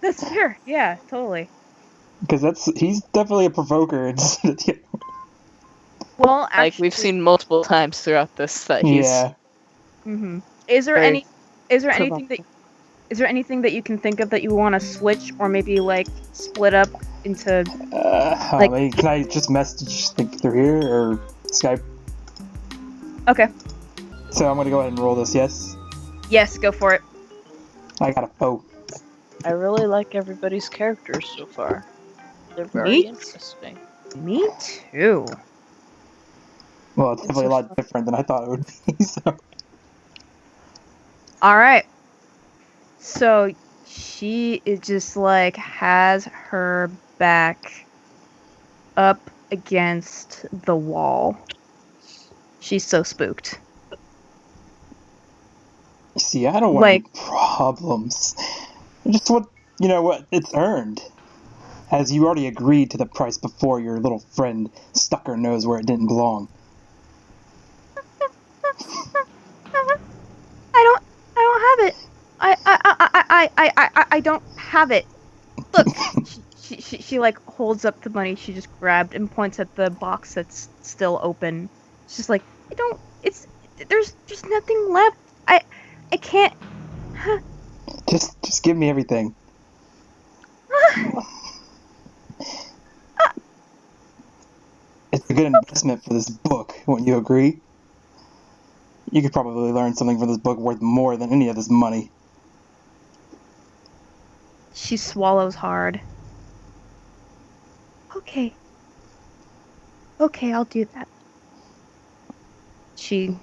That's fair. Yeah, totally. Because he's definitely a provoker. Well, actually, like we've seen multiple times throughout this that he's Yeah. Mm-hmm. Is there very anything that you can think of that you want to switch or maybe like split up into? Like- Can I just message through here or Skype? Okay. So I'm gonna go ahead and roll this. Yes, Yes, go for it. I got a foe. I really like everybody's characters so far. They're very Neat. interesting. Me too. Well, it's definitely a lot Interesting. different than I thought it would be. So. All right. So she is just like has her back up against the wall. She's so spooked. You see, I don't want any problems. Just what it's earned. As you already agreed to the price before your little friend stuck her nose where it didn't belong. I don't have it. I don't have it. Look, she like holds up the money she just grabbed and points at the box that's still open. She's like, there's nothing left. I can't. Just give me everything. It's a good investment for this book, wouldn't you agree? You could probably learn something from this book worth more than any of this money. She swallows hard. Okay, I'll do that. She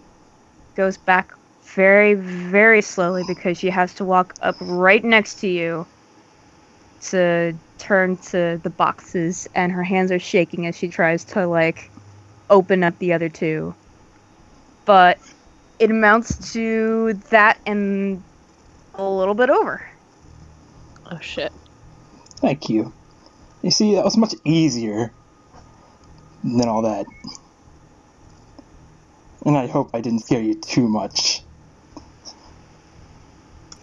goes back very, very slowly because she has to walk up right next to you to turn to the boxes, and her hands are shaking as she tries to, like, open up the other two. But it amounts to that and a little bit over. Oh shit. Thank you. You see, that was much easier than all that. And I hope I didn't scare you too much.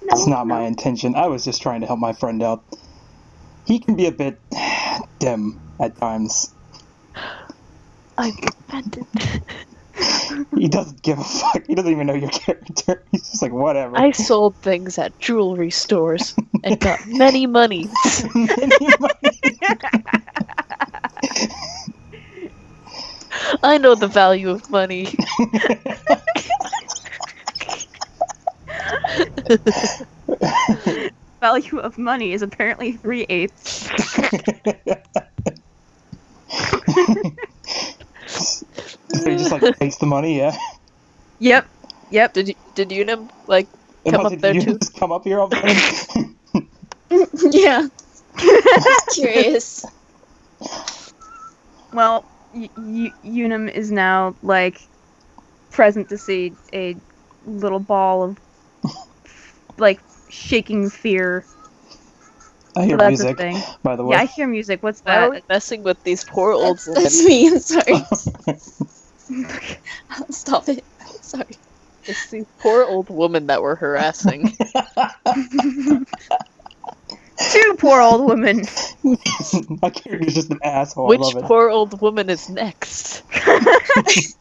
That's not my intention. I was just trying to help my friend out. He can be a bit dim at times. I'm offended. He doesn't give a fuck. He doesn't even know your character. He's just like, whatever. I sold things at jewelry stores and got many monies. I know the value of money. Value of money is apparently 3/8. So you just like takes the money, yeah? Yep. Did Unum like come up Did there you too? just come up here all of a sudden? Yeah. Just curious. Well, Unum is now, like, present to see a little ball of, like, shaking fear. I hear That's music, a thing. by the way. Yeah, I hear music. What's Why are that? we messing with these poor old women? That's me, I'm sorry. Stop it. Sorry. It's these poor old women that we're harassing. Two poor old women. My character's just an asshole. Which I love it. poor old woman is next? I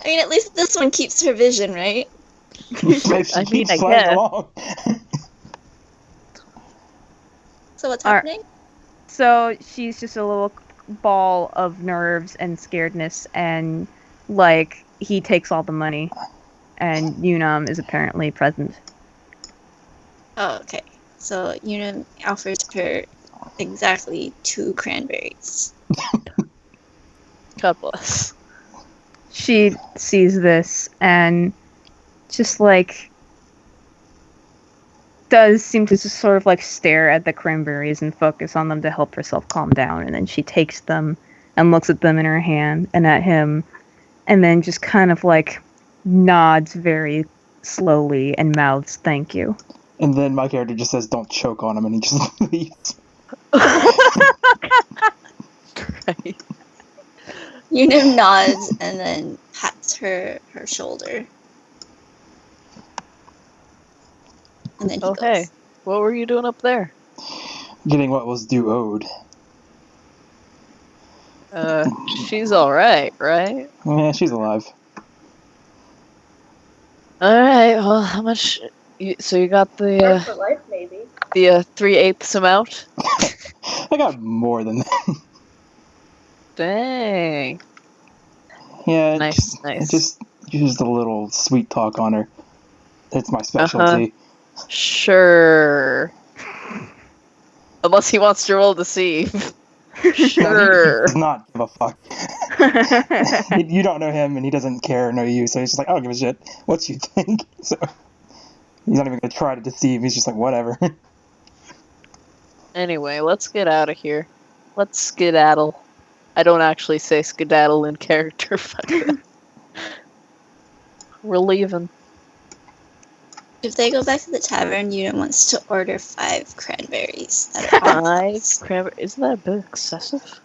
mean, at least this one keeps her vision, right? If she I mean, keeps I playing guess. along. So what's Alright. happening? So she's just a little ball of nerves and scaredness, and, like, he takes all the money, and Unum is apparently present. Oh, okay. So Unum offers her exactly 2 cranberries. God bless. She sees this and just, like, does seem to just sort of, like, stare at the cranberries and focus on them to help herself calm down, and then she takes them and looks at them in her hand and at him, and then just kind of, like, nods very slowly and mouths thank you. And then my character just says, don't choke on him, and he just leaves. Right. Unum nods and then pats her shoulder. And then he Oh, goes. hey. What were you doing up there? Getting what was due owed. She's alright, right? Yeah, she's alive. Alright, well, how much... So you got Work for life, maybe. the 3/8 amount? I got more than that. Dang. Yeah, Nice. Just used a little sweet talk on her. It's my specialty. Sure. Unless he wants to roll deceive. No, Sure. he does not give a fuck. You don't know him, and he doesn't care or know you, so he's just like, I don't give a shit what you think. So he's not even gonna try to deceive. He's just like, whatever. Anyway, let's get out of here. Let's skedaddle. I don't actually say skedaddle in character. Fuck that. We're leaving. If they go back to the tavern, Una wants to order 5 cranberries. That are 5 cranberry. Isn't that a bit excessive?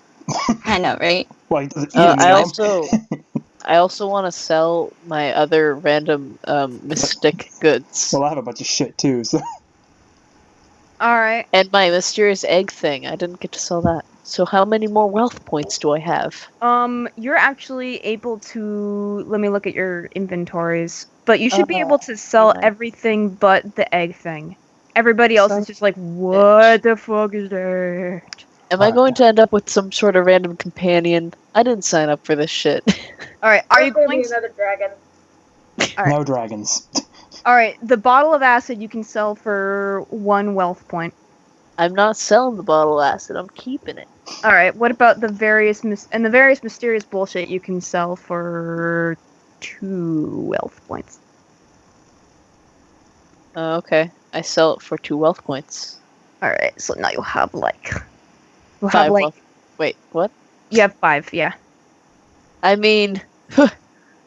I know, right? Well, he doesn't eat any I of them. also want to sell my other random mystic goods. Well, I have a bunch of shit too, so All right. And my mysterious egg thing. I didn't get to sell that. So how many more wealth points do I have? You're actually able to. Let me look at your inventories. But you should be able to sell nice. everything but the egg thing. Everybody else is just like, what the fuck is that? Am I going to end up with some sort of random companion? I didn't sign up for this shit. All right. Are There's you gonna going be to? another dragon. Alright. no dragons. All right. The bottle of acid you can sell for 1 wealth point. I'm not selling the bottle of acid. I'm keeping it. All right. What about the various the various mysterious bullshit you can sell for 2 wealth points? Okay. I sell it for 2 wealth points. All right. So now you have like. You 5 have like. wealth. Wait, what? You have 5. Yeah. I mean,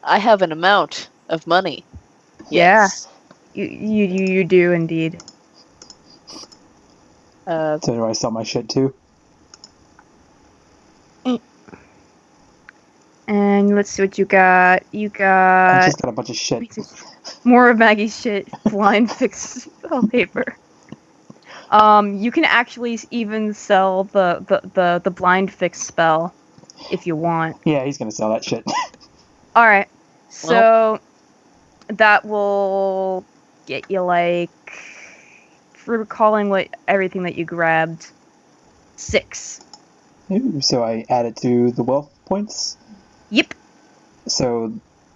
I have an amount of money. Yeah. Yes. You do indeed. So do I sell my shit too? And let's see what you got. You I got just got a bunch of shit. more of Maggie's shit. Blind fix paper. You can actually even sell the blind fix spell if you want. Yeah, he's gonna sell that shit. All right. So that will get you like, for recalling what everything that you grabbed, 6. Ooh, so I add it to the wealth points. Yep. So,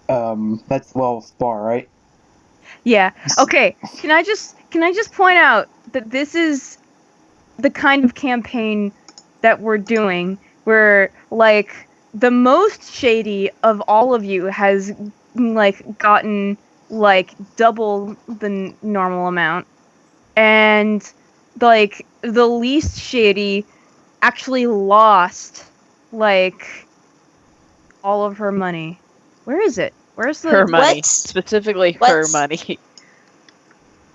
that's the wealth bar, right? Yeah. Okay. Can I just point out that this is the kind of campaign that we're doing, where like the most shady of all of you has like gotten like double the normal amount, and like the least shady actually lost like all of her money. Where is it? Where's the Her money. What? Specifically What? her money.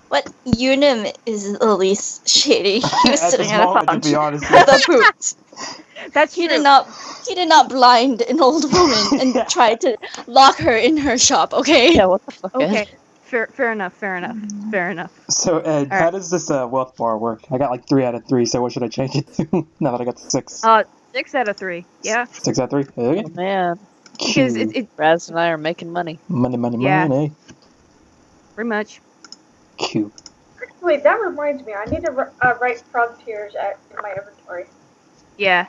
What Unum is the least shady? He was At sitting this in a moment, to pouch be honest, with a boot. That's He true. did not blind an old woman and Yeah. try to lock her in her shop, okay? Yeah, what the fuck? Okay. Ed? Fair enough. Fair enough. So Ed, how Alright. does this wealth bar work? I got like 3 out of 3. So what should I change it to? Now that I got the 6. 6 out of 3. Yeah. 6 out of 3. Okay. Oh man, Because Cute. it Raz and I are making money. Money, money, Yeah. money. pretty much. Cute. Wait, that reminds me. I need to write frontiers in my inventory. Yeah.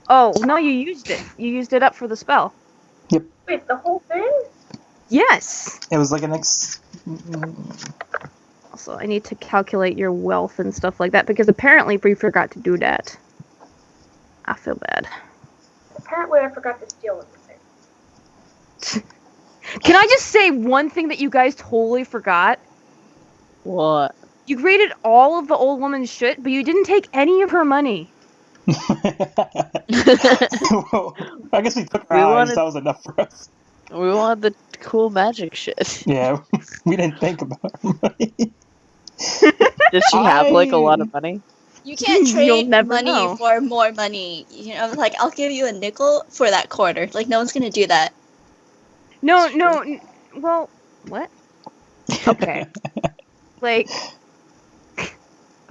Oh no, you used it. You used it up for the spell. Wait, the whole thing? Yes. It was like an Also, I need to calculate your wealth and stuff like that because apparently we forgot to do that. I feel bad. Apparently, I forgot to steal everything. Can I just say one thing that you guys totally forgot? What? You graded all of the old woman's shit, but you didn't take any of her money. Well, I guess we took our We eyes. wanted- That was enough for us. We wanted the cool magic shit. Yeah, we didn't think about money. Did she have like a lot of money? You can't You'll trade never money know. for more money. You know, like I'll give you a nickel for that quarter. Like no one's gonna do that. No. Well, what? Okay. Like,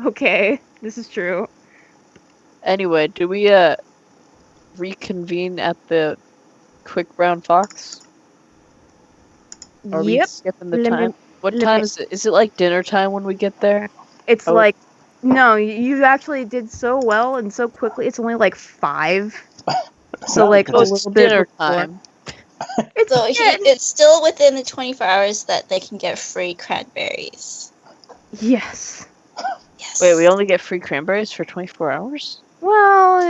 okay, this is true. Anyway, do we reconvene at the Quick Brown Fox? Are we Yep. skipping the Let me- time? What let time me- is it? Is it like dinner time when we get there? It's Oh. like, no, you actually did so well and so quickly. It's only like 5. So like a Oh, it's little bit dinner before. time. It's So it's still within the 24 hours that they can get free cranberries. yes. Yes. Wait, we only get free cranberries for 24 hours? Well,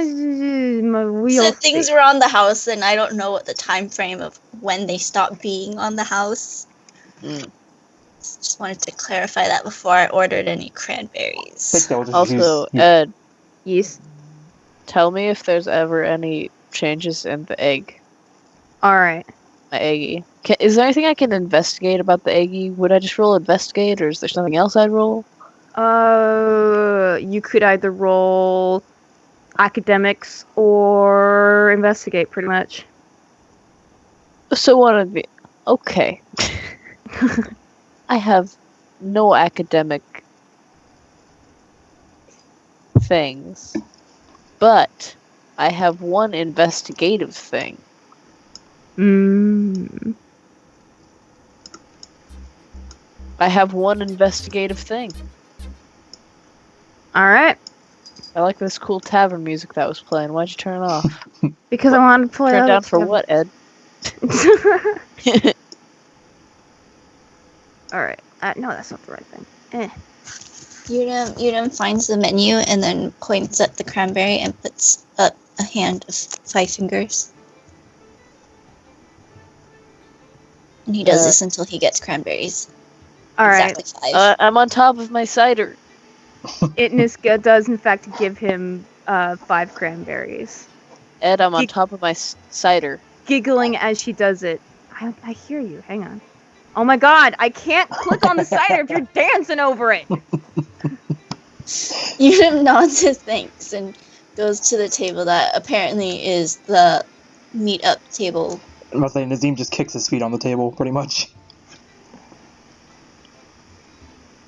my So wheel. things were on the house, and I don't know what the time frame of when they stopped being on the house. Mm. Just wanted to clarify that before I ordered any I think cranberries. that was just Also, use. Ed, Yes. tell me if there's ever any changes in the egg. All right. My eggie. Is there anything I can investigate about the eggie? Would I just roll investigate, or is there something else I'd roll? You could either roll academics or investigate, pretty much. So one of the. Okay. I have no academic things, but I have one investigative thing. Mm. I have one investigative thing. All right. I like this cool tavern music that was playing. Why'd you turn it off? Because I What? wanted to play Turn other down for stuff. what, Ed? All right. No, that's not the right thing. Unum finds the menu and then points at the cranberry and puts up a hand of 5 fingers. And he does this until he gets cranberries. All right. Exactly 5. I'm on top of my cider. Niska does in fact give him 5 cranberries, Ed, I'm on top of my cider. giggling as she does it. I hear you. Hang on. Oh my god! I can't click on the cider if you're dancing over it. Unum nods his thanks and goes to the table that apparently is the meet-up table. I'm about to say, Nazim just kicks his feet on the table, pretty much.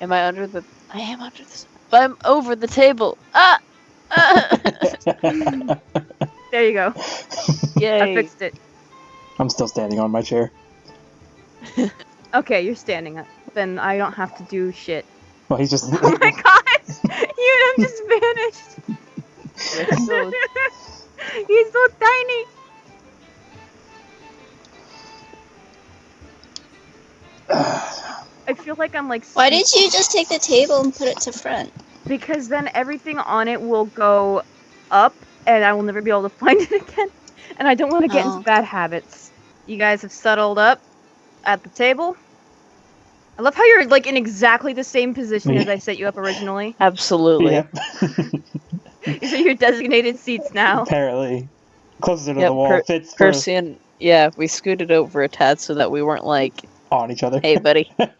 Am I under the... I am under this... But I'm over the table. Ah! There you go. Yay. I fixed it. I'm still standing on my chair. Okay, you're standing up. Then I don't have to do shit. Well, he's just... Oh my god! Unum just vanished! So- He's so tiny! I feel like I'm like... Why did you just take the table and put it to front? Because then everything on it will go up, and I will never be able to find it again. And I don't want to get into bad habits. You guys have settled up at the table. I love how you're like in exactly the same position as I set you up originally. Absolutely. Yep. These are your designated seats now. Apparently. Closer to Yep, the wall. Fits for Percy and... Yeah, we scooted over a tad so that we weren't like, on each other. hey, buddy. I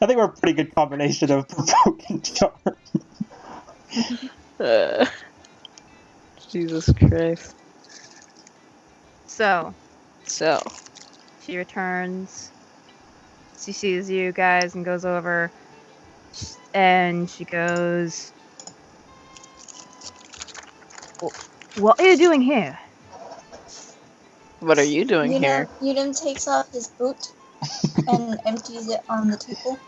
think we're a pretty good combination of provoke and charm. Jesus Christ. So, So, she returns. She sees you guys and goes over. And she goes... What are you doing here? what are you doing here? Unum takes off his boot and empties it on the table.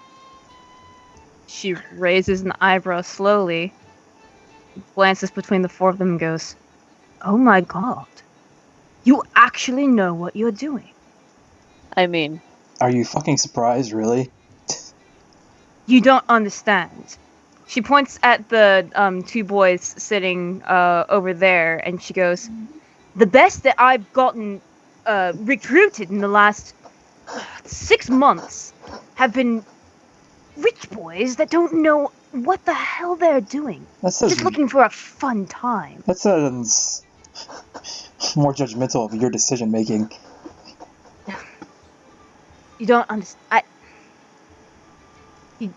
She raises an eyebrow slowly, glances between the 4 of them and goes, "Oh my god. You actually know what you're doing." I mean, Are you fucking surprised, really? You don't understand. She points at the 2 boys sitting over there, and she goes, "The best that I've gotten recruited in the last 6 months have been rich boys that don't know what the hell they're doing. That says, Just looking for a fun time." that sounds more judgmental of your decision making. You don't understand.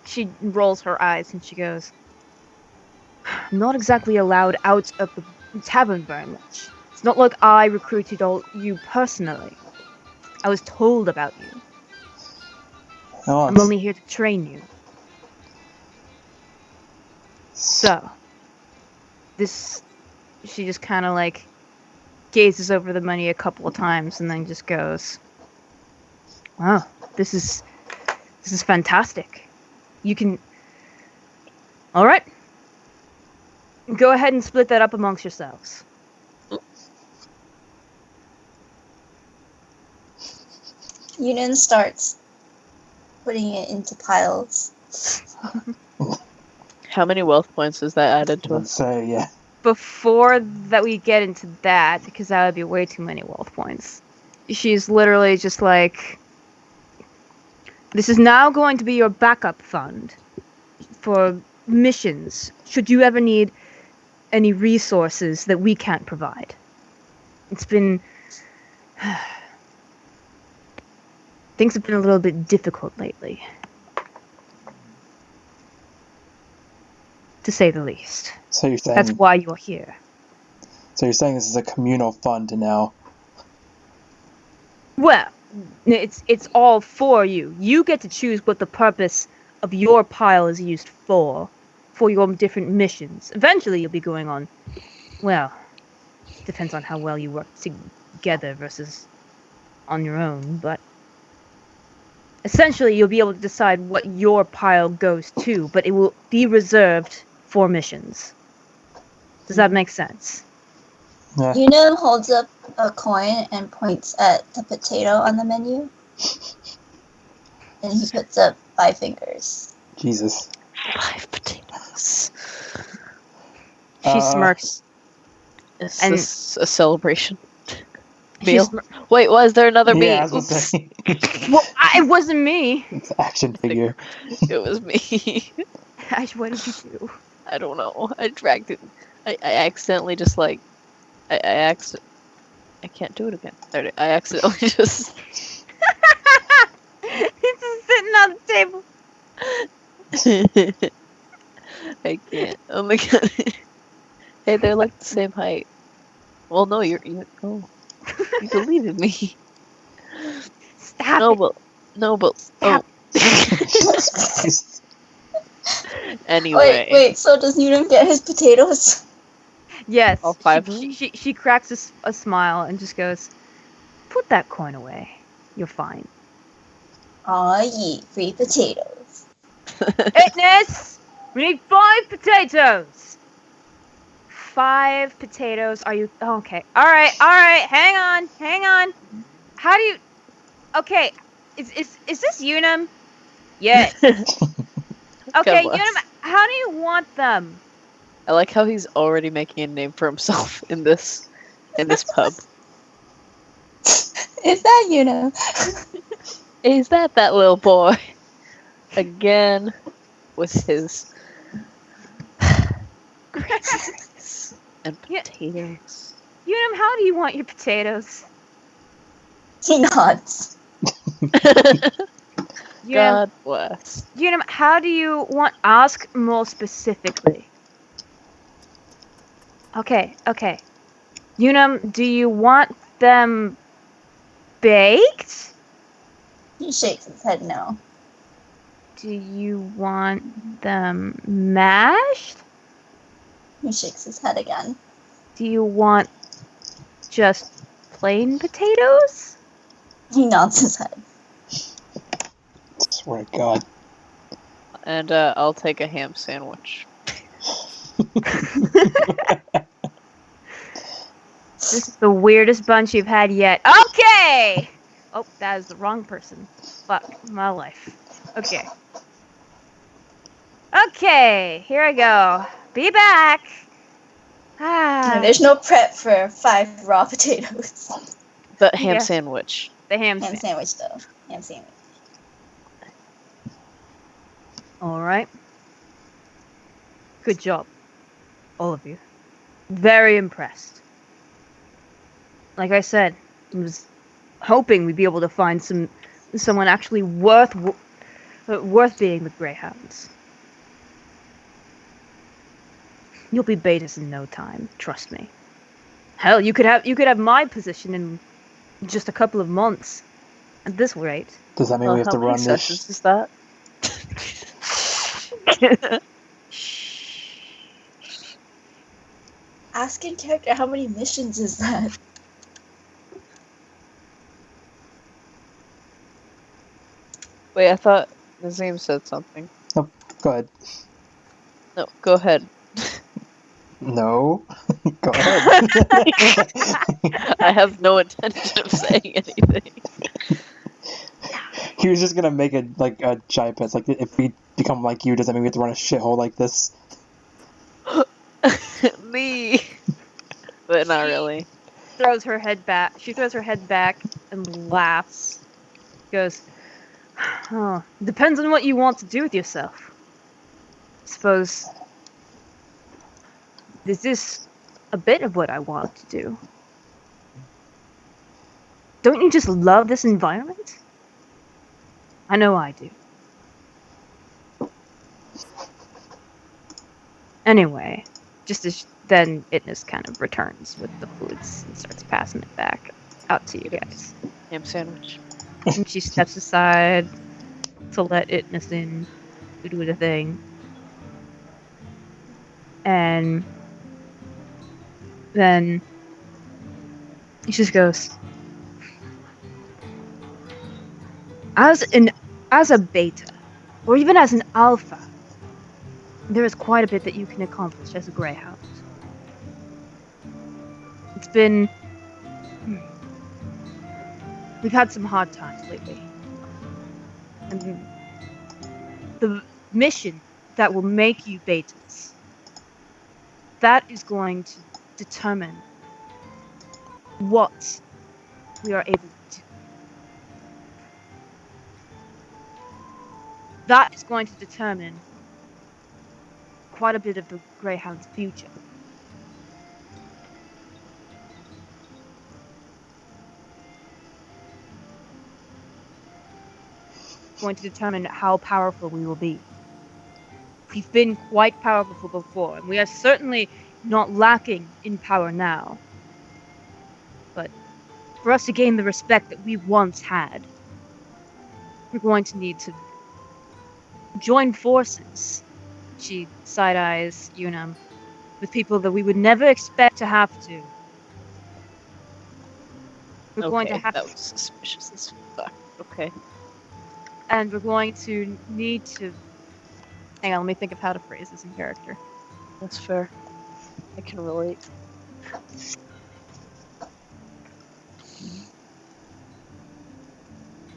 She rolls her eyes and she goes, "I'm not exactly allowed out of the tavern very much. It's not like I recruited you personally. I was told about you. Oh, I'm only here to train you. So, this..." She just kind of like gazes over the money a couple of times and then just goes, "Wow, this is fantastic. You can... Alright. Go ahead and split that up amongst yourselves." Unum starts putting it into piles. How many wealth points is that added to Let's us? say, yeah. Before that we get into that, because that would be way too many wealth points, she's literally just like, this is now going to be your backup fund for missions, should you ever need any resources that we can't provide. It's been... Things have been a little bit difficult lately. To say the least. So you're saying That's why you're here. So you're saying this is a communal fund now? Well, it's all for you. You get to choose what the purpose of your pile is used for your different missions. Eventually you'll be going on, well, depends on how well you work together versus on your own, but essentially you'll be able to decide what your pile goes to, but it will be reserved for missions. Does that make sense? Yeah. Una holds up a coin and points at the potato on the menu. And he puts up 5 fingers. Jesus. 5 potatoes. She smirks. Is And- this a celebration? She Meal? smirks. Wait, was there another meat? Yeah, I was gonna Oops. say. Well, it wasn't me. It's an action figure. It was me. Ash, what did you do? I don't know. I dragged it. I accidentally just like... I can't do it again. There I accidentally just... It's just sitting on the table. I can't. Oh my god. Hey, they're like the same height. Well, no, you deleted me. Stop No, it. but Stop. Jesus Christ. Anyway. Wait, so does Newton get his potatoes? Yes. All 5 of them? She cracks a smile and just goes, put that coin away. You're fine. Aw, ye, free potatoes. Fitness! We need 5 potatoes! 5 potatoes. Are you... Oh, okay. Alright. Hang on. How do you... Okay. Is this Unum? Yes. Okay, bless. Unum, how do you want them? I like how he's already making a name for himself in this pub. Is that Una? Is that little boy? Again, with his and Yeah. potatoes. Unum, how do you want your potatoes? He nods. Unum, God bless. Unum, how do you want... Ask more specifically. Okay. Unum, do you want them baked? He shakes his head no. Do you want them mashed? He shakes his head again. Do you want just plain potatoes? He nods his head. I swear to God. And I'll take a ham sandwich. This is the weirdest bunch you've had yet. Okay! Oh, that is the wrong person. Fuck my life. Okay, here I go. Be back! Ah, And there's no prep for 5 raw potatoes. The ham Yeah. sandwich. the ham Ham sandwich. sandwich though. Ham sandwich. Alright. Good job. All of you. Very impressed. Like I said, I was hoping we'd be able to find someone actually worth being with Greyhounds. You'll be Betas in no time, trust me. Hell, you could have my position in just a couple of months. At this rate. Does that mean we have how to many run sessions this? is that? Ask in character how many missions is that? Wait, I thought Nazim said something. Go ahead. No, go ahead. No. Go ahead. I have no intention of saying anything. He was just gonna make it like a giant pet. Like if we become like you, does that mean we have to run a shithole like this? Me. But not really. Throws her head back. She throws her head back and laughs. Goes, oh, depends on what you want to do with yourself. Suppose this is a bit of what I want to do. Don't you just love this environment? I know I do. Anyway, just as then Itness kind of returns with the foods and starts passing it back out to you guys. Ham sandwich. And she steps aside to let Itness in to do the thing. And then he just goes, as a beta, or even as an alpha, there is quite a bit that you can accomplish as a greyhound. It's been... We've had some hard times lately. And the mission that will make you betas, that is going to determine what we are able to do. That is going to determine quite a bit of the Greyhound's future. Going to determine how powerful we will be. We've been quite powerful before, and we are certainly not lacking in power now. But for us to gain the respect that we once had, we're going to need to join forces. She side-eyes Unum with people that we would never expect to have to. We're going to have that was suspicious as fuck. Okay. And we're going to need to... Hang on, let me think of how to phrase this in character. That's fair. I can relate.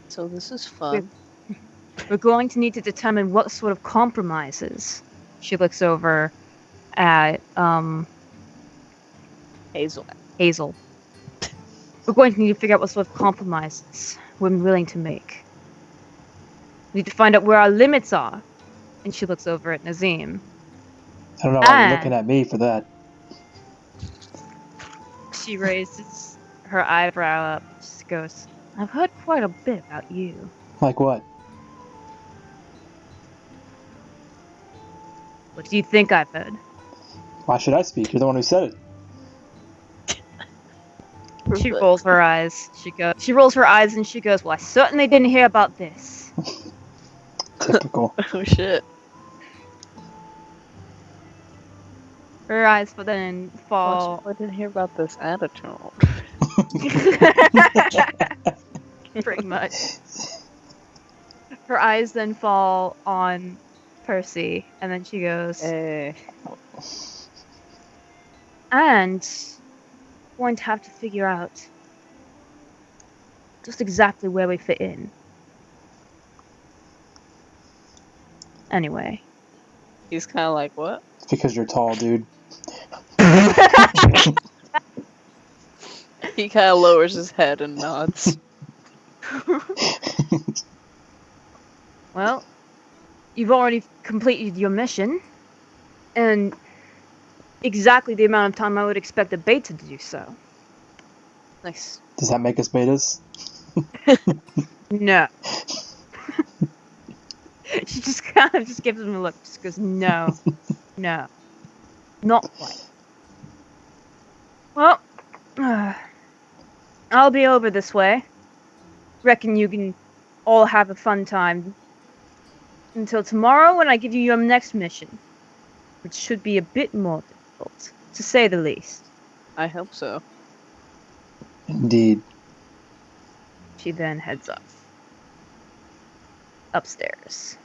So this is fun. We're going to need to determine what sort of compromises. She looks over at Hazel. We're going to need to figure out what sort of compromises we're willing to make. We need to find out where our limits are. And she looks over at Nazim. I don't know why you're looking at me for that. She raises her eyebrow up. She goes, I've heard quite a bit about you. Like what? What do you think I've heard? Why should I speak? You're the one who said it. She rolls her eyes. She rolls her eyes and she goes, well, I certainly didn't hear about this. Typical. Oh shit. Her eyes then fall. I didn't hear about this attitude. Pretty much. Her eyes then fall on Percy, and then she goes, Hey. and going to have to figure out just exactly where we fit in. Anyway. He's kind of like, what? It's because you're tall, dude. He kind of lowers his head and nods. Well, you've already completed your mission, and exactly the amount of time I would expect a beta to do so. Nice. Does that make us betas? No. She just kind of just gives him a look. Just goes, no. No. Not quite. Well, I'll be over this way. Reckon you can all have a fun time until tomorrow when I give you your next mission, which should be a bit more difficult, to say the least. I hope so. Indeed. She then heads up. Upstairs.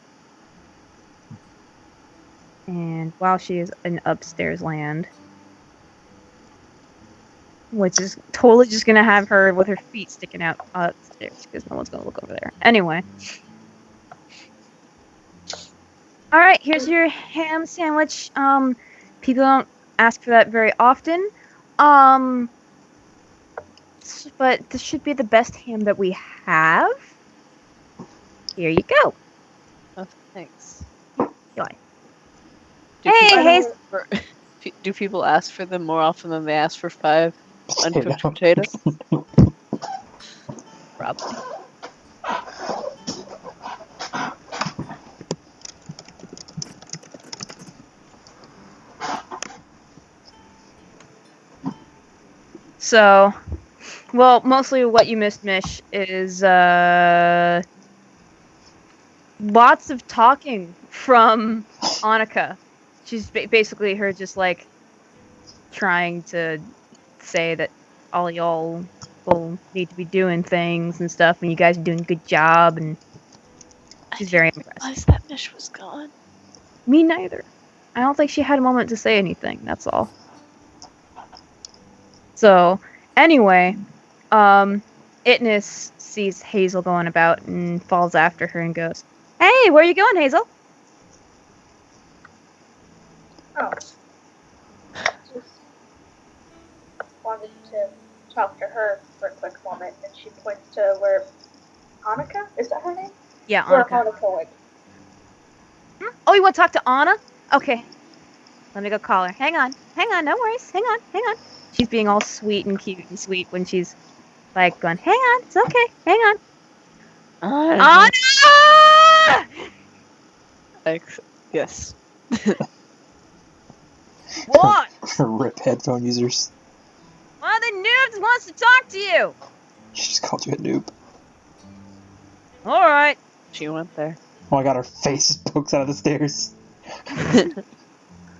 And while she is in upstairs land, which is totally just gonna have her with her feet sticking out the stairs because no one's gonna look over there. Anyway. All right, here's your ham sandwich. People don't ask for that very often. But this should be the best ham that we have. Here you go. Oh, thanks. Enjoy. Hey, Hazel. Do people ask for them more often than they ask for 5 uncooked potatoes? Probably. So, well, mostly what you missed, Mish, is lots of talking from Annika. She's basically her just like trying to say that all y'all will need to be doing things and stuff, and you guys are doing a good job, and she's very impressed. I realized that Mish was gone. Me neither. I don't think she had a moment to say anything, that's all. So, anyway, Itness sees Hazel going about and falls after her and goes, "Hey, where are you going, Hazel?" Oh. Just wanted to talk to her for a quick moment, and she points to where Annika? Is that her name? Yeah, Where Annika. Annika went. Oh, you want to talk to Anna? Okay. Let me go call her. Hang on, no worries. Hang on. She's being all sweet and cute and sweet when she's like going, "Hang on, it's okay, hang on." Anna! Yes. What? Rip headphone users. One of the noobs wants to talk to you. She just called you a noob. All right. She went there. Oh my god, her face just pokes out of the stairs.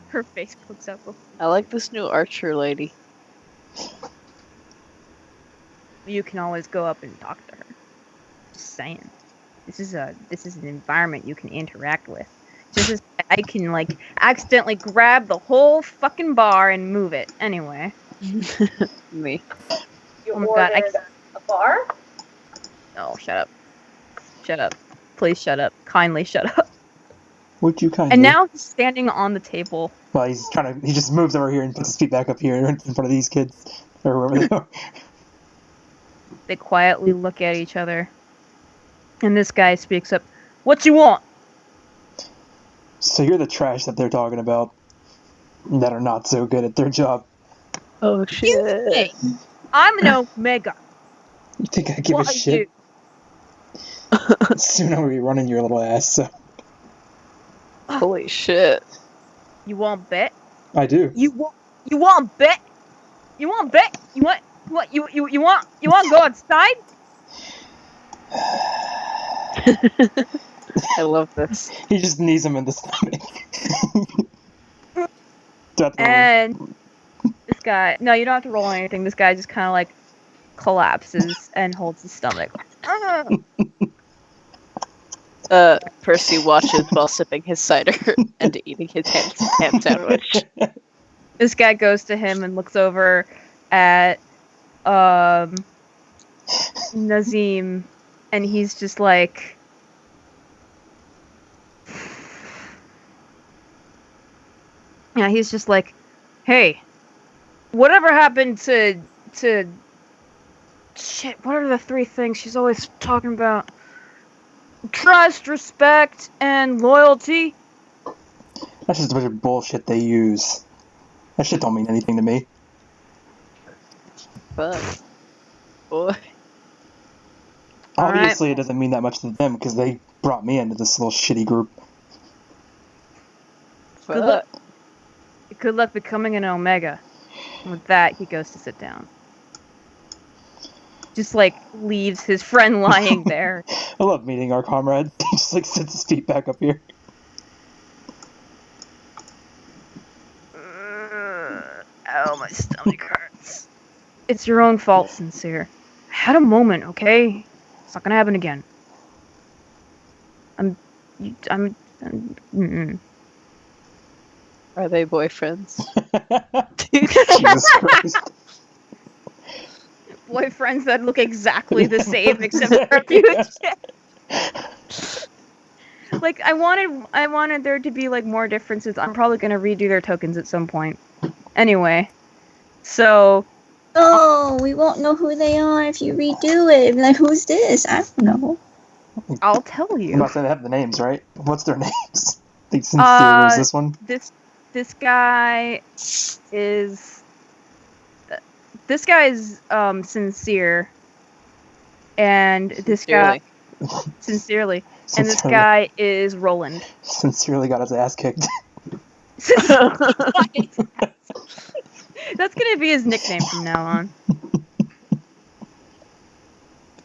Her face pokes out. I like this new archer lady. You can always go up and talk to her. Just saying. This is an environment you can interact with. Just as I can like accidentally grab the whole fucking bar and move it. Anyway. Me. You Oh my God, ordered a bar? Oh, shut up. Shut up. Please shut up. Kindly shut up. Would you kindly? And now he's standing on the table. Well, he just moves over here and puts his feet back up here in front of these kids. Or whoever they are. They quietly look at each other. And this guy speaks up. "What you want?" So you're the trash that they're talking about. That are not so good at their job. Oh shit. Hey, I'm an Omega. You think I give What a are shit? you? Soon I'll be running your little ass, so. Holy shit. You want bet? I do. You want bet? You want bet? You want to go outside? I love this. He just knees him in the stomach. And this guy, no, you don't have to roll anything. This guy just kind of like collapses and holds his stomach. Percy watches while sipping his cider and eating his ham sandwich. This guy goes to him and looks over at Nazim, and he's just like, yeah, he's just like, "Hey, whatever happened to shit? What are the 3 things she's always talking about? Trust, respect, and loyalty." That's just a bunch of bullshit they use. That shit don't mean anything to me. But, boy. Obviously, it doesn't mean that much to them because they brought me into this little shitty group. Good luck. Good luck becoming an Omega. And with that, he goes to sit down. Just like leaves his friend lying there. I love meeting our comrade. He just like sits his feet back up here. Ow, my stomach hurts. It's your own fault, Sincere. I had a moment, okay? It's not gonna happen again. Are they boyfriends? Jesus Christ. boyfriends that look exactly the same except for a few like I wanted there to be like more differences. I'm probably gonna redo their tokens at some point. Anyway, so Oh, we won't know who they are if you redo it. Like, who's this? I don't know. I'll tell I'm you. not saying they have the names, right? What's their names? The sincere is this one? This guy is sincere, and this guy sincerely, and this guy is Roland. Sincerely got his ass kicked. That's gonna be his nickname from now on.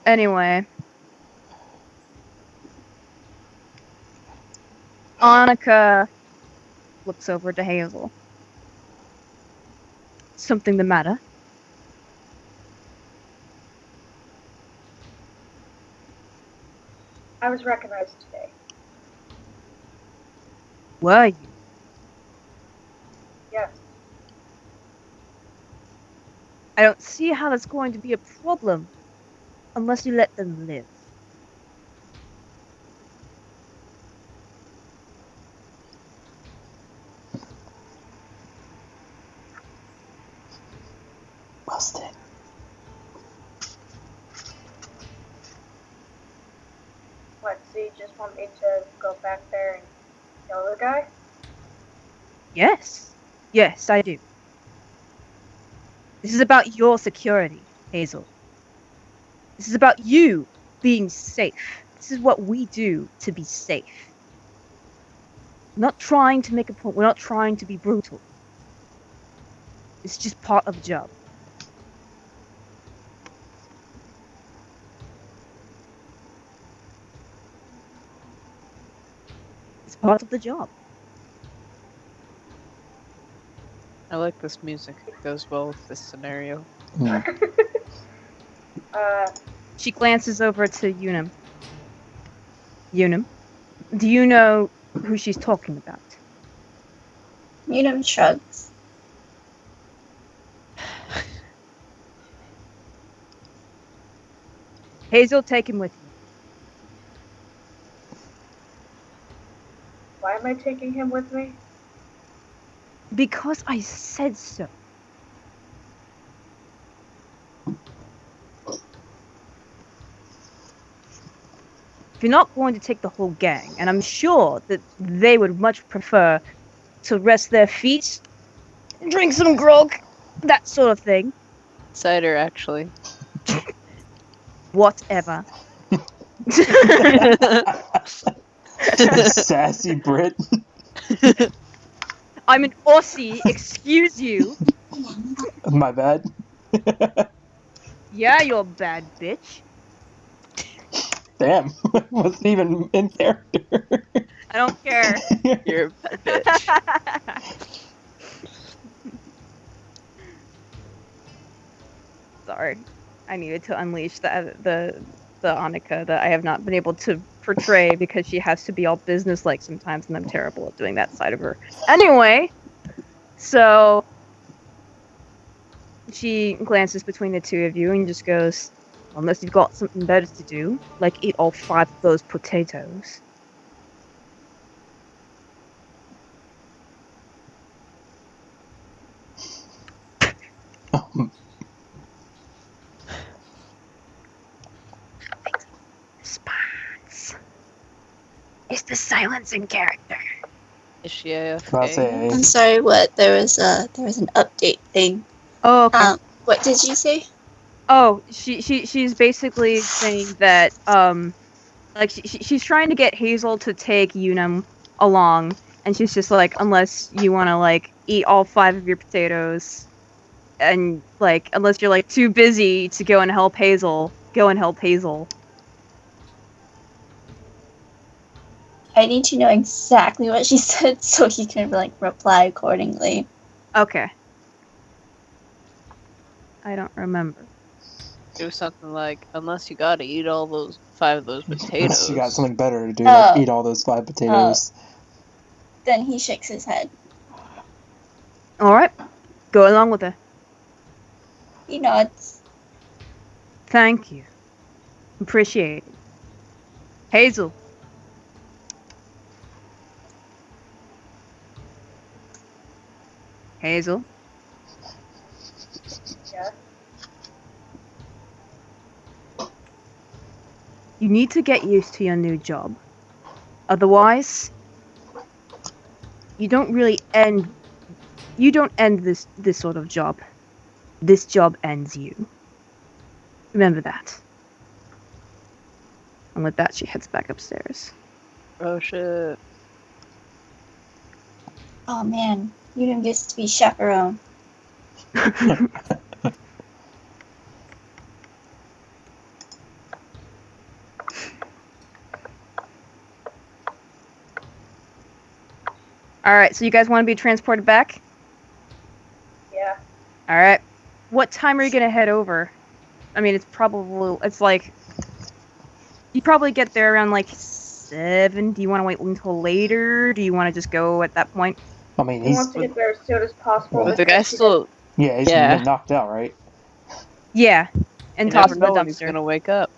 Anyway, Annika looks over to Hazel. Something the matter? I was recognized today. Were you? Yes. I don't see how that's going to be a problem unless you let them live. Busted. What, so you just want me to go back there and kill the guy? Yes. Yes, I do. This is about your security, Hazel. This is about you being safe. This is what we do to be safe. We're not trying to make a point. We're not trying to be brutal. It's just part of the job. It's part of the job. I like this music. It goes well with this scenario. She glances over to Unum. Unum, do you know who she's talking about? Unum shrugs. Hazel, take him with you. Why am I taking him with me? Because I said so. If you're not going to take the whole gang, and I'm sure that they would much prefer to rest their feet, drink some grog, that sort of thing. Cider, actually. Whatever. Sassy Brit. I'm an Aussie, excuse you. My bad. Yeah, you're a bad bitch. Damn. Wasn't even in character. I don't care. You're a bitch. Sorry. I needed to unleash the Annika that I have not been able to portray because she has to be all businesslike sometimes, and I'm terrible at doing that side of her. Anyway, so she glances between the two of you and just goes, unless you've got something better to do, like eat all 5 of those potatoes. Response. Is the silence in character? Is she AFK? I'll say I'm sorry, what? There was an update thing. Oh, okay. What did you say? Oh, she's basically saying that like she's trying to get Hazel to take Unum along, and she's just like, unless you want to like eat all 5 of your potatoes, and like unless you're like too busy to go and help Hazel, go and help Hazel. I need to know exactly what she said so he can like reply accordingly. Okay. I don't remember. It was something like, unless you gotta eat all those 5 of those potatoes. unless you got something better to do, like Oh. eat all those 5 potatoes. Then he shakes his head. All right, go along with her. He nods. Thank you. Appreciate it. Hazel. Hazel. Yeah. You need to get used to your new job. Otherwise, you don't end this sort of job. This job ends you. Remember that. And with that, she heads back upstairs. Oh shit. Oh man, you didn't get to be chaperone. Alright, so you guys want to be transported back? Yeah. Alright. What time are you gonna head over? I mean, it's like... You probably get there around like 7. Do you want to wait until later? Do you want to just go at that point? I mean, He wants to get there as soon as possible. But the guy still. yeah, he's Yeah. been knocked out, right? Yeah. And You toss never in the know when he's dumpster. gonna wake up.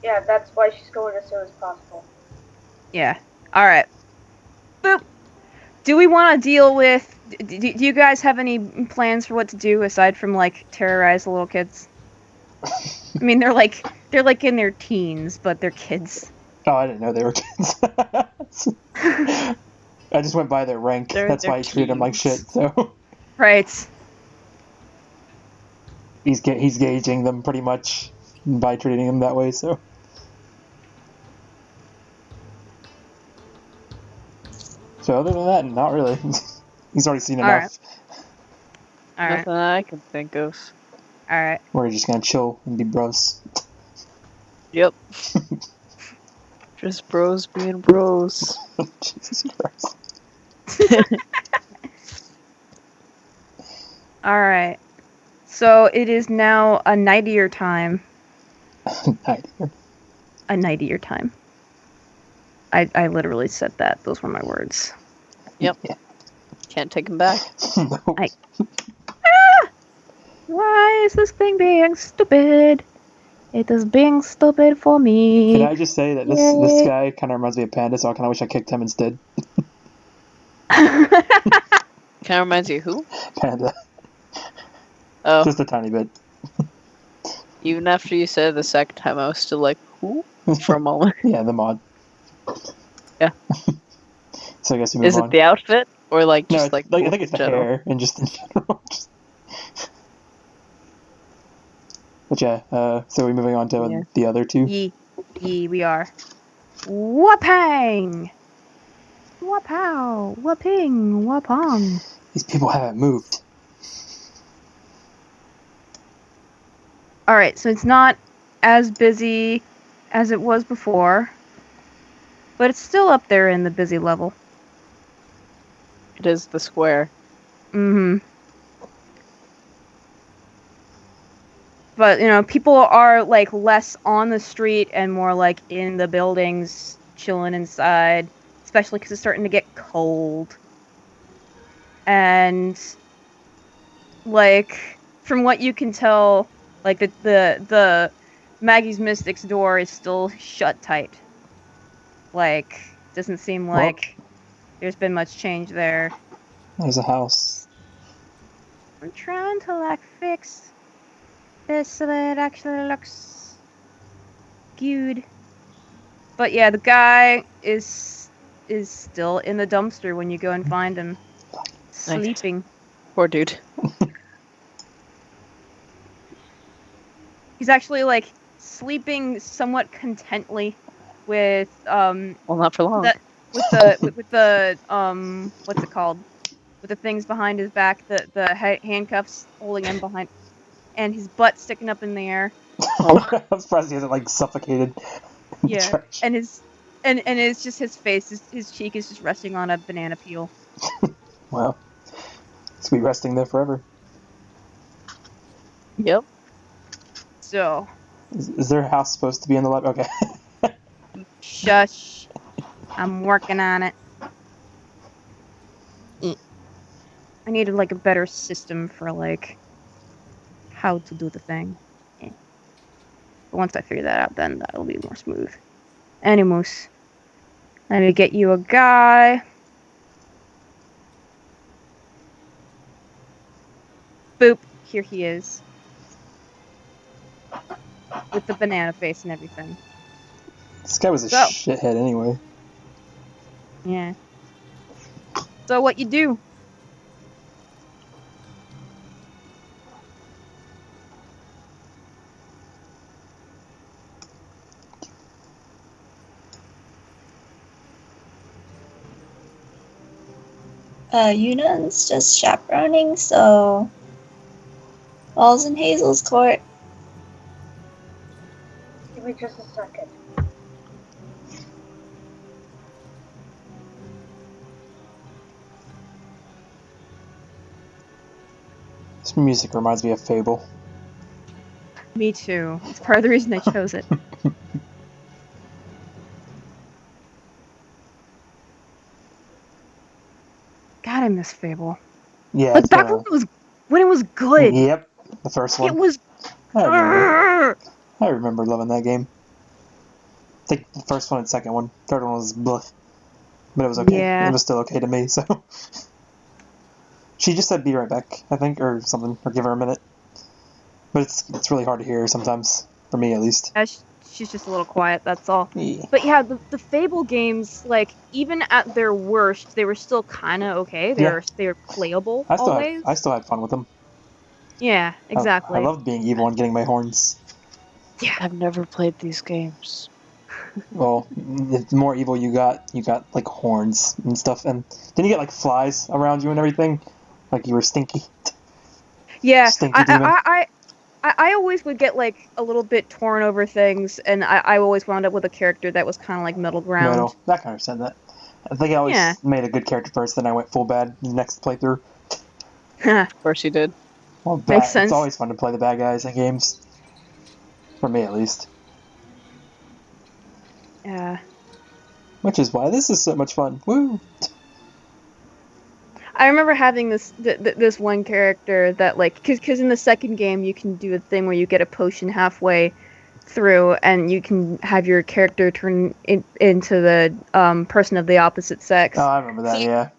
Yeah, that's why she's going as soon as possible. Yeah. Alright. Boop. Do we want to deal with... Do you guys have any plans for what to do aside from, like, terrorize the little kids? I mean, they're like in their teens, but they're kids. Oh, I didn't know they were kids. I just went by their rank. That's They're why he treated them like shit. teens. So Right. he's gauging them pretty much by treating them that way. So other than that, not really. He's already seen enough. Alright. Nothing I can think of. Alright. We're just gonna chill and be bros. Yep. Just bros being bros. Jesus Christ. Alright. So it is now a nightier time. A nightier time. I literally said that. Those were my words. Yep. Yeah. Can't take him back. No. Why is this thing being stupid? It is being stupid for me. Can I just say that this Yay. guy kind of reminds me of Panda, so I kind of wish I kicked him instead. Kind of reminds you of who? Panda. Oh, Just a tiny bit. even after you said it the second time, I was still like, who? For a moment. Yeah, the mod. Yeah. So I guess we move Is on. it the outfit? Or like No, just it's, like I think it's the general? hair and just in general. But yeah, so we're moving on to Yeah. the other two. Yee, we are. Whoopang! Whoop-pow! Whooping! Whoopong! These people haven't moved. Alright, so it's not as busy as it was before, but it's still up there in the busy level. It is the square. Mm-hmm. But, you know, people are, like, less on the street and more, like, in the buildings, chilling inside, especially because it's starting to get cold. And, like, from what you can tell, like, the Maggie's Mystics door is still shut tight. Like, doesn't seem like there's been much change there. There's a house. I'm trying to, like, fix this so that it actually looks good. But yeah, the guy is still in the dumpster when you go and find him. Sleeping. Poor dude. He's actually, like, sleeping somewhat contently with, Well, not for long. with the what's it called? With the things behind his back, the handcuffs holding him behind, and his butt sticking up in the air. I'm surprised he hasn't like suffocated. in the Yeah, trash. and it's just his face, his cheek is just resting on a banana peel. Wow. It's gonna be resting there forever. Yep. So, Is their house supposed to be in the lab? Okay. shush. I'm working on it. I needed like a better system for like how to do the thing. But once I figure that out, then that'll be more smooth. Animus. Let me get you a guy. Boop. Here he is. With the banana face and everything. This guy was a So. shithead anyway. Yeah. So what you do? Yunan's just chaperoning, so ball's in Hazel's court. Give me just a second. This music reminds me of Fable. Me too. It's part of the reason I chose it. God, I miss Fable. Yeah, Like back when it was good. Yep, the first one. It was. I remember loving that game. I think the first one and second one. Third one was bleh. But it was okay. Yeah. It was still okay to me, so. She just said be right back, I think, or something, or give her a minute. But it's really hard to hear sometimes, for me at least. She's just a little quiet, that's all. Yeah. But yeah, the Fable games, like, even at their worst, they were still kind of okay. They were playable always. I still had fun with them. Yeah, exactly. I loved being evil and getting my horns. Yeah. I've never played these games. Well, the more evil you got like horns and stuff, and then you get like flies around you and everything, like you were stinky. Yeah, Stinky demon. I always would get like a little bit torn over things, and I always wound up with a character that was kind of like middle ground. I can understand that. I think I always made a good character first, then I went full bad next playthrough. Of course you did. Well, Makes sense. It's always fun to play the bad guys in games. For me, at least. Yeah. Which is why this is so much fun. Woo! I remember having this one character that, like, because in the second game you can do a thing where you get a potion halfway through and you can have your character turn into the person of the opposite sex. Oh, I remember that, yeah.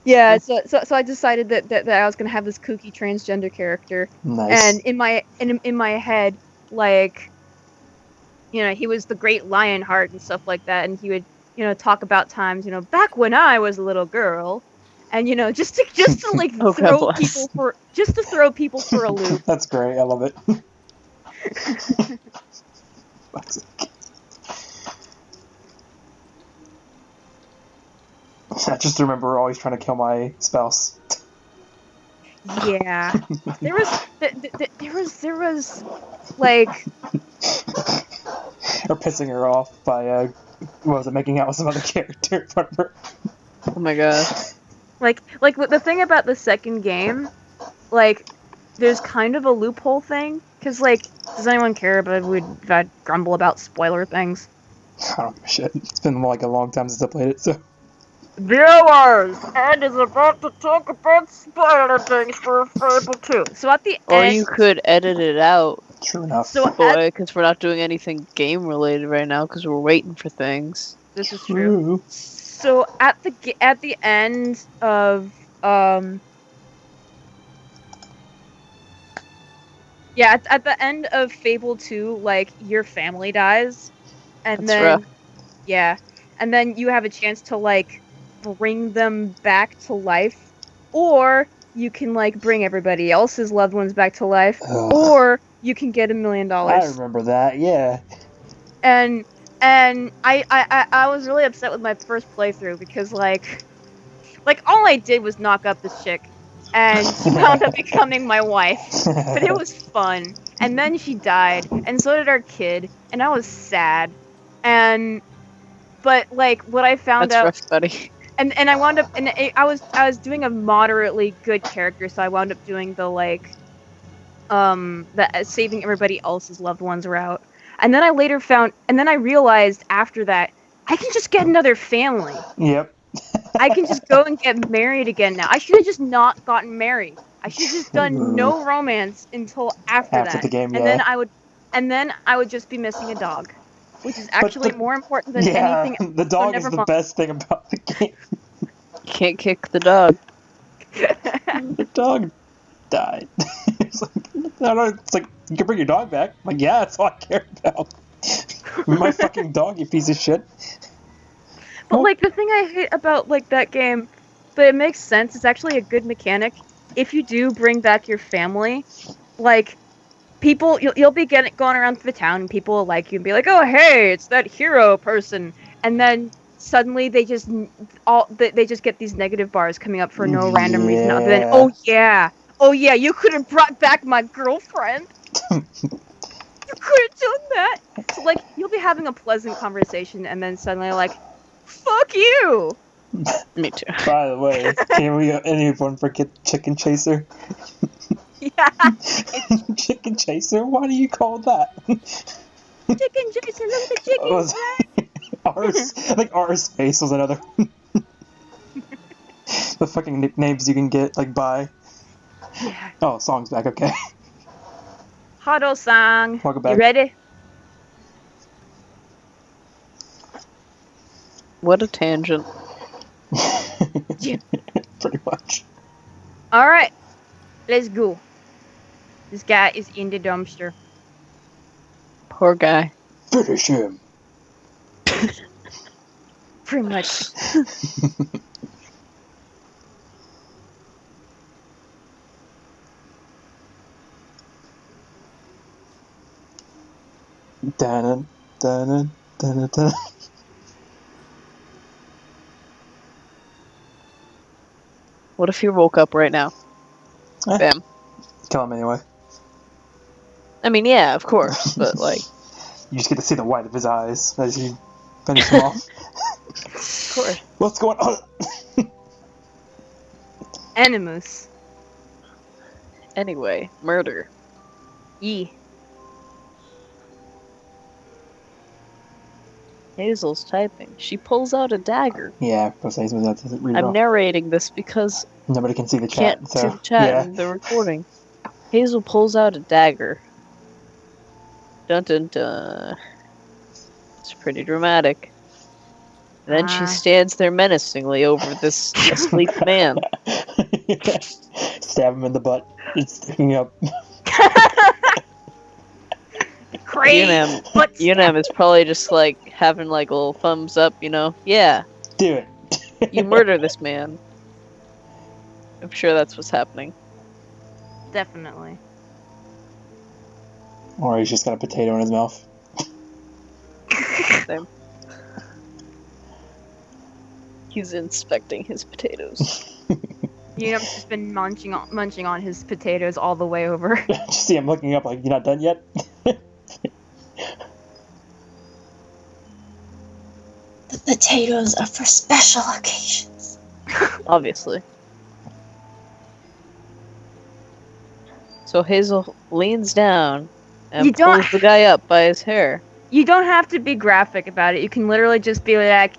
Yeah, so I decided that I was gonna have this kooky transgender character. Nice. And in my head, like, you know, he was the great Lionheart and stuff like that, and he would, you know, talk about times, you know, back when I was a little girl, and you know, just to like throw people for a loop. That's great. I love it. I just remember always trying to kill my spouse. Yeah, there was like, or pissing her off by what was it, making out with some other character in front of her. Oh my god. like the thing about the second game, like, there's kind of a loophole thing, because, like, does anyone care if I grumble about spoiler things? I don't give a shit. It's been like a long time since I played it, so. Viewers, Ed is about to talk about spoiler things for Fable 2. So at the Or end... you could edit it out. True enough. So Because we're not doing anything game related right now because we're waiting for things. This is true. So at the end of at the end of Fable 2, like, your family dies, and That's then rough. and then you have a chance to, like, bring them back to life, or you can, like, bring everybody else's loved ones back to life, or you can get $1 million. I remember that, yeah. And I was really upset with my first playthrough because, like all I did was knock up this chick, and she wound up becoming my wife. But it was fun. And then she died, and so did our kid, and I was sad. But like, what I found That's out, rough, buddy. and I wound up, and I was doing a moderately good character, so I wound up doing the, like, the saving everybody else's loved ones route. And then I realized after that, I can just get another family. Yep. I can just go and get married again now. I should have just not gotten married. I should have just done no romance until after After that. the game, and yeah. then I would just be missing a dog, which is actually more important than Yeah, anything. the dog is never the mind. best thing about the game. You can't kick the dog. The dog died. It's like, I don't know, it's like, you can bring your dog back. I'm like, yeah, that's all I care about. My fucking dog, you piece of shit. But Oh. like the thing I hate about like that game, but it makes sense. It's actually a good mechanic. If you do bring back your family, like people, you'll be going around the town, and people will like you and be like, "Oh, hey, it's that hero person," and then suddenly they just get these negative bars coming up for no random reason other than, "Oh yeah, you could have brought back my girlfriend." You could have done that. So like you'll be having a pleasant conversation, and then suddenly like, "Fuck you." Me too. By the way, can we get anyone forget Chicken Chaser? Yeah. Chicken Chaser? Why do you call it that? Chicken Jason, look at the chicken. Was ours? I think ours face was another. The fucking nicknames you can get, like, by. Yeah. Oh, song's back, okay. Huddle song. Welcome back. You ready? What a tangent. Yeah. Pretty much. Alright. Let's go. This guy is in the dumpster. Poor guy. Finish him. Pretty much. Dun dun dun dun. What if he woke up right now? Eh. Bam. Kill him anyway. I mean, yeah, of course, but like, You just get to see the white of his eyes as you finish him off. of course. What's going on? Animus. Anyway, murder. Ye. Hazel's typing. She pulls out a dagger. Yeah, I was saying something that doesn't read I'm off. narrating this because Nobody can see the can't chat, see so the chat yeah. in the recording. Hazel pulls out a dagger. Dun dun dun. It's pretty dramatic. And then she stands there menacingly over this asleep man. Stab him in the butt. It's sticking up. Crazy. Unam is probably just like having like a little thumbs up, you know? Yeah, Do it. you murder this man. I'm sure that's what's happening. Definitely. Or he's just got a potato in his mouth. Same. He's inspecting his potatoes. Unam's just been munching on his potatoes all the way over. Just see him looking up like, you're not done yet? The potatoes are for special occasions. Obviously. So Hazel leans down and pulls the guy up by his hair. You don't have to be graphic about it. You can literally just be like,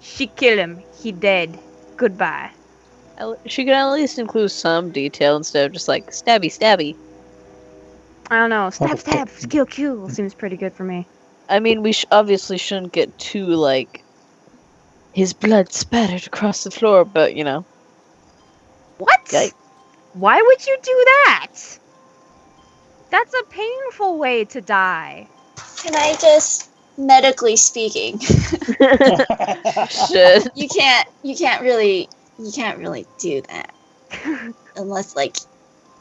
she killed him. He dead. Goodbye. She can at least include some detail instead of just like, stabby, stabby. I don't know. Stab, kill. Seems pretty good for me. I mean, we obviously shouldn't get too, like, his blood spattered across the floor, but, you know. What? Yikes. Why would you do that? That's a painful way to die. Can I just, medically speaking, Shit. you can't really do that unless, like,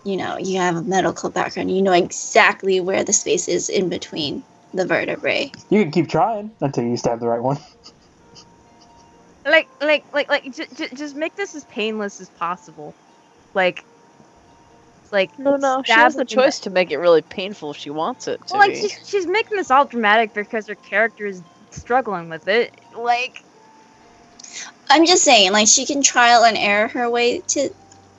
you know, you have a medical background. You know exactly where the space is in between the vertebrae. You can keep trying until you stab the right one. Just make this as painless as possible. Like, No, she has the choice to make it really painful if she wants it to well, like, be. she's making this all dramatic because her character is struggling with it. Like, I'm just saying, like, she can trial and error her way to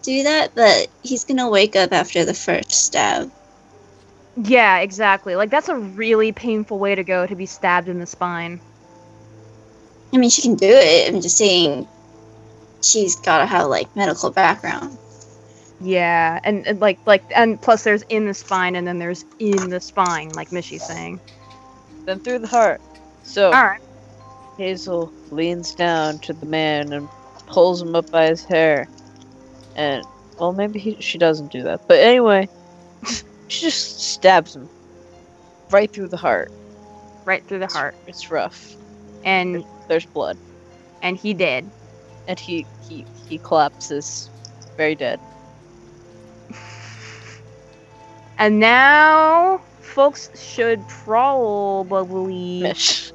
do that, but he's gonna wake up after the first stab. yeah, exactly. Like, that's a really painful way to go, to be stabbed in the spine. I mean, she can do it. I'm just saying she's gotta have, like, medical background. Yeah, and and plus there's in the spine, and then there's in the spine, like Mishy's saying. Then through the heart. So All right. Hazel leans down to the man and pulls him up by his hair. And, well, maybe she doesn't do that. But anyway, she just stabs him. Right through the heart. Right through the heart. It's rough. And there's blood. And he did. And he collapses. Very dead. And now, folks should probably... Mish.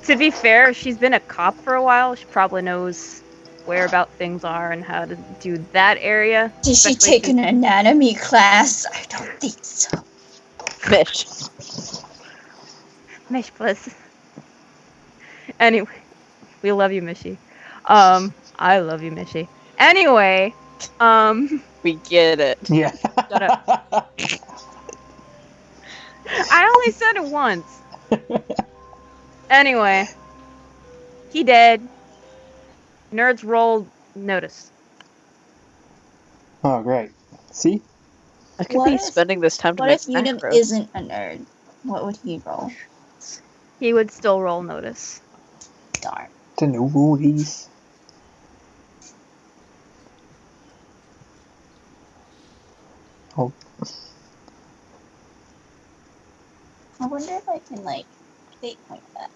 To be fair, she's been a cop for a while. She probably knows where about things are and how to do that area. Did she take an anatomy class? I don't think so. Mish. Mish, plus. Anyway, we love you, Mishy. I love you, Mishy. Anyway, we get it. Yeah. Shut up. I only said it once. Anyway, he dead. Nerds rolled notice. Oh, great. See? I could be spending this time to make What if Unum isn't a nerd? What would he roll? He would still roll notice. Darn. To know these. Oh. I wonder if I can, like, fate point that.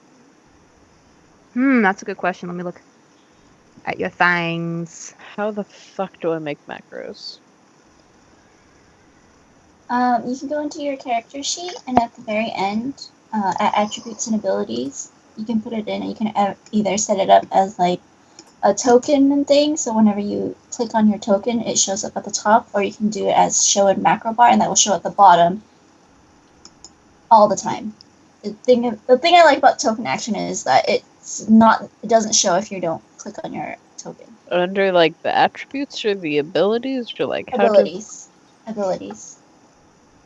That's a good question. Let me look at your things. How the fuck do I make macros? You can go into your character sheet, and at the very end, at attributes and abilities, you can put it in, and you can either set it up as, like, a token and thing, so whenever you click on your token, it shows up at the top, or you can do it as show in macro bar, and that will show at the bottom all the time. The thing I like about token action is that it doesn't show if you don't click on your token. Under, like, the attributes or the abilities, or, like, Abilities.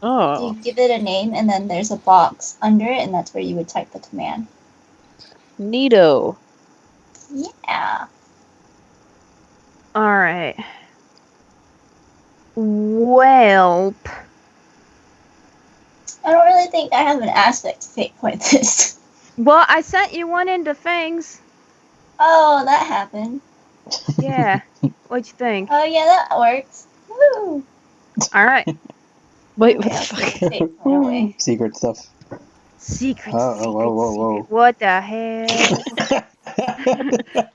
Oh. So you give it a name, and then there's a box under it, and that's where you would type the command. Neato. Yeah. Alright. Welp. I don't really think I have an aspect to fate point this. Well, I sent you one into Fangs. Oh, that happened. Yeah. What'd you think? Oh, yeah, that works. Woo! Alright. Wait, what Okay, the I'll fuck? take fate point away. Secret stuff. Secret. Whoa. What the hell?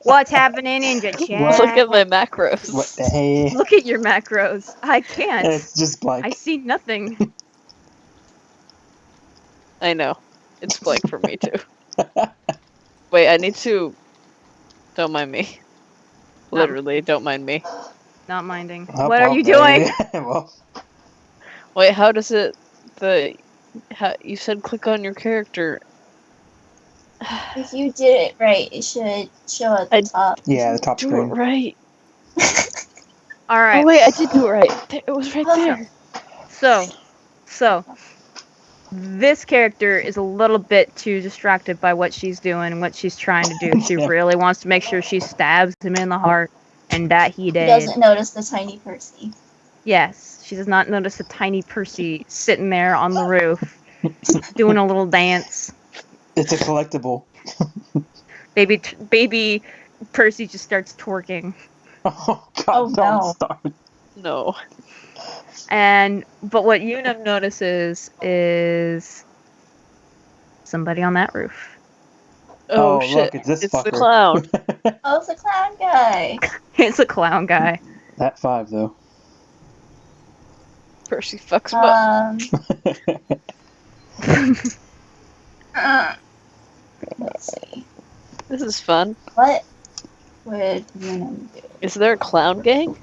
What's happening in your chat? Look at my macros. What the hey? Look at your macros. I can't. It's just blank. I see nothing. I know. It's blank for me, too. Wait, I need to... Don't mind me. Literally, don't mind me. Not minding. Oh, What are you doing? Well, Wait, how does it... you said click on your character. If you did it right, it should show at the top. yeah, the top Do screen. it right. Alright. Oh wait, I did do it right. It was right there. So, this character is a little bit too distracted by what she's doing and what she's trying to do. She really wants to make sure she stabs him in the heart and that he He did. doesn't notice the tiny Percy. Yes, she does not notice the tiny Percy sitting there on the roof doing a little dance. It's a collectible. Baby Percy just starts twerking. Oh God! Oh, Don't no. start. No. But what Unum notices is somebody on that roof. Oh, Look, shit. it's this It's the fucker. clown. Oh, it's a clown guy. It's a clown guy. That 5 though. Percy fucks him up. Let's see. This is fun. What would Unum do? Is there a clown gang?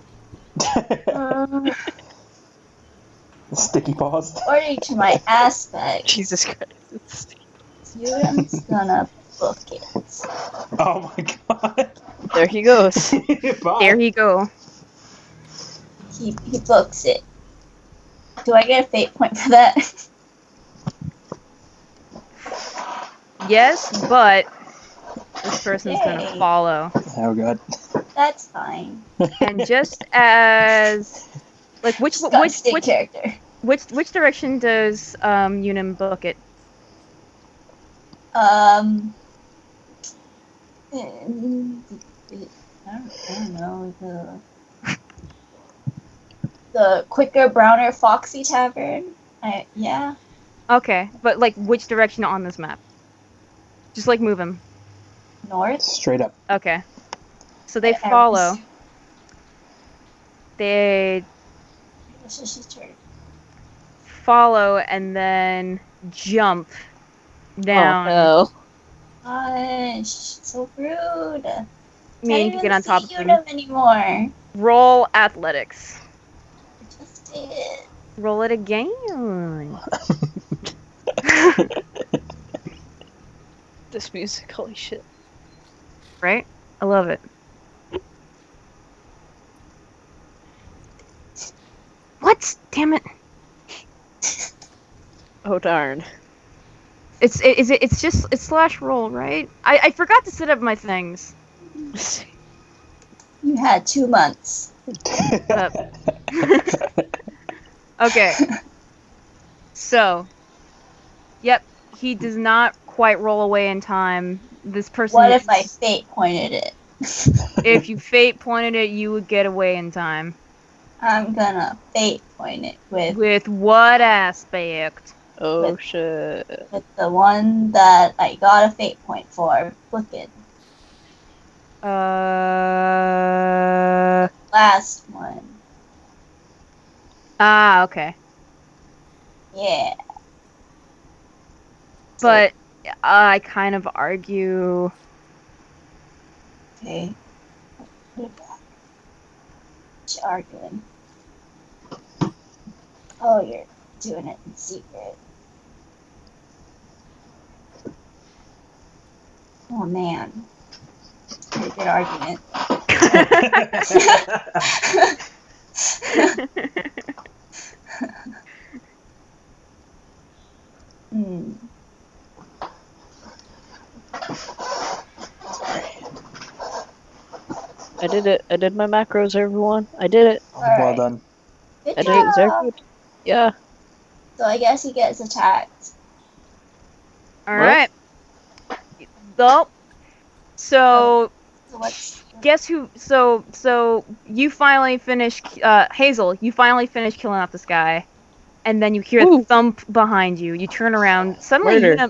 Sticky paws. According to my aspect, Jesus Christ. Unum's gonna book it. Oh my God! There he goes. Bye. There he go. He books it. Do I get a fate point for that? Yes, but this person's gonna Yay. follow. Oh God. That's fine. And just as like which Character. which direction does Unum book it? I don't know, the quicker, browner, foxy tavern. Yeah. Okay, but like which direction on this map? Just like move him. North. Straight up. Okay. So they follow. They follow and then jump down. Oh, Gosh, so rude. Meaning to get on top of him. Anymore. Roll athletics. I just did. Roll it again. this music, holy shit. Right? I love it. What? Damn it. Oh darn. It's slash roll, right? I forgot to set up my things. You had 2 months. Okay. So, yep, he does not quite roll away in time. This person. What if I fate pointed it? If you fate pointed it, you would get away in time. I'm gonna fate point it With what aspect? Oh shit. with the one that I got a fate point for. Wicked. Last one. Ah, okay. Yeah. But I kind of argue. Okay. What you arguing? Oh, you're doing it in secret. Oh man. Pretty good argument. Hmm. I did it. I did my macros, everyone. I did it. Well done. Good I did it. Very job. good. Yeah. So I guess he gets attacked. Alright. Well, so So what's guess who? So you finally finish. Hazel, you finally finish killing off this guy, and then you hear a Woo. thump behind you. You turn around. Murder.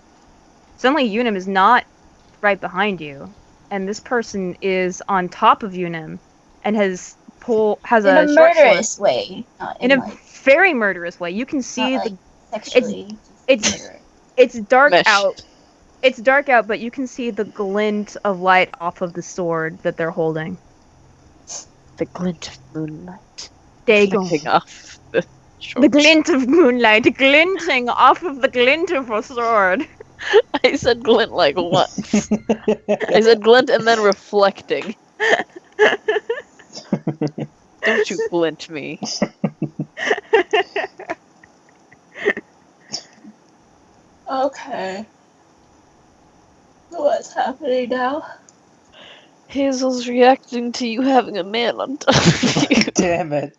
Suddenly, Unum is not right behind you, and this person is on top of Unum, and has in a a short murderous sword. way? Not In a like, very murderous way. You can see not the. like sexually. it's- murderous. It's dark Mesh. out. It's dark out, but you can see the glint of light off of the sword that they're holding. The glint of moonlight. They go. Glinting off the short. The glint of moonlight glinting off of the glint of a sword. I said glint like once. I said glint and then reflecting. Don't you glint me. Okay. So what's happening now? Hazel's reacting to you having a man on top of you. Damn it.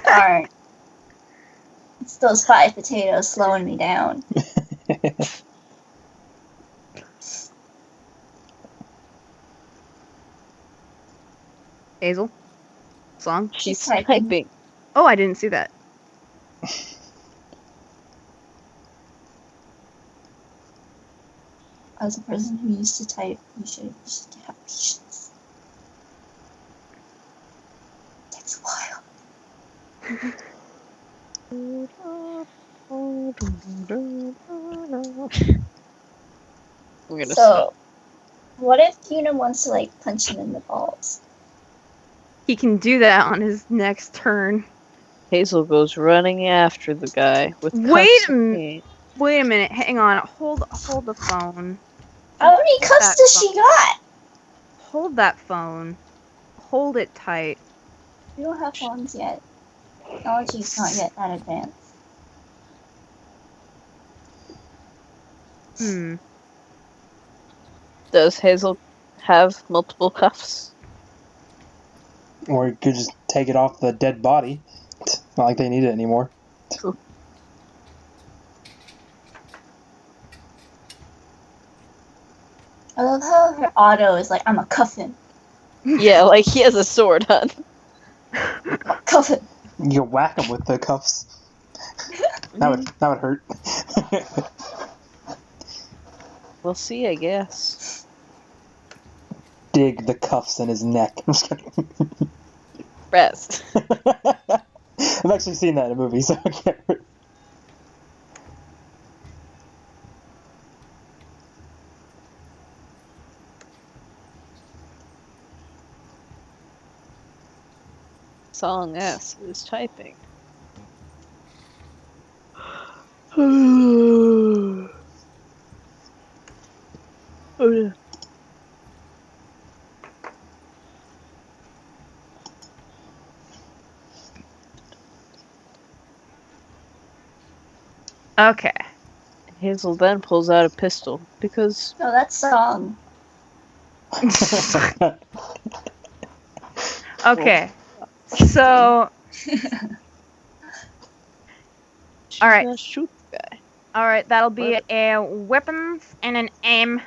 Darn. It's those 5 potatoes slowing me down. Hazel? Song? She's typing. typing. Oh, I didn't see that. As a person who used to type, you should have patience. Takes a while. We're gonna So, what if Una wants to like punch him in the balls? He can do that on his next turn. Hazel goes running after the guy with Wait cuffs a and m- chain. Wait a minute, hang on. Hold the phone. How many cuffs does she got? Hold that phone. Hold it tight. We don't have phones yet. Technology's not yet that advanced. Hmm. Does Hazel have multiple cuffs? Or you could just take it off the dead body. Not like they need it anymore. I love how her auto is like, I'm a cuffin. Yeah, like he has a sword on. Cuffin. You whack him with the cuffs. That would hurt. We'll see, I guess. Dig the cuffs in his neck. I'm just kidding. Rest. I've actually seen that in a movie, so I can't. Song S is typing. Oh yeah. Okay. Hazel then pulls out a pistol because No, that's song. Okay. So, she's All right. gonna shoot the guy. alright, that'll be a weapons and an aim.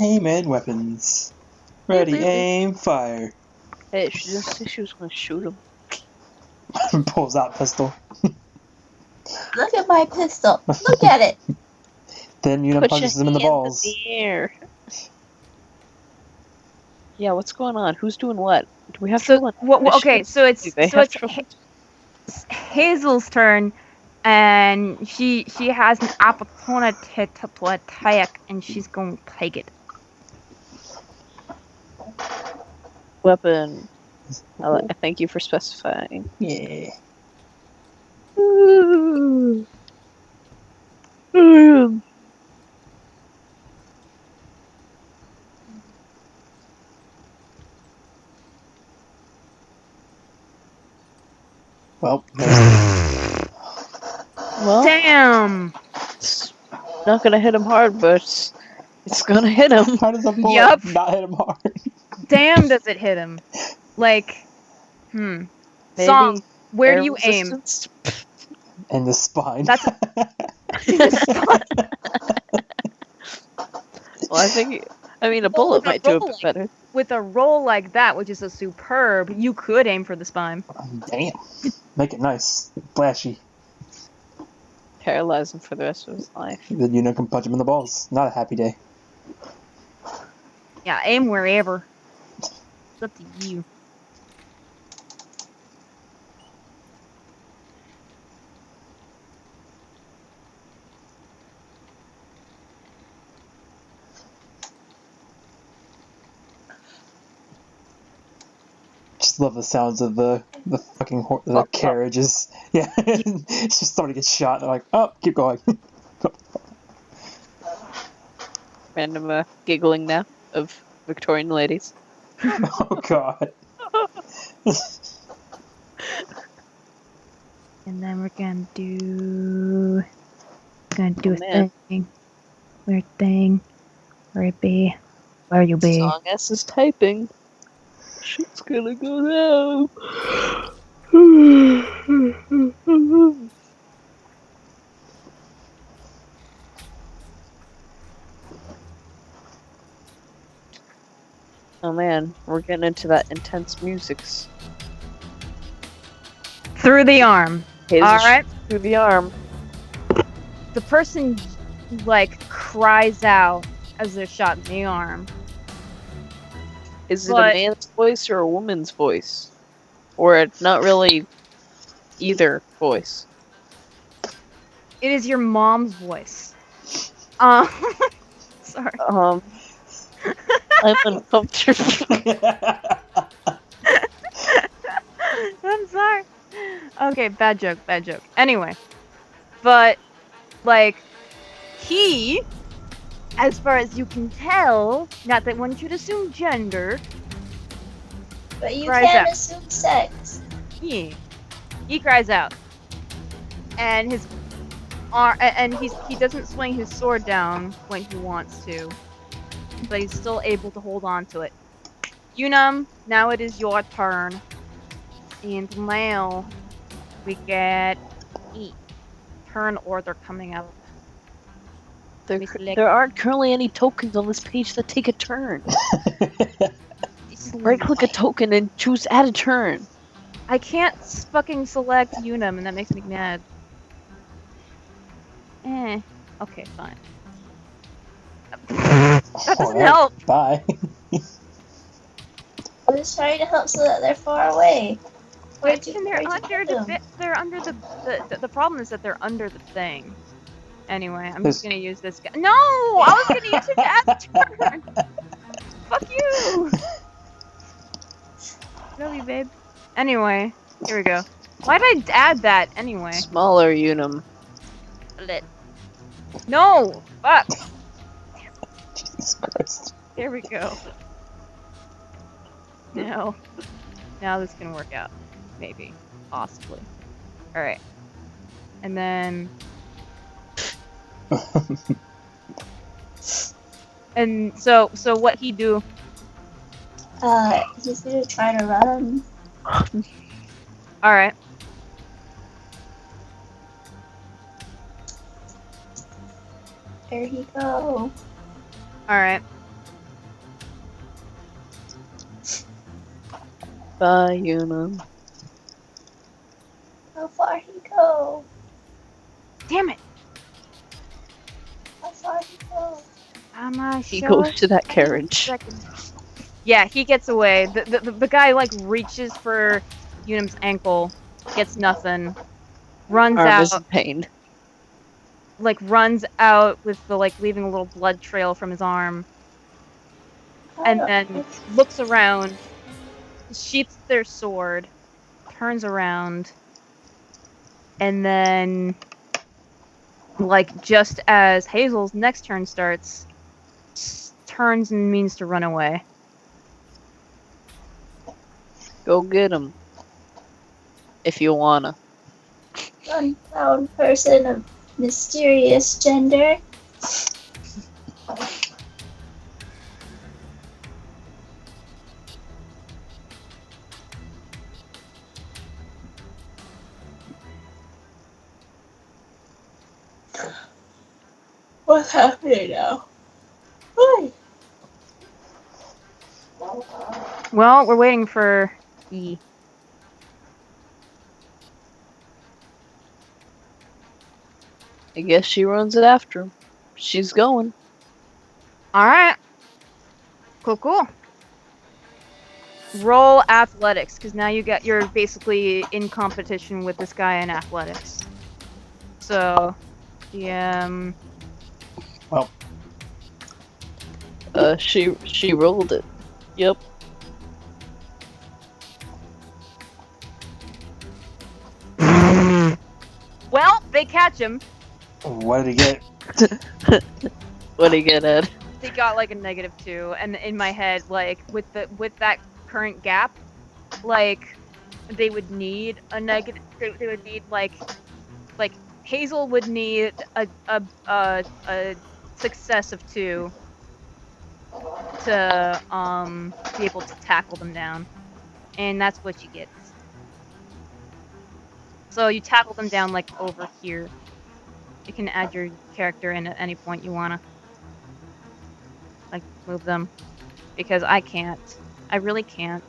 Aim and weapons. Ready, aim, fire. Hey, she didn't say she was gonna shoot him. Pulls out pistol. Look at my pistol. Look at it. Then Yuna Put punches your him in the hands balls. in the air. Yeah, what's going on? Who's doing what? Do we have So, to? okay, so it's Do they so have it's trouble? Hazel's turn, and she has an opportunity to attack, and she's going to take it. Weapon. I thank you for specifying. Yeah. Well, Well, Damn! it's not gonna hit him hard, but it's gonna hit him. how does a bullet Yup. not hit him hard? Damn, does it hit him? Like, Maybe Song, where air do you aim? resistance? In the spine. That's Well, I mean, a Well, bullet with a might do a bit bullet. better. With a roll like that, which is a superb, you could aim for the spine. Damn. Make it nice. Flashy. Paralyze him for the rest of his life. Then Yuna can punch him in the balls. Not a happy day. Yeah, aim wherever. It's up to you. Just love the sounds of the fucking the carriages. Yeah, it's just starting to get shot. They're like, oh, keep going. Random giggling now of Victorian ladies. Oh god. And then we're gonna do a man. thing. Weird thing. Where it be? Where you be? Song S is typing. Shit's gonna go down. Oh man, we're getting into that intense music. Through the arm. Alright. Through the arm. The person like cries out as they're shot in the arm. Is it But- a man's voice or a woman's voice? Or not really either voice? It is your mom's voice. Sorry. I'm uncomfortable. I'm sorry. Okay, bad joke. Anyway. But, like, he, as far as you can tell, not that one should assume gender, But you Cries can't out. assume sex. he cries out. And his arm, and he doesn't swing his sword down when he wants to, but he's still able to hold on to it. Unum, now it is your turn. And now we get turn order coming up. There aren't currently any tokens on this page that take a turn. Right-click a token and choose add a turn. I can't fucking select Unum, and that makes me mad. Okay, fine. That doesn't help. Bye. I was trying to help so that they're far away. And they're under the problem is that they're under the thing. Anyway, I'm just gonna use this guy. No! I was gonna use him to add the turn! Fuck you! Really, babe? Anyway, here we go. Why'd I add that anyway? Smaller Unum. No! Fuck! Jesus Christ. There we go. Now this can work out. Maybe. Possibly. Alright. And then... and so what he do? He's gonna try to run. Alright. There he go. Alright. Bye, Unum. How far he go? Damn it! How far he go? He goes to that carriage. Yeah, he gets away. The guy like reaches for Unum's ankle, gets nothing, runs Arm out. is in pain. Like runs out with the leaving a little blood trail from his arm, and then looks around, sheaths their sword, turns around, and then just as Hazel's next turn starts, turns and means to run away. Go get him. If you wanna. Unfound person of mysterious gender. What's happening now? Hi. Well, we're waiting for E. I guess she runs it after him. She's going. Alright. Cool. Roll athletics, because now you're basically in competition with this guy in athletics. So, Well. She rolled it. Yep. Well, they catch him. What did he get? What did he get, Ed? They got a -2, and in my head, with that current gap, they would need a negative. They would need Hazel would need a success of 2 to be able to tackle them down, and that's what you get. So you tackle them down over here. You can add your character in at any point you wanna. Move them. Because I can't. I really can't.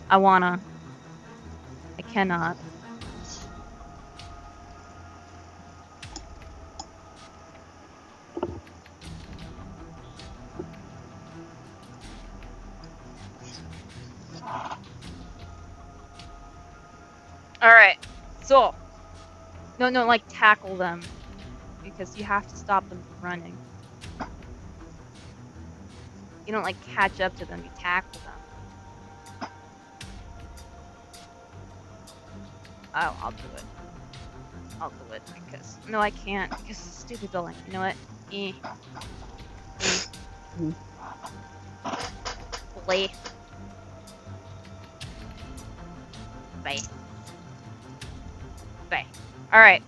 I wanna. I cannot. Alright. So. No, tackle them. Because you have to stop them from running. You don't catch up to them, you tackle them. Oh, I'll do it. I'll do it because no, I can't because it's a stupid building. You know what? Play. Bye. All right.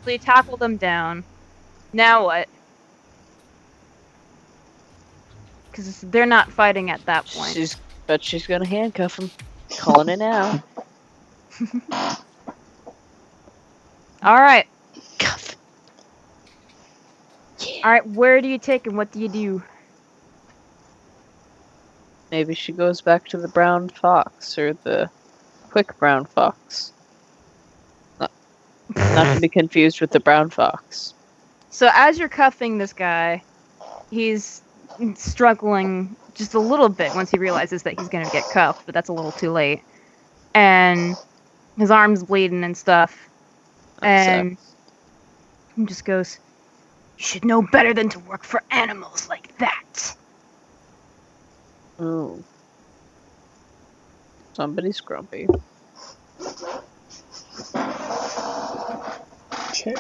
So you tackle them down. Now what? Because they're not fighting at that point. But she's gonna handcuff him. Calling it now. All right. Cuff. Yeah. All right. Where do you take him? What do you do? Maybe she goes back to the brown fox or the quick brown fox. Not to be confused with the brown fox. So as you're cuffing this guy, he's struggling just a little bit once he realizes that he's gonna get cuffed, but that's a little too late. And his arm's bleeding and stuff. That And sucks. he just goes, "You should know better than to work for animals like that." Ooh. Somebody's grumpy. Okay.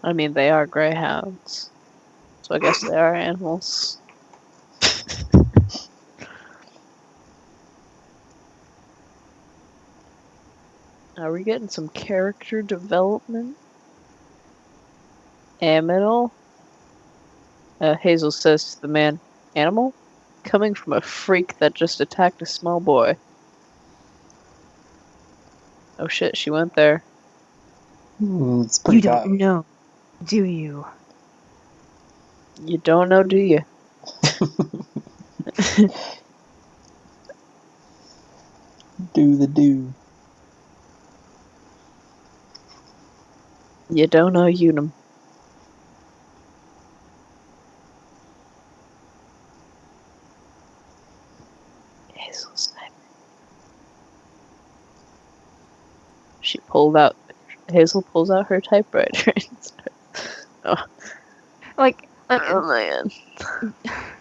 I mean, they are greyhounds. So I guess they are animals. Are we getting some character development? Aminal? Hazel says to the man, "Animal? Coming from a freak that just attacked a small boy." Oh shit, she went there. It's pretty You don't bad. know, do you? You don't know, do you? Do the do. You don't know Unum. Hazel's sniper. Hazel pulls out her typewriter and starts. Like, Oh man.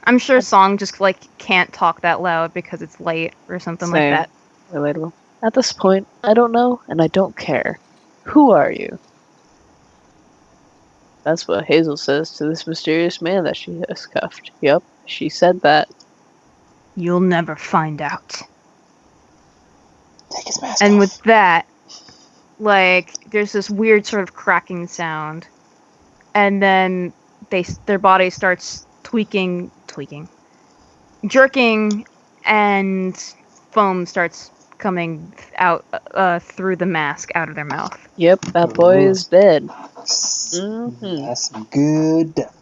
I'm sure Song just like can't talk that loud because it's late or something like Same. that. Relatable. At this point, I don't know and I don't care. Who are you? That's what Hazel says to this mysterious man that she has cuffed. Yup, she said that. You'll never find out. Take his mask And off. with that, like, there's this weird sort of cracking sound, and then their body starts jerking, and foam starts coming out through the mask out of their mouth. Yep, that boy Ooh. is dead. That's some good death.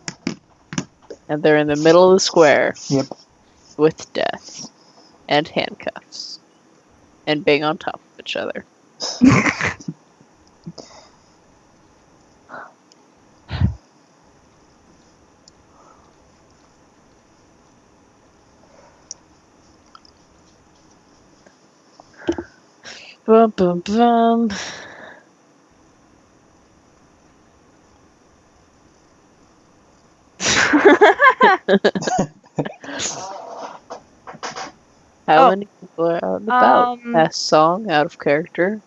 And they're in the middle of the square. Yep. With death. And handcuffs. And being on top of each other. Bum bum bum. How many people are out and about? That song out of character.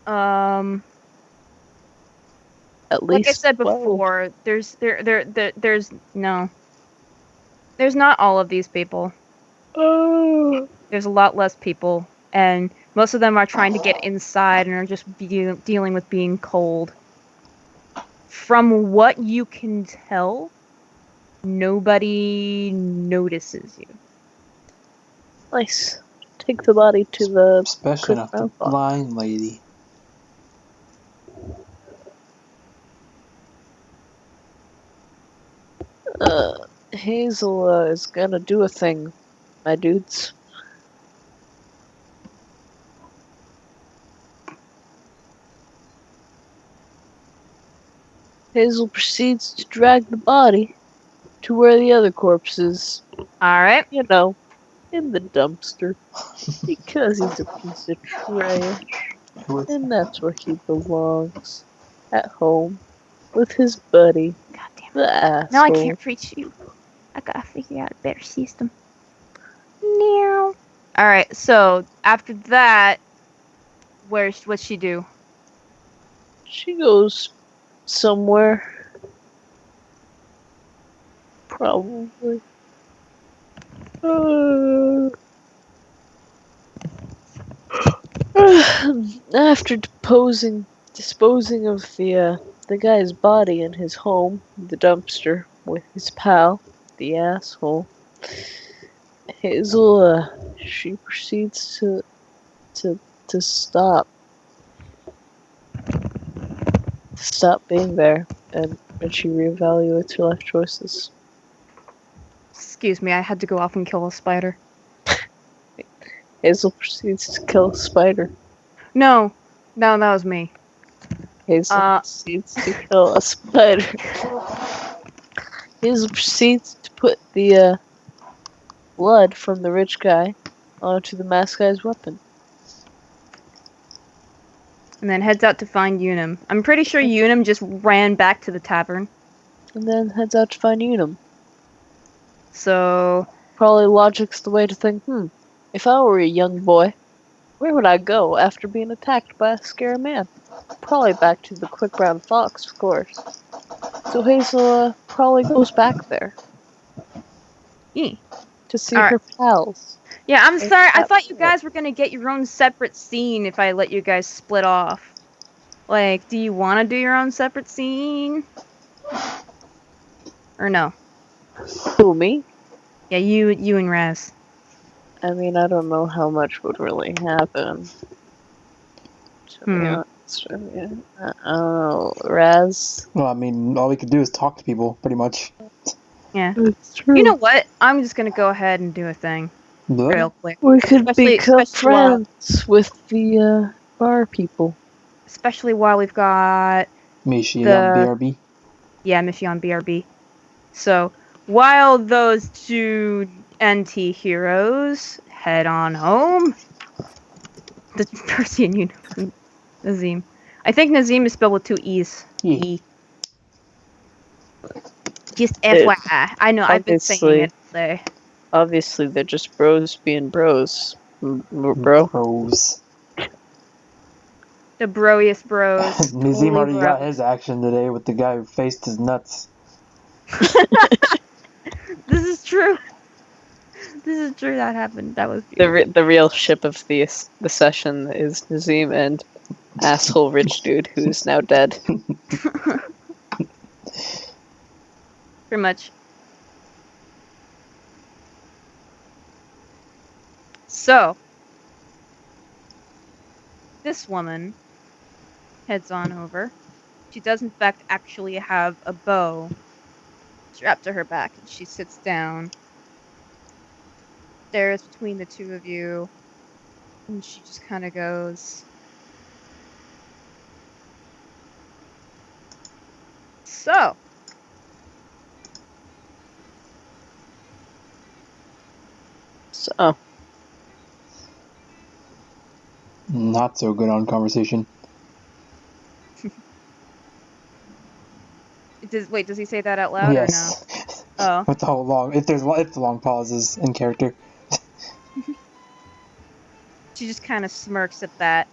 At least like I said 12. before, there's not all of these people. Oh. There's a lot less people, and most of them are trying to get inside and are just dealing with being cold. From what you can tell, nobody notices you. Nice. Take the body to the Especially not the blind lady. Hazel is gonna do a thing, my dudes. Hazel proceeds to drag the body to where the other corpse is. Alright. You know, in the dumpster. Because he's a piece of trash. And that's where he belongs. At home. With his buddy. God damn it. The asshole. Now I can't reach you. I gotta figure out a better system. Meow. Alright, so after that, what's she do? She goes somewhere. Probably. After disposing of the guy's body in his home, the dumpster, with his pal, the asshole, Hazel, she proceeds to stop being there, and she reevaluates her life choices. Excuse me, I had to go off and kill a spider. Hazel proceeds to kill a spider. No, that was me. Hazel proceeds to kill a spider. Hazel proceeds to put the blood from the rich guy onto the masked guy's weapon. And then heads out to find Unum. I'm pretty sure Unum just ran back to the tavern. And then heads out to find Unum. So... Probably logic's the way to think, if I were a young boy, where would I go after being attacked by a scary man? Probably back to the quick brown fox, of course. So Hazel probably goes back there. To see her pals. Yeah, I'm sorry. I thought you guys were gonna get your own separate scene if I let you guys split off. Like, do you want to do your own separate scene? Or no? Who, me? Yeah, you and Raz. I mean, I don't know how much would really happen. I don't know, Raz? Well, I mean, all we could do is talk to people, pretty much. Yeah. It's true. You know what? I'm just gonna go ahead and do a thing. Blech. Real quick. We could become especially while- friends with the bar people. Especially while we've got... Mishi on BRB. Yeah, Mishi on BRB. So, while those two NT heroes head on home... The Percy and Unum. Nazim. I think Nazim is spelled with 2 E's. Yeah. E. Just FYI. I know, I've been saying it all day. Obviously, they're just bros being bros. Bro? Bros. The broiest bros. Nazim already bros. got his action today with the guy who faced his nuts. This is true. This is true, that happened. That was beautiful. The real ship of the session is Nazim and asshole rich dude who's now dead. Pretty much. So, this woman heads on over. She does in fact actually have a bow strapped to her back, and she sits down, stares between the two of you, and she just kind of goes, "So, Not so good on conversation. does he say that out loud Yes. or no? Oh. With the whole long, if the long pauses in character. She just kind of smirks at that,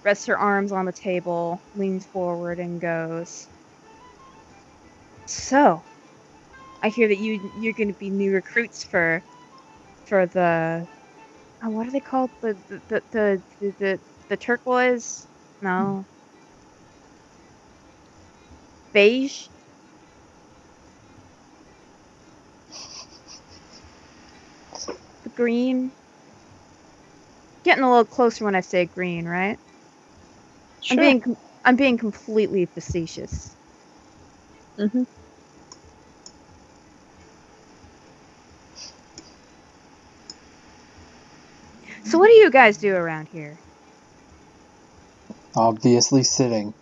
rests her arms on the table, leans forward, and goes, "So, I hear that you're going to be new recruits for the what are they called? The turquoise? No. Beige? The green? Getting a little closer when I say green, right? Sure. I'm being completely facetious. Mm-hmm. So what do you guys do around here?" Obviously sitting.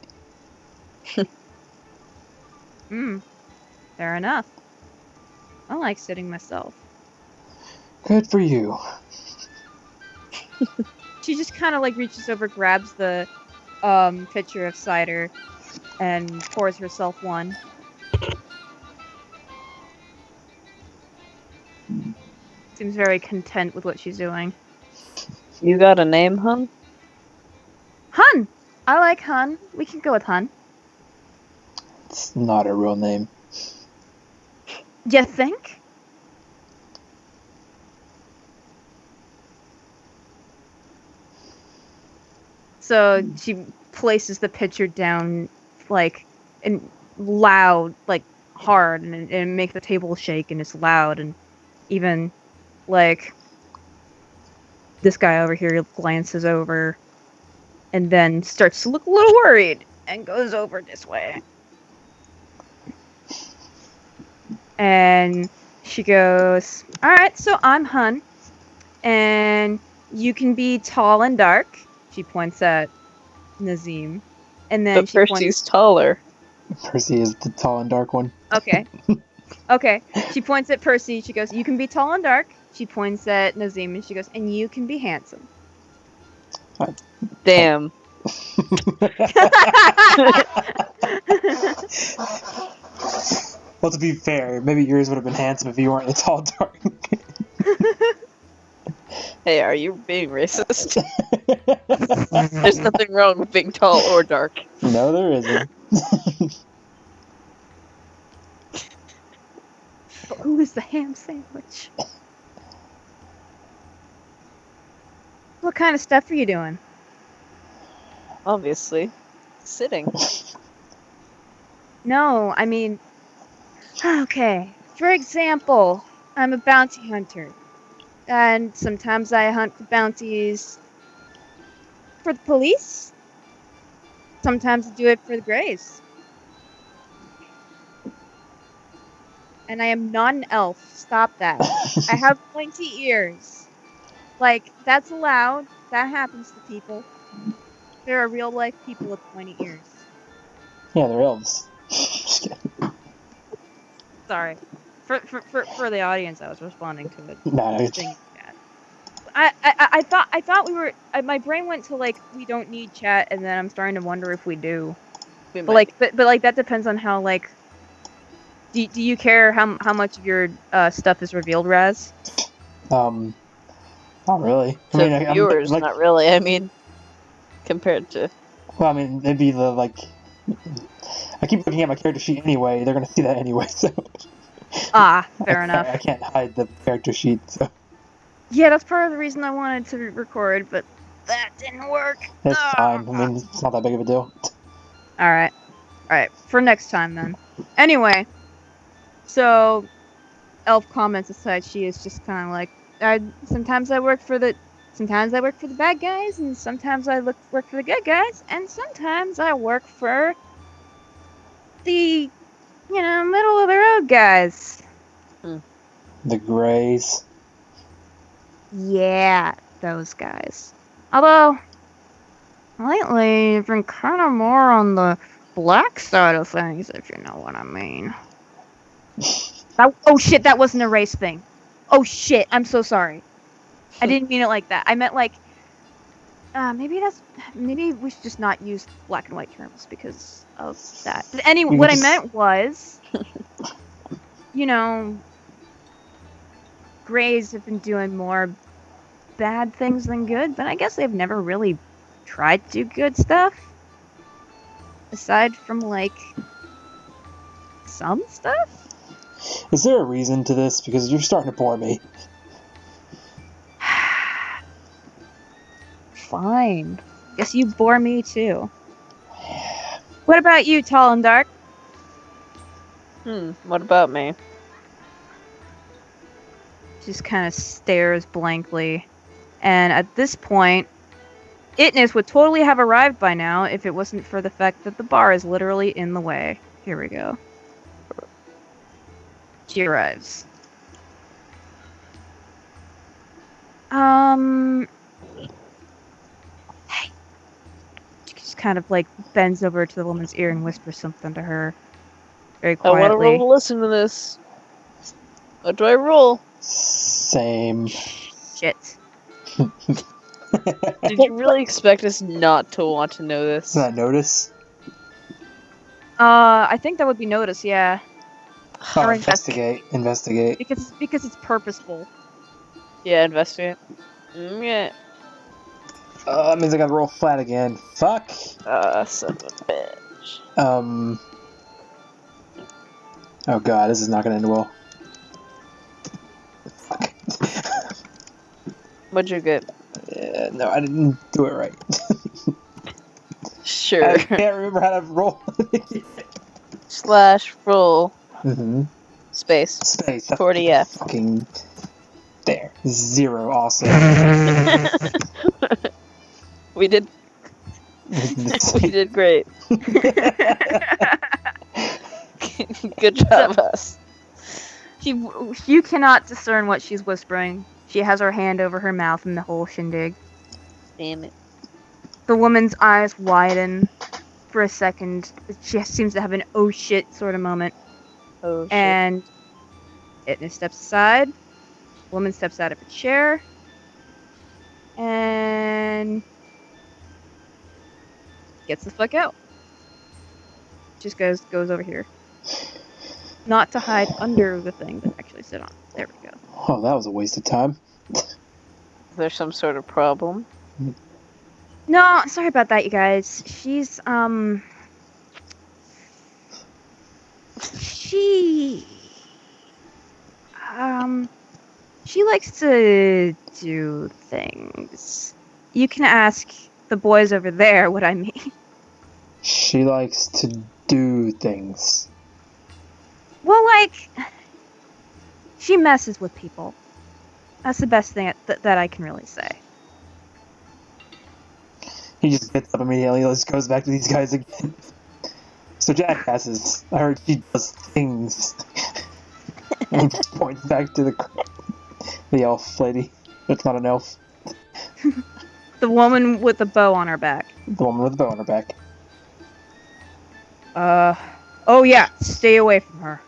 Fair enough. I like sitting myself. Good for you. She just kind of like reaches over, grabs the pitcher of cider, and pours herself one. Seems very content with what she's doing. You got a name, hun? Hun! I like Hun. We can go with Hun. It's not a real name. You think? So she places the pitcher down, like, and loud, like, hard, and make the table shake, and it's loud, and even, like, this guy over here glances over, and then starts to look a little worried, and goes over this way. And she goes, "Alright, so I'm Hun, and you can be tall and dark." She points at Nazim. And then But she Percy's taller. Percy is the tall and dark one. Okay. Okay. She points at Percy. She goes, "You can be tall and dark." She points at Nazim, and she goes, "And you can be handsome." Damn. Well, to be fair, maybe yours would have been handsome if you weren't the tall dark. Hey, are you being racist? There's nothing wrong with being tall or dark. No, there isn't. But who is the ham sandwich? What kind of stuff are you doing? Obviously. Sitting. No, I mean... Okay. For example, I'm a bounty hunter. And sometimes I hunt for bounties for the police. Sometimes I do it for the Greys. And I am not an elf. Stop that. I have pointy ears. Like, that's allowed. That happens to people. There are real life people with pointy ears. Yeah, they're elves. Just kidding. Sorry. For the audience, I was responding to it. No, it's... I thought we were. My brain went to like we don't need chat, and then I'm starting to wonder if we do. But like that depends on how like. Do you care how much of your stuff is revealed, Raz? Not really. To viewers, like, not really. I mean, compared to. Well, I mean, it'd be the like. I keep looking at my character sheet anyway. They're gonna see that anyway, so. Fair enough. I can't hide the character sheet, so. Yeah, that's part of the reason I wanted to record, but that didn't work. That's fine. I mean, it's not that big of a deal. Alright. Alright, for next time then. Anyway, so, elf comments aside, she is just kind of like, sometimes I work for the bad guys, and sometimes I work for the good guys, and sometimes I work for the, middle of the road guys. The Greys. Yeah, those guys. Although, lately, I've been kind of more on the black side of things, if you know what I mean. Oh shit, that wasn't a race thing. Oh shit, I'm so sorry. I didn't mean it like that. I meant like, maybe we should just not use black and white terms because of that. But anyway, what I meant was, Greys have been doing more bad things than good, but I guess they've never really tried to do good stuff. Aside from, like, some stuff? Is there a reason to this? Because you're starting to bore me. Fine. Guess you bore me, too. What about you, tall and dark? What about me? Just kind of stares blankly. And at this point, Itness would totally have arrived by now if it wasn't for the fact that the bar is literally in the way. Here we go. She arrives. Hey. She just kind of like bends over to the woman's ear and whispers something to her. Very quietly. I want to roll to listen to this. What do I roll? Same. Shit. Did you really expect us not to want to know this? Is that notice? I think that would be notice, yeah. Oh, investigate. Investigate. Because it's purposeful. Yeah, investigate. Yeah. That means I gotta roll flat again. Fuck. Son of a bitch. Oh god, this is not gonna end well. What'd you get? No, I didn't do it right. Sure. I can't remember how to roll. / roll Mm-hmm. space. Space. That's 40F. fucking there. 0. Awesome. We did great. Good job, us. You cannot discern what she's whispering. She has her hand over her mouth in the whole shindig. Damn it. The woman's eyes widen for a second. She seems to have an oh shit sort of moment. Oh shit. And Itna steps aside. Woman steps out of a chair. And gets the fuck out. Just goes over here. Not to hide under the thing, but actually sit on. There we go. Oh, that was a waste of time. Is there some sort of problem? No, sorry about that, you guys. She's she likes to do things. You can ask the boys over there what I mean. She likes to do things. Well, like, she messes with people. That's the best thing that I can really say. He just gets up immediately, just goes back to these guys again. So jackasses, I heard she does things. And points back to the elf lady. It's not an elf. The woman with the bow on her back. The woman with the bow on her back. Oh yeah, stay away from her.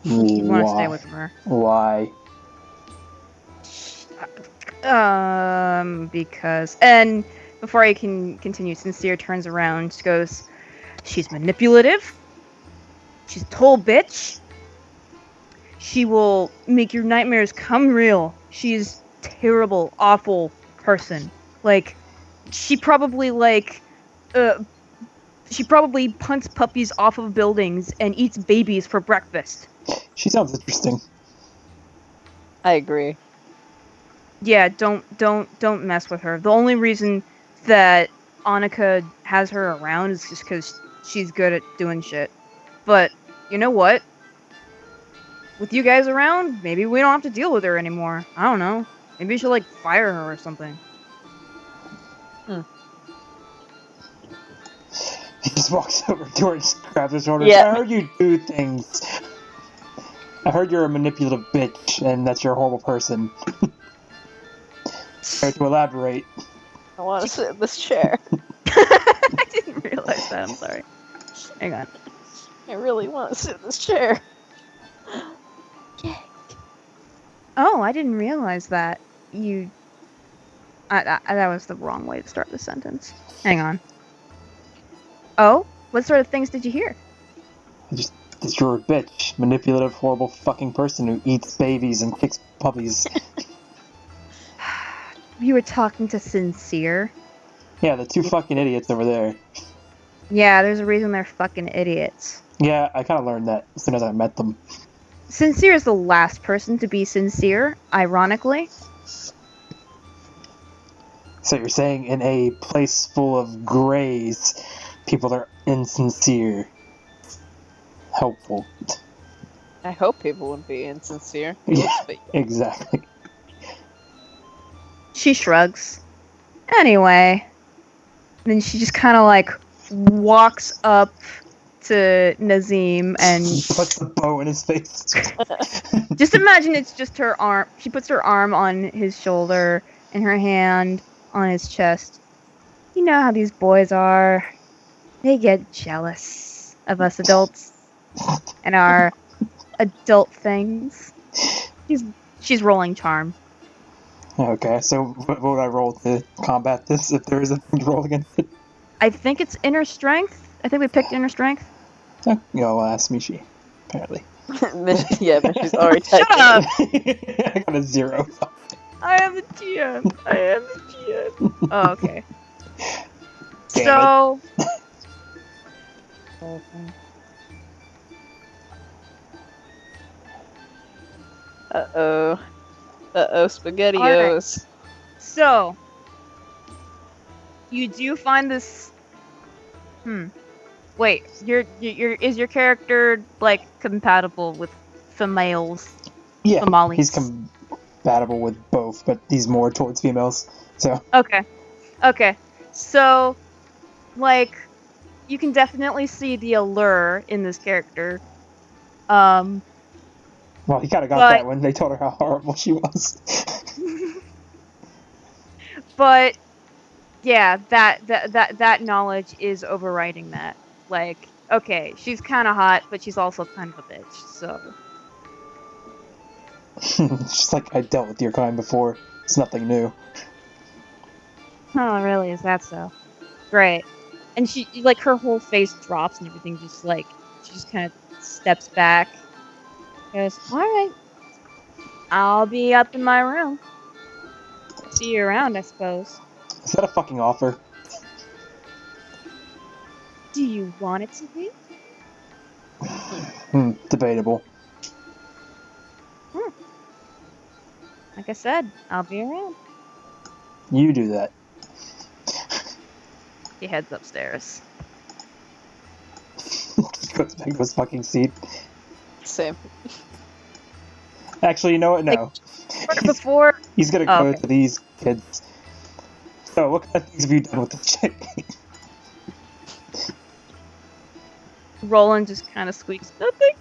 You want to stay Why? away from her. Why? Because... And before I can continue, Sincere turns around, goes, she's manipulative. She's a total bitch. She will make your nightmares come real. She's terrible, awful person. Like, she probably, she probably punts puppies off of buildings and eats babies for breakfast. She sounds interesting. I agree. Yeah, don't mess with her. The only reason that Annika has her around is just because she's good at doing shit. But, you know what? With you guys around, maybe we don't have to deal with her anymore. I don't know. Maybe you should, fire her or something. He just walks over to her and just grabs her shoulders. Yeah. I heard you do things. I heard you're a manipulative bitch, and that's you're a horrible person. Try to elaborate. I want to sit in this chair. I didn't realize that, I'm sorry. Hang on. I really want to sit in this chair. Oh, I didn't realize that. That was the wrong way to start the sentence. Hang on. Oh? What sort of things did you hear? Just that you're a bitch. Manipulative, horrible fucking person who eats babies and kicks puppies. You were talking to Sincere? Yeah, the two fucking idiots over there. Yeah, there's a reason they're fucking idiots. Yeah, I kind of learned that as soon as I met them. Sincere is the last person to be sincere, ironically. So you're saying in a place full of grays, people are insincere. Helpful. I hope people wouldn't be insincere. Yeah, But exactly. She shrugs. Anyway. Then she just kind of walks up to Nazim and Puts the bow in his face. just imagine it's just her arm. She puts her arm on his shoulder and her hand on his chest. You know how these boys are. They get jealous of us adults and our adult things. She's rolling charm. Okay, so what would I roll to combat this if there is a thing to roll against it? I think it's inner strength. I think we picked inner strength. Oh, well, ask Mishi, apparently. yeah, but she's already typed Shut up! I got a 0. I am the GM. I am the GM. Oh, okay. Damn So. Uh-oh, SpaghettiOs. So, you do find this. Wait, is your character like compatible with females? Yeah, Somalis. he's compatible with both, but he's more towards females. So Okay. So, like, you can definitely see the allure in this character. well, he kind of got But- that when they told her how horrible she was. But yeah, that knowledge is overriding that. Like, okay, she's kind of hot, but she's also kind of a bitch. So, She's like, I dealt with your kind before. It's nothing new. oh, really? Is that so? Great. And she, like, her whole face drops and everything. Just like, she just kind of steps back. Goes, all right. I'll be up in my room. See you around, I suppose. Is that a fucking offer? Do you want it to be? Debatable. Like I said, I'll be around. You do that. He heads upstairs. Just goes back to his fucking seat. Same. Actually, you know what? No. Before, He's gonna Oh, go okay. to these kids. So, what kind of things have you done with this chick? Roland just kind of squeaks, nothing.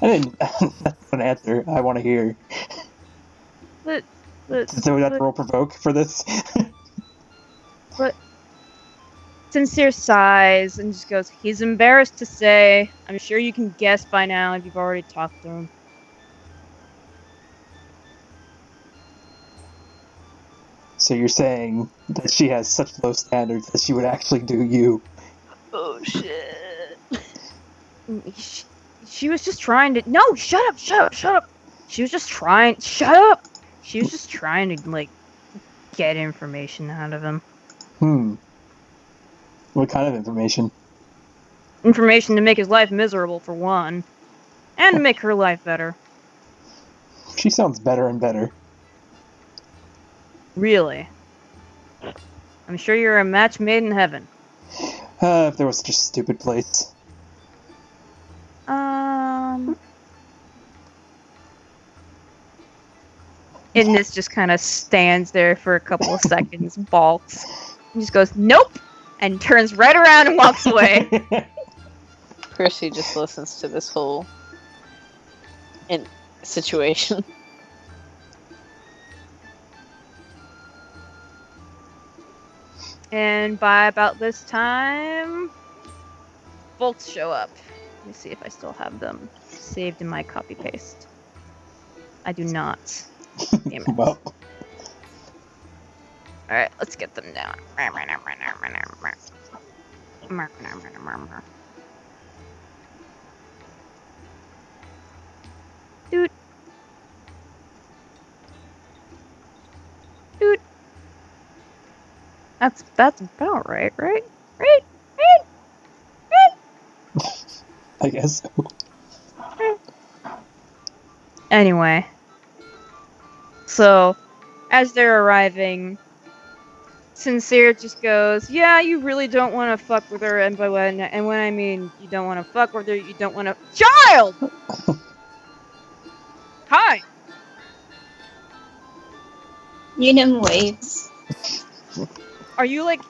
I didn't. That's an answer I want to hear. But So that's roll provoke for this. Sincere sighs and just goes, he's embarrassed to say. I'm sure you can guess by now if you've already talked to him. So you're saying that she has such low standards that she would actually do you? Oh shit. She was just trying to. No, shut up. She was just trying. Shut up. She was just trying to, like, get information out of him. What kind of information? Information to make his life miserable, for one. And to make her life better. She sounds better and better. Really. I'm sure you're a match made in heaven. If there was such a stupid place. Innes just kind of stands there for a couple of seconds, balks. And just goes, nope! And turns right around and walks away. Percy just listens to this whole situation. And by about this time, bolts show up. Let me see if I still have them saved in my copy paste. I do not. Damn it. Well, Alright, let's get them down. Doot. Doot. That's about right? Right? I guess so. Anyway. So, as they're arriving, Sincere just goes, yeah, you really don't want to fuck with her, and when I mean you don't want to fuck with her, you don't want to— Child! Hi! Unum waves, Are you like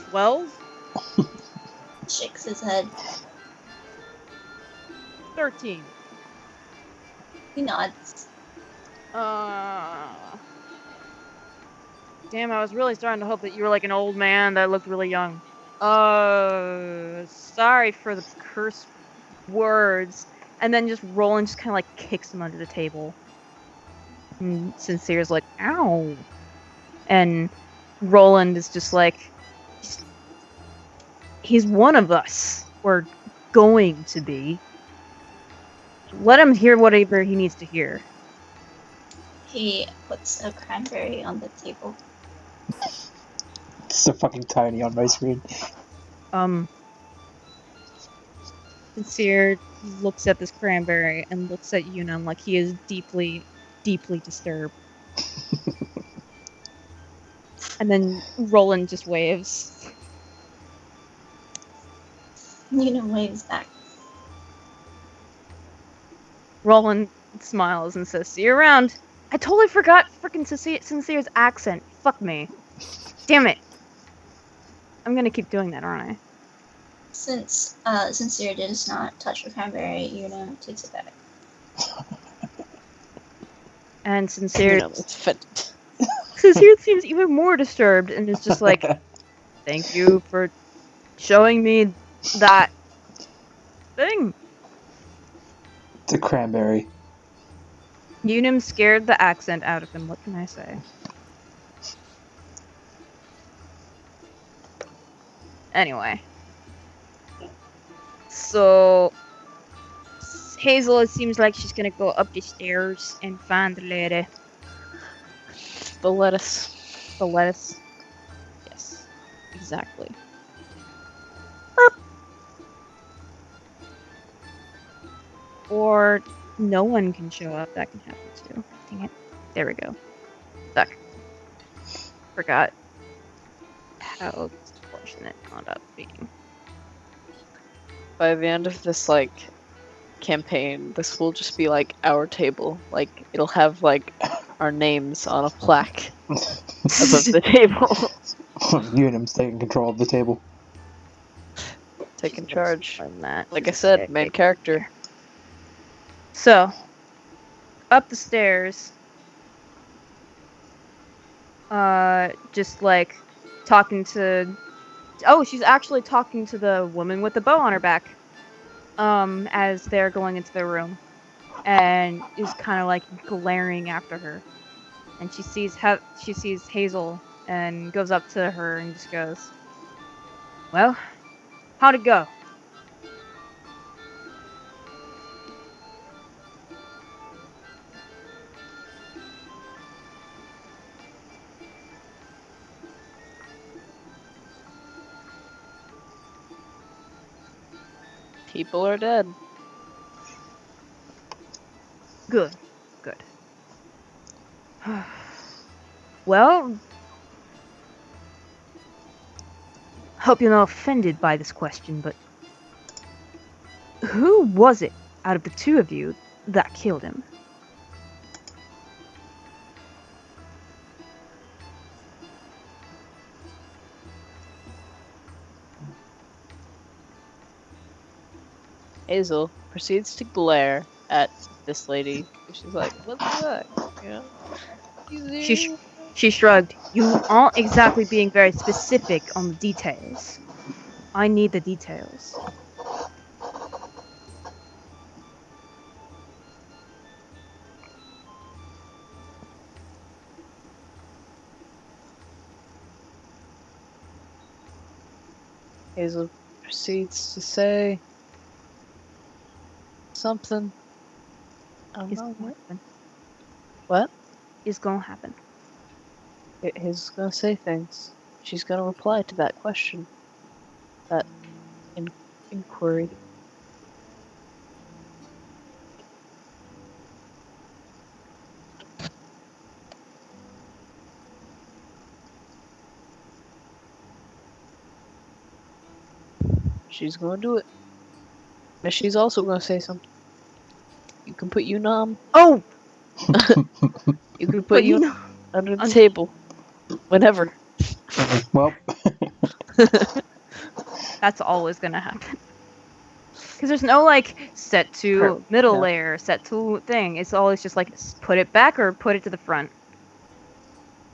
12? shakes his head. 13. He nods. Damn, I was really starting to hope that you were like an old man that looked really young. Sorry for the curse words. And then just Roland just kind of like kicks him under the table. And Sincere's like, ow. And Roland is just like, he's one of us. Or going to be. Let him hear whatever he needs to hear. He puts a cranberry on the table. It's so fucking tiny on my screen. Sincere looks at this cranberry and looks at Unum like he is deeply, deeply disturbed. And then Roland just waves. Lena waves back. Roland smiles and says, "See you around." I totally forgot frickin' Sincere's accent. Fuck me. Damn it. I'm gonna keep doing that, aren't I? Since Sincere does not touch the cranberry, Una takes it back. And Sincere It's fit. Sincere seems even more disturbed and is just like, "Thank you for showing me that thing." It's a cranberry. Unum scared the accent out of him. What can I say? Anyway. So Hazel, it seems like she's gonna go up the stairs and find the lady. The lettuce. The lettuce. Yes. Exactly. Up. Or no one can show up. That can happen too. Dang it. There we go. Stuck. Forgot how disproportionate it wound up being. By the end of this, like, campaign, this will just be, like, our table. Like, it'll have, like, our names on a plaque above the table. Unum's taking control of the table. Taking charge. On that. Like I said, main character. So, up the stairs. Just like talking to. Oh, she's actually talking to the woman with the bow on her back. As they're going into their room, and is kind of like glaring after her, and she sees Hazel and goes up to her and just goes, "Well, how'd it go?" People are dead. Good. Well, hope you're not offended by this question, but who was it out of the two of you that killed him? Hazel proceeds to glare at this lady. She's like, "What's that?" You know? She shrugged. You aren't exactly being very specific on the details. I need the details. Hazel proceeds to say something. I don't It's know gonna happen. what. It's gonna happen. Hazel's gonna say things. She's gonna reply to that question. That inquiry. She's gonna do it. And she's also gonna say something. You can put Unam. Oh! You can put But you you know, under the table. Whenever. Well, that's always gonna happen. Because there's no, like, set to middle yeah. layer, set to thing. It's always just, like, put it back or put it to the front.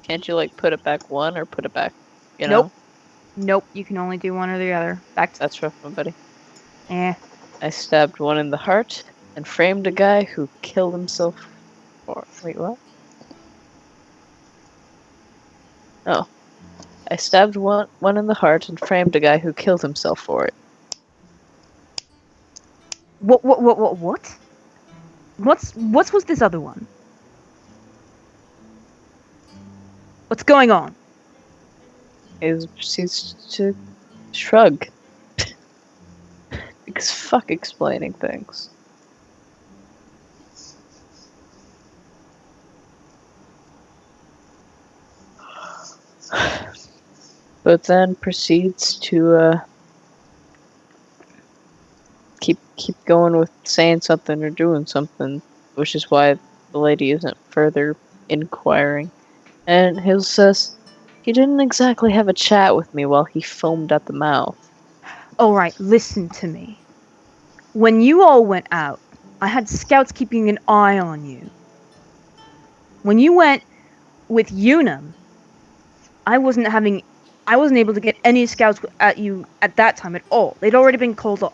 Can't you, like, put it back one or put it back, you Nope. know? Nope, you can only do one or the other. Back to... That's rough, my buddy. Eh. I stabbed one in the heart and framed a guy who killed himself for... Wait, what? Oh. I stabbed one in the heart and framed a guy who killed himself for it. What? What's with this other one? What's going on? Hazel proceeds to shrug. Because fuck explaining things. but then proceeds to keep going with saying something or doing something, which is why the lady isn't further inquiring. And Hill says, he didn't exactly have a chat with me while he foamed at the mouth. Alright, listen to me. When you all went out, I had scouts keeping an eye on you. When you went with Unum, I wasn't able to get any scouts at you at that time at all. They'd already been called off.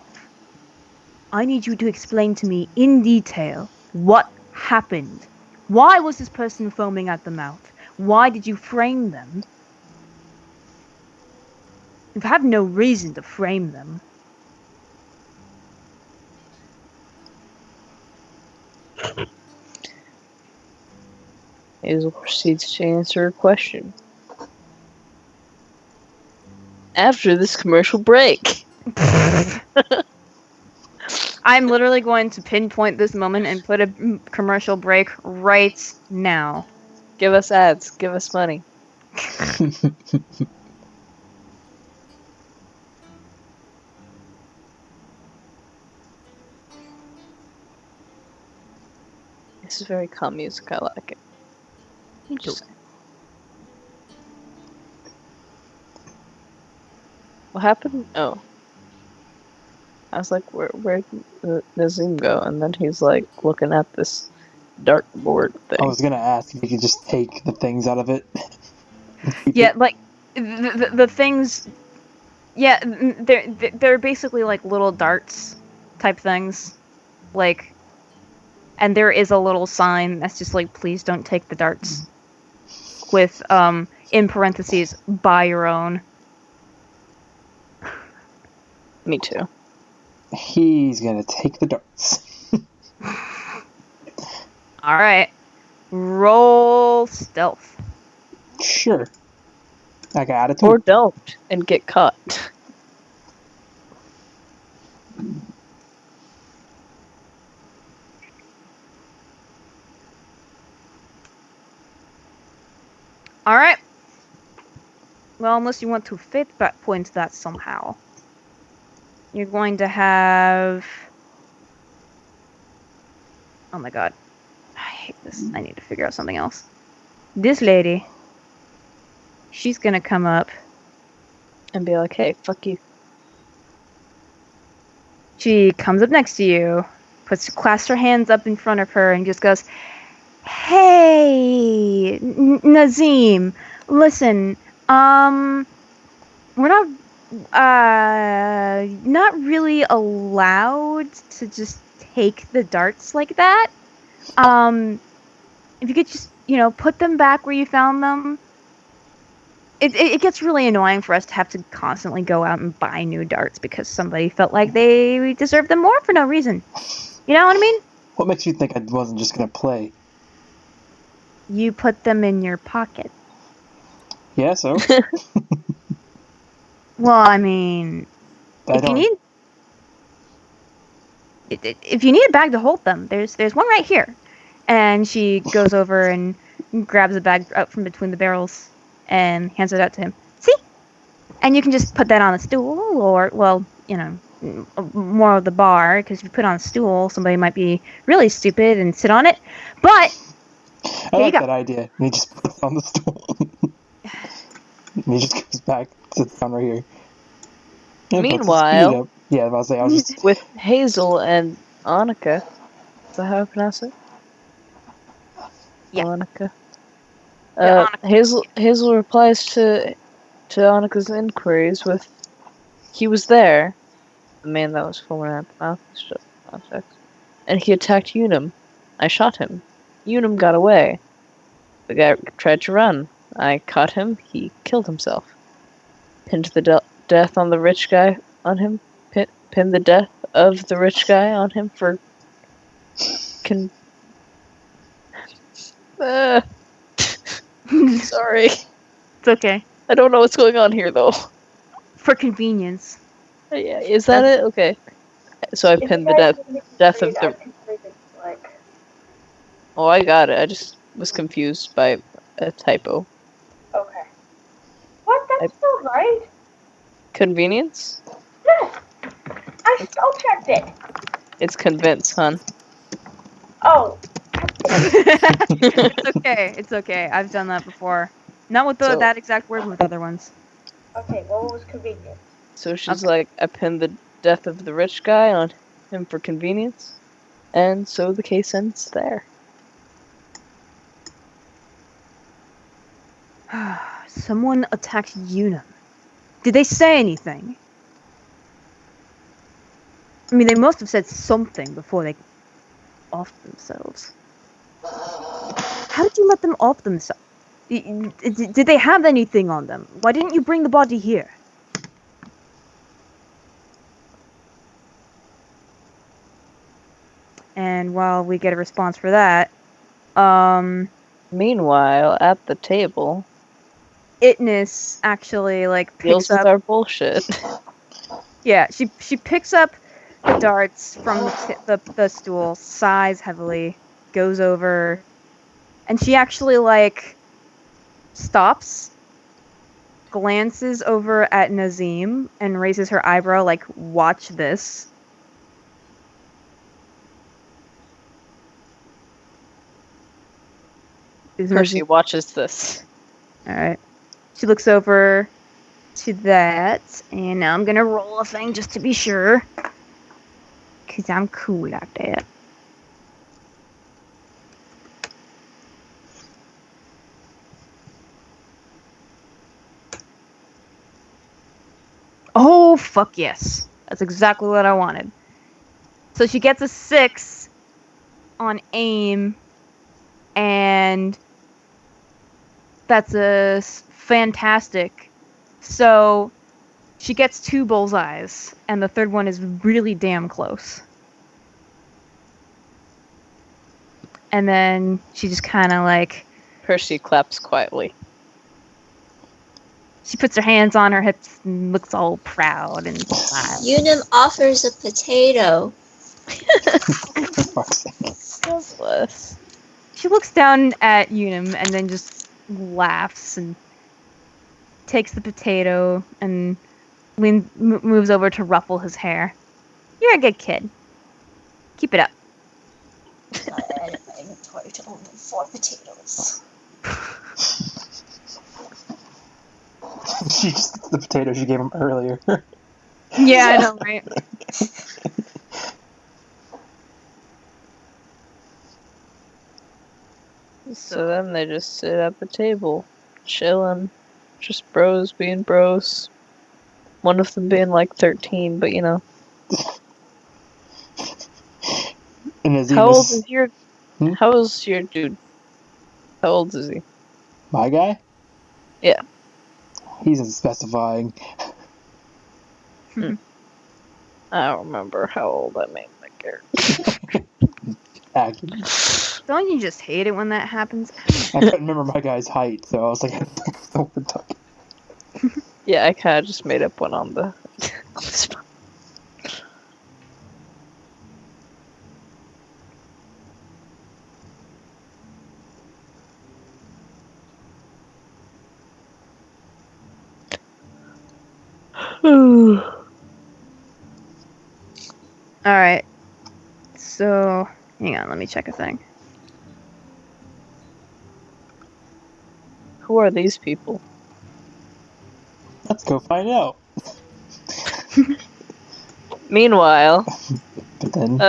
I need you to explain to me in detail what happened. Why was this person foaming at the mouth? Why did you frame them? You've had no reason to frame them. Hazel proceeds to answer a question. After this commercial break. I'm literally going to pinpoint this moment and put a commercial break right now. Give us ads. Give us money. This is very calm music. I like it. Interesting. What happened? Oh. I was like, where'd Nazim go? And then he's like looking at this dartboard thing. I was gonna ask if you could just take the things out of it. Yeah, like the things. Yeah, they're basically like little darts type things, like, and there is a little sign that's just like, please don't take the darts, with in parentheses, buy your own. Me too. He's gonna take the darts. All right, roll stealth. Sure. I got it. Or don't and get caught. All right. Well, unless you want to fit that point that somehow, you're going to have. Oh my god, I hate this. I need to figure out something else. This lady, she's gonna come up And be like, hey, fuck you. She comes up next to you, clasps her hands up in front of her, and just goes, "Hey, Nazim, listen, we're not really allowed to just take the darts like that. If you could just, put them back where you found them." It gets really annoying for us to have to constantly go out and buy new darts because somebody felt like they deserved them more for no reason. You know what I mean? What makes you think I wasn't just gonna play? You put them in your pocket. Yeah, so? Well, I mean, if you need a bag to hold them, there's one right here. And she goes over and grabs a bag out from between the barrels and hands it out to him. See? And you can just put that on a stool, or, well, more of the bar, because if you put it on a stool, somebody might be really stupid and sit on it. But I like that idea. And he just puts it on the stool. And he just goes back, sits down right here. Meanwhile, yeah, I was just with Hazel and Annika. Is that how I pronounce it? Yeah. Annika. Yeah, Annika. Hazel replies to Annika's inquiries with, "He was there, the man that was foaming at the mouth, context, and he attacked Unum. I shot him. Unum got away. The guy tried to run. I caught him. He killed himself. Pinned the death on the rich guy on him. Pinned the death of the rich guy on him for Sorry. It's okay. I don't know what's going on here, though. For convenience. Yeah, is that it? Okay. So I pinned the death of the... Oh, I got it. I just was confused by a typo. Okay. What? That's still right? Convenience? Yes. I spell checked it. It's convince, hon. Oh, It's okay. It's okay. I've done that before. Not with So- that exact word, but with other ones. okay. What was convenient? So she's Okay. like, I pinned the death of the rich guy on him for convenience. And so the case ends there. Someone attacked Unum. Did they say anything? I mean, they must have said something before they offed themselves. How did you let them off themselves? Did they have anything on them? Why didn't you bring the body here? And while we get a response for that, Meanwhile, at the table, Itness actually like deals picks with up. our bullshit. Yeah, she picks up the darts from the stool, sighs heavily, goes over, and she actually like stops, glances over at Nazim, and raises her eyebrow like, "Watch this." Percy watches this. All right. She looks over to that, and now I'm gonna roll a thing just to be sure, cause I'm cool like that. Oh fuck yes, that's exactly what I wanted. So she gets a 6 on aim, and that's fantastic. So she gets 2 bullseyes, and the third one is really damn close. And then she just kind of like, Percy claps quietly. she puts her hands on her hips and looks all proud and smiles. Unum offers a potato. For fuck's sake. Selfless. She looks down at Unum and then just laughs and takes the potato and moves over to ruffle his hair. You're a good kid. Keep it up. I added my inventory to only 4 potatoes. She just gets the potato she gave him earlier. Yeah, I know, right? So then they just sit at the table, chilling, just bros being bros. One of them being like 13, but you know. And Nazim How old is is your? Hmm? How old's your dude? How old is he? my guy? Yeah. He's in specifying. I don't remember how old I made my character. Accurate. Don't you just hate it when that happens? I couldn't remember my guy's height, so I was like, "Oh, we're talking." Yeah, I kind of just made up one on the, on the spot. Alright. So, hang on, let me check a thing. Who are these people? Let's go find out. Meanwhile, But then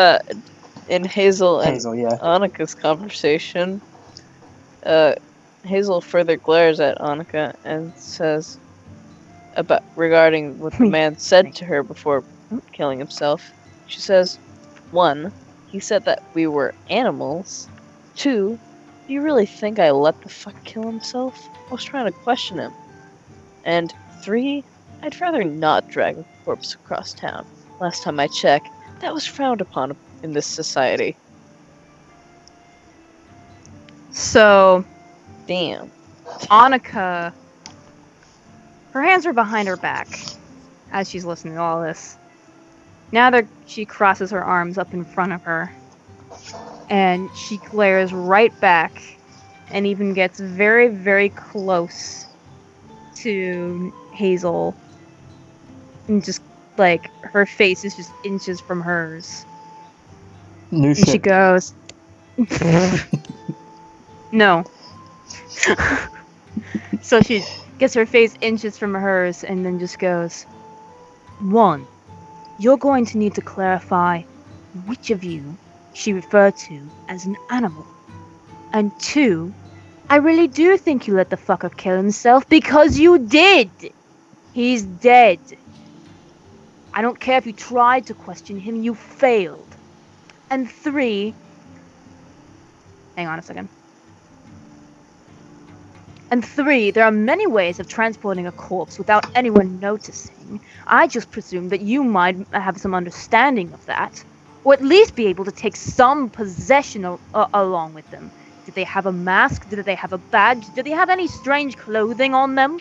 in Hazel and Hazel, yeah. Annika's conversation, Hazel further glares at Annika and says regarding what the man said to her before killing himself. She says, 1, he said that we were animals. 2, do you really think I let the fuck kill himself? I was trying to question him. And 3, I'd rather not drag a corpse across town. Last time I checked, that was frowned upon in this society. So, Damn. Annika, her hands are behind her back as she's listening to all this. Now that she crosses her arms up in front of her, and she glares right back and even gets very, very close to Hazel. And just, like, her face is just inches from hers. New And she ship. goes, no. So she gets her face inches from hers and then just goes, 1. You're going to need to clarify which of you she referred to as an animal. And 2, I really do think you let the fucker kill himself because you did. He's dead. I don't care if you tried to question him, you failed. And 3, hang on a second. And 3, there are many ways of transporting a corpse without anyone noticing. I just presumed that you might have some understanding of that, or at least be able to take some possession along with them. Did they have a mask? Did they have a badge? Did they have any strange clothing on them?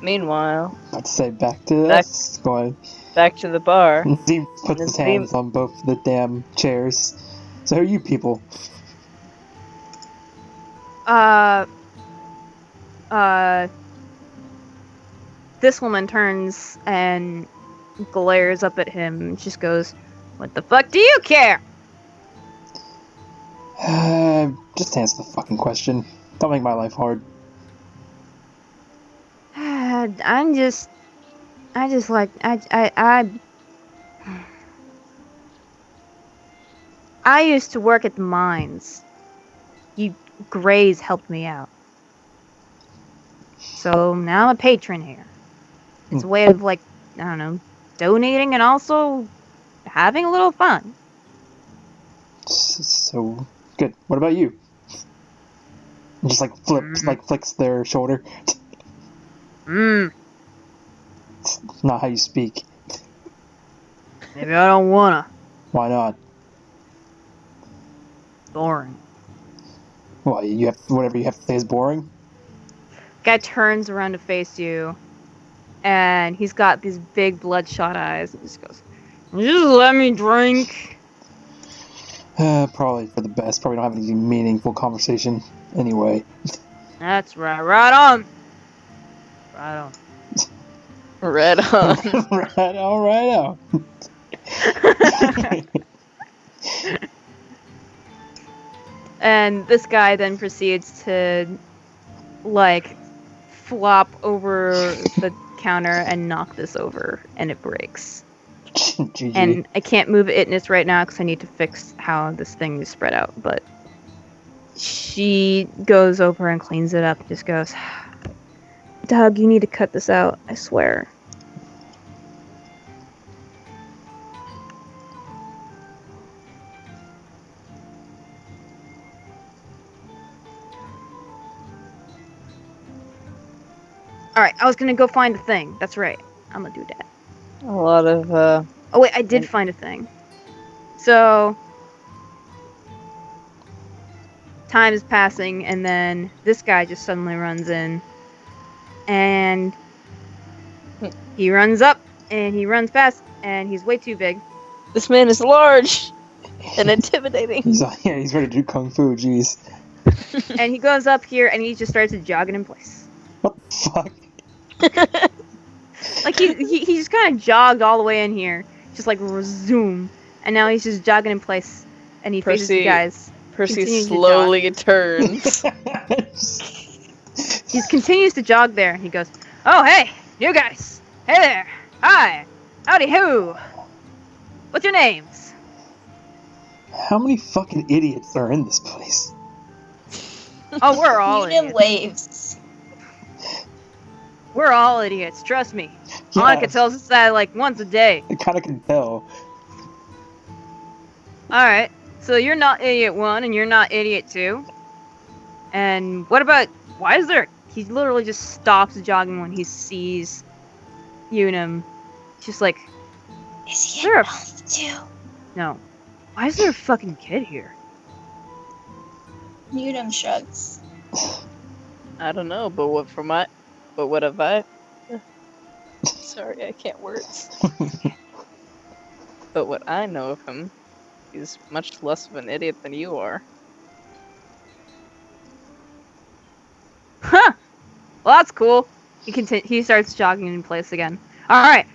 Meanwhile, I'd say back to Back- this. Go ahead. back to the bar. He puts his hands on both the damn chairs. So who are you people? This woman turns and glares up at him and just goes, "What the fuck do you care?" Just answer the fucking question. Don't make my life hard. I used to work at the mines. You Grays helped me out. So now I'm a patron here. It's a way of, like, I don't know, donating and also having a little fun. So good. What about you? And just like flicks their shoulder. It's not how you speak. Maybe I don't wanna. Why not? Boring. Well, you have whatever you have to say is boring. Guy turns around to face you, and he's got these big bloodshot eyes. And just goes, "Just let me drink." Probably for the best. Probably don't have any meaningful conversation anyway. That's right. Right on. Right on. Red on. Right on. And this guy then proceeds to, like, flop over the counter and knock this over, and it breaks. GG. And I can't move Itness right now because I need to fix how this thing is spread out, but she goes over and cleans it up and just goes, "Doug, you need to cut this out, I swear." Alright, I was gonna go find a thing. That's right. I'm gonna do that. A lot of, Oh wait, I did find a thing. So, time is passing, and then this guy just suddenly runs in. And he runs up, and he runs past, and he's way too big. this man is large and intimidating. He's ready to do kung fu. Jeez. And he goes up here, and he just starts jogging in place. What the fuck? Like, he just kind of jogged all the way in here. Just like, zoom. And now he's just jogging in place, and he faces you guys. Percy Continues to slowly turns. He continues to jog there, and he goes, "Oh, hey, you guys. Hey there. Hi. Howdy ho. What's your names?" How many fucking idiots are in this place? Oh, we're all Unit idiots. waves. We're all idiots, trust me. Yeah, Monica tells us that, like, once a day. I kind of can tell. Alright, so you're not idiot 1, and you're not idiot 2. And what about, why is there, he literally just stops jogging when he sees Unum. Just like, Is he Sure. an elf too? no. Why is there a fucking kid here? Unum shrugs. I don't know, but what have I? Sorry, I can't words. But what I know of him, he's much less of an idiot than you are. Well, that's cool. He starts jogging in place again. All right.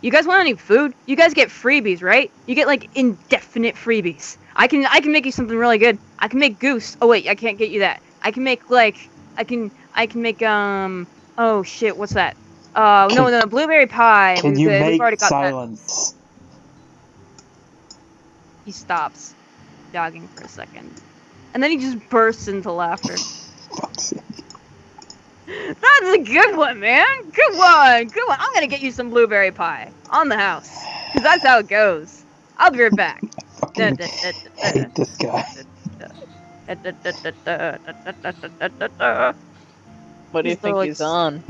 You guys want any food? You guys get freebies, right? You get like indefinite freebies. I can make you something really good. I can make goose. Oh wait, I can't get you that. I can make I can make oh shit, what's that? No, blueberry pie. Can We've you already make got silence? that. He stops, jogging for a second, and then he just bursts into laughter. Fuck's sake. That's a good one, man. Good one. I'm gonna get you some blueberry pie on the house, cause that's how it goes. I'll be right back. Fucking hate this guy. What do you He's think like- he's on?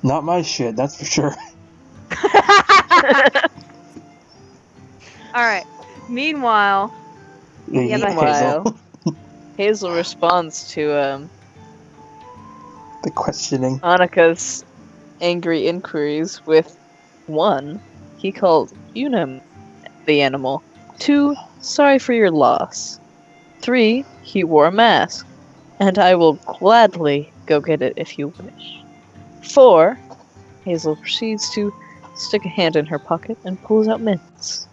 Not my shit, that's for sure. All right. Meanwhile, Yeah, but- Meanwhile, Hazel responds to the questioning. Annika's angry inquiries with 1. He called Unum the animal. 2. Sorry for your loss. 3. He wore a mask. And I will gladly go get it if you wish. 4. Hazel proceeds to stick a hand in her pocket and pulls out mints.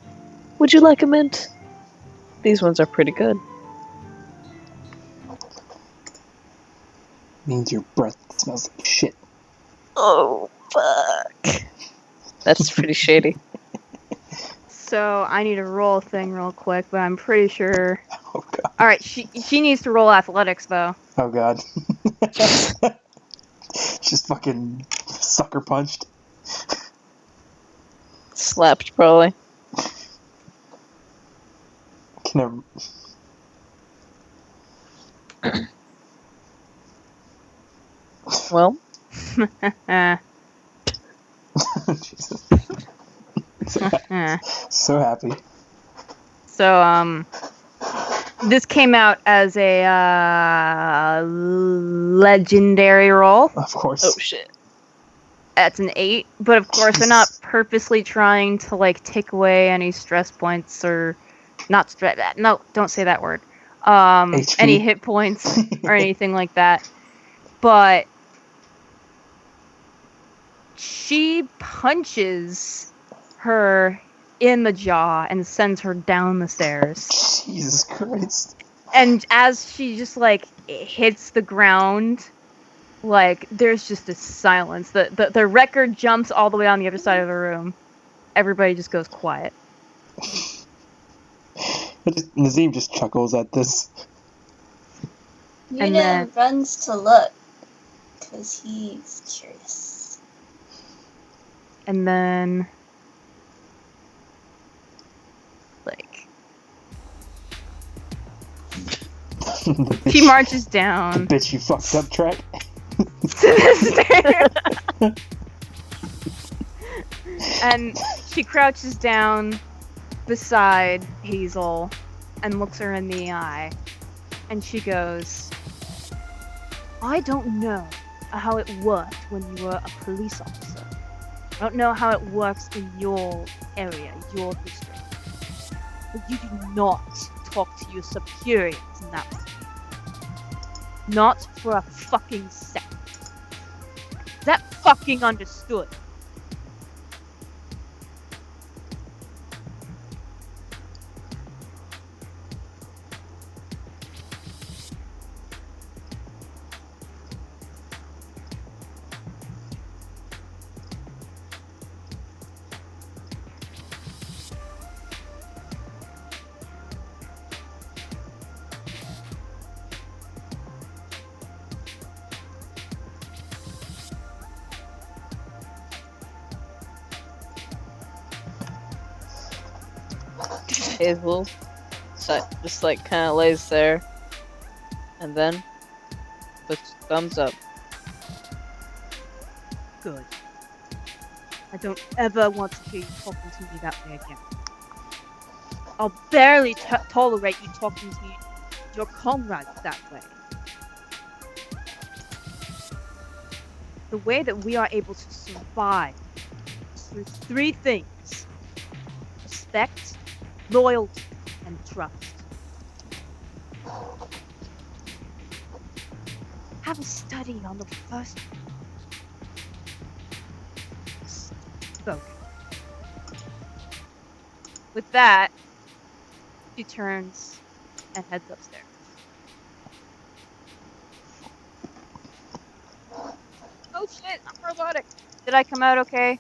Would you like a mint? These ones are pretty good. Means your breath smells like shit. Oh, fuck. That's pretty shady. so I need to roll a thing real quick, but I'm pretty sure. Oh god. All right, she needs to roll athletics though. Oh god. Just fucking sucker punched. Slapped, probably. Can Well, Jesus. So happy. So this came out as a legendary roll. Of course. oh shit. That's an 8, but of course they're not purposely trying to like take away any stress points or not stress. No, don't say that word. HP. Any hit points or anything like that. But she punches her in the jaw and sends her down the stairs. Jesus Christ. And as she just like hits the ground, like there's just a silence. The record jumps all the way on the other side of the room. Everybody just goes quiet. Nazim just chuckles at this. And Yuna then- runs to look because he's curious. And then like The bitch, she marches the down bitch you fucked up track. to the stairs. And she crouches down beside Hazel and looks her in the eye. And she goes, I don't know how it worked when you were a police officer. I don't know how it works in your area, your district. But you do not talk to your superiors in that way. Not for a fucking second. Is that fucking understood? Hazel just like kind of lays there and then puts thumbs up. Good. I don't ever want to hear you talking to me that way again. I'll barely tolerate you talking to your comrades that way. The way that we are able to survive is through 3 things: respect, loyalty, and trust. have a study on the first. So, with that, she turns and heads upstairs. Oh shit, I'm robotic. Did I come out okay?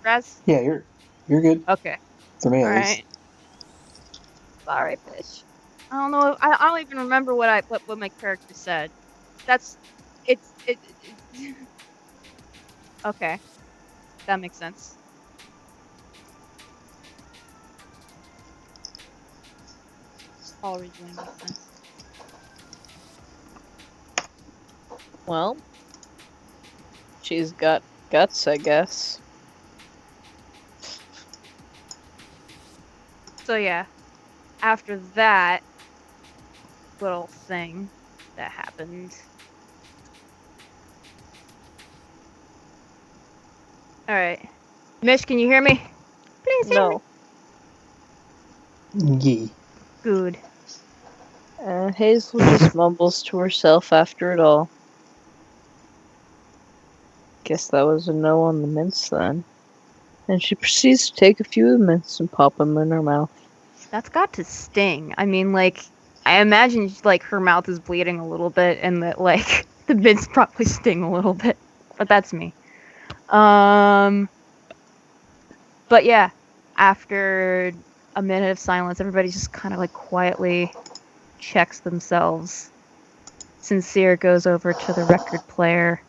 Raz? Yeah, you're good Okay. for me at least. Alright. Sorry, fish. I don't know. I don't even remember what my character said. That's it okay. That makes sense. All reasoning makes sense. Well, she's got guts, I guess. So yeah, after that little thing that happened. Alright. Mish, can you hear me? Please hear me. No. Yee. Good. Hazel just mumbles to herself after it all. Guess that was a no on the mints then. And she proceeds to take a few of the mints and pop them in her mouth. That's got to sting. I mean, like, I imagine like her mouth is bleeding a little bit, and that like the mints probably sting a little bit. But that's me. But yeah, after a minute of silence, everybody just kind of like quietly checks themselves. Sincere goes over to the record player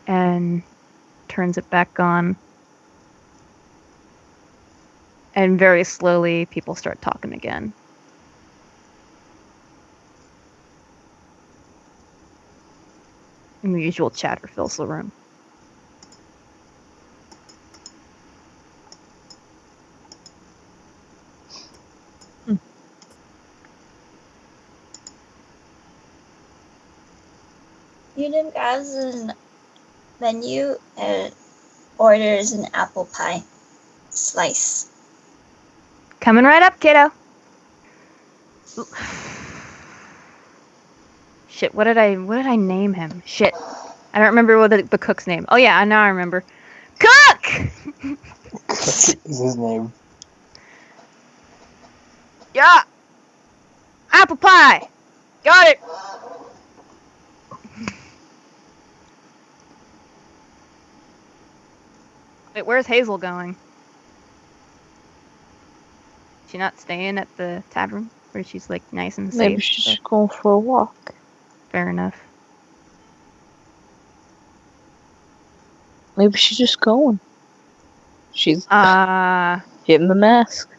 and turns it back on. And very slowly, people start talking again. And the usual chatter fills the room. Eden grabs a menu and orders an apple pie slice. Coming right up, kiddo. Shit, what did I name him? Shit. I don't remember what the cook's name. Oh yeah, now I remember. Cook! Is his name? Yeah! Apple pie! Got it! Wait, where's Hazel going? She not staying at the tavern where she's like nice and safe? Maybe she's just going for a walk. Fair enough. Maybe she's just going. She's Uh, getting the mask.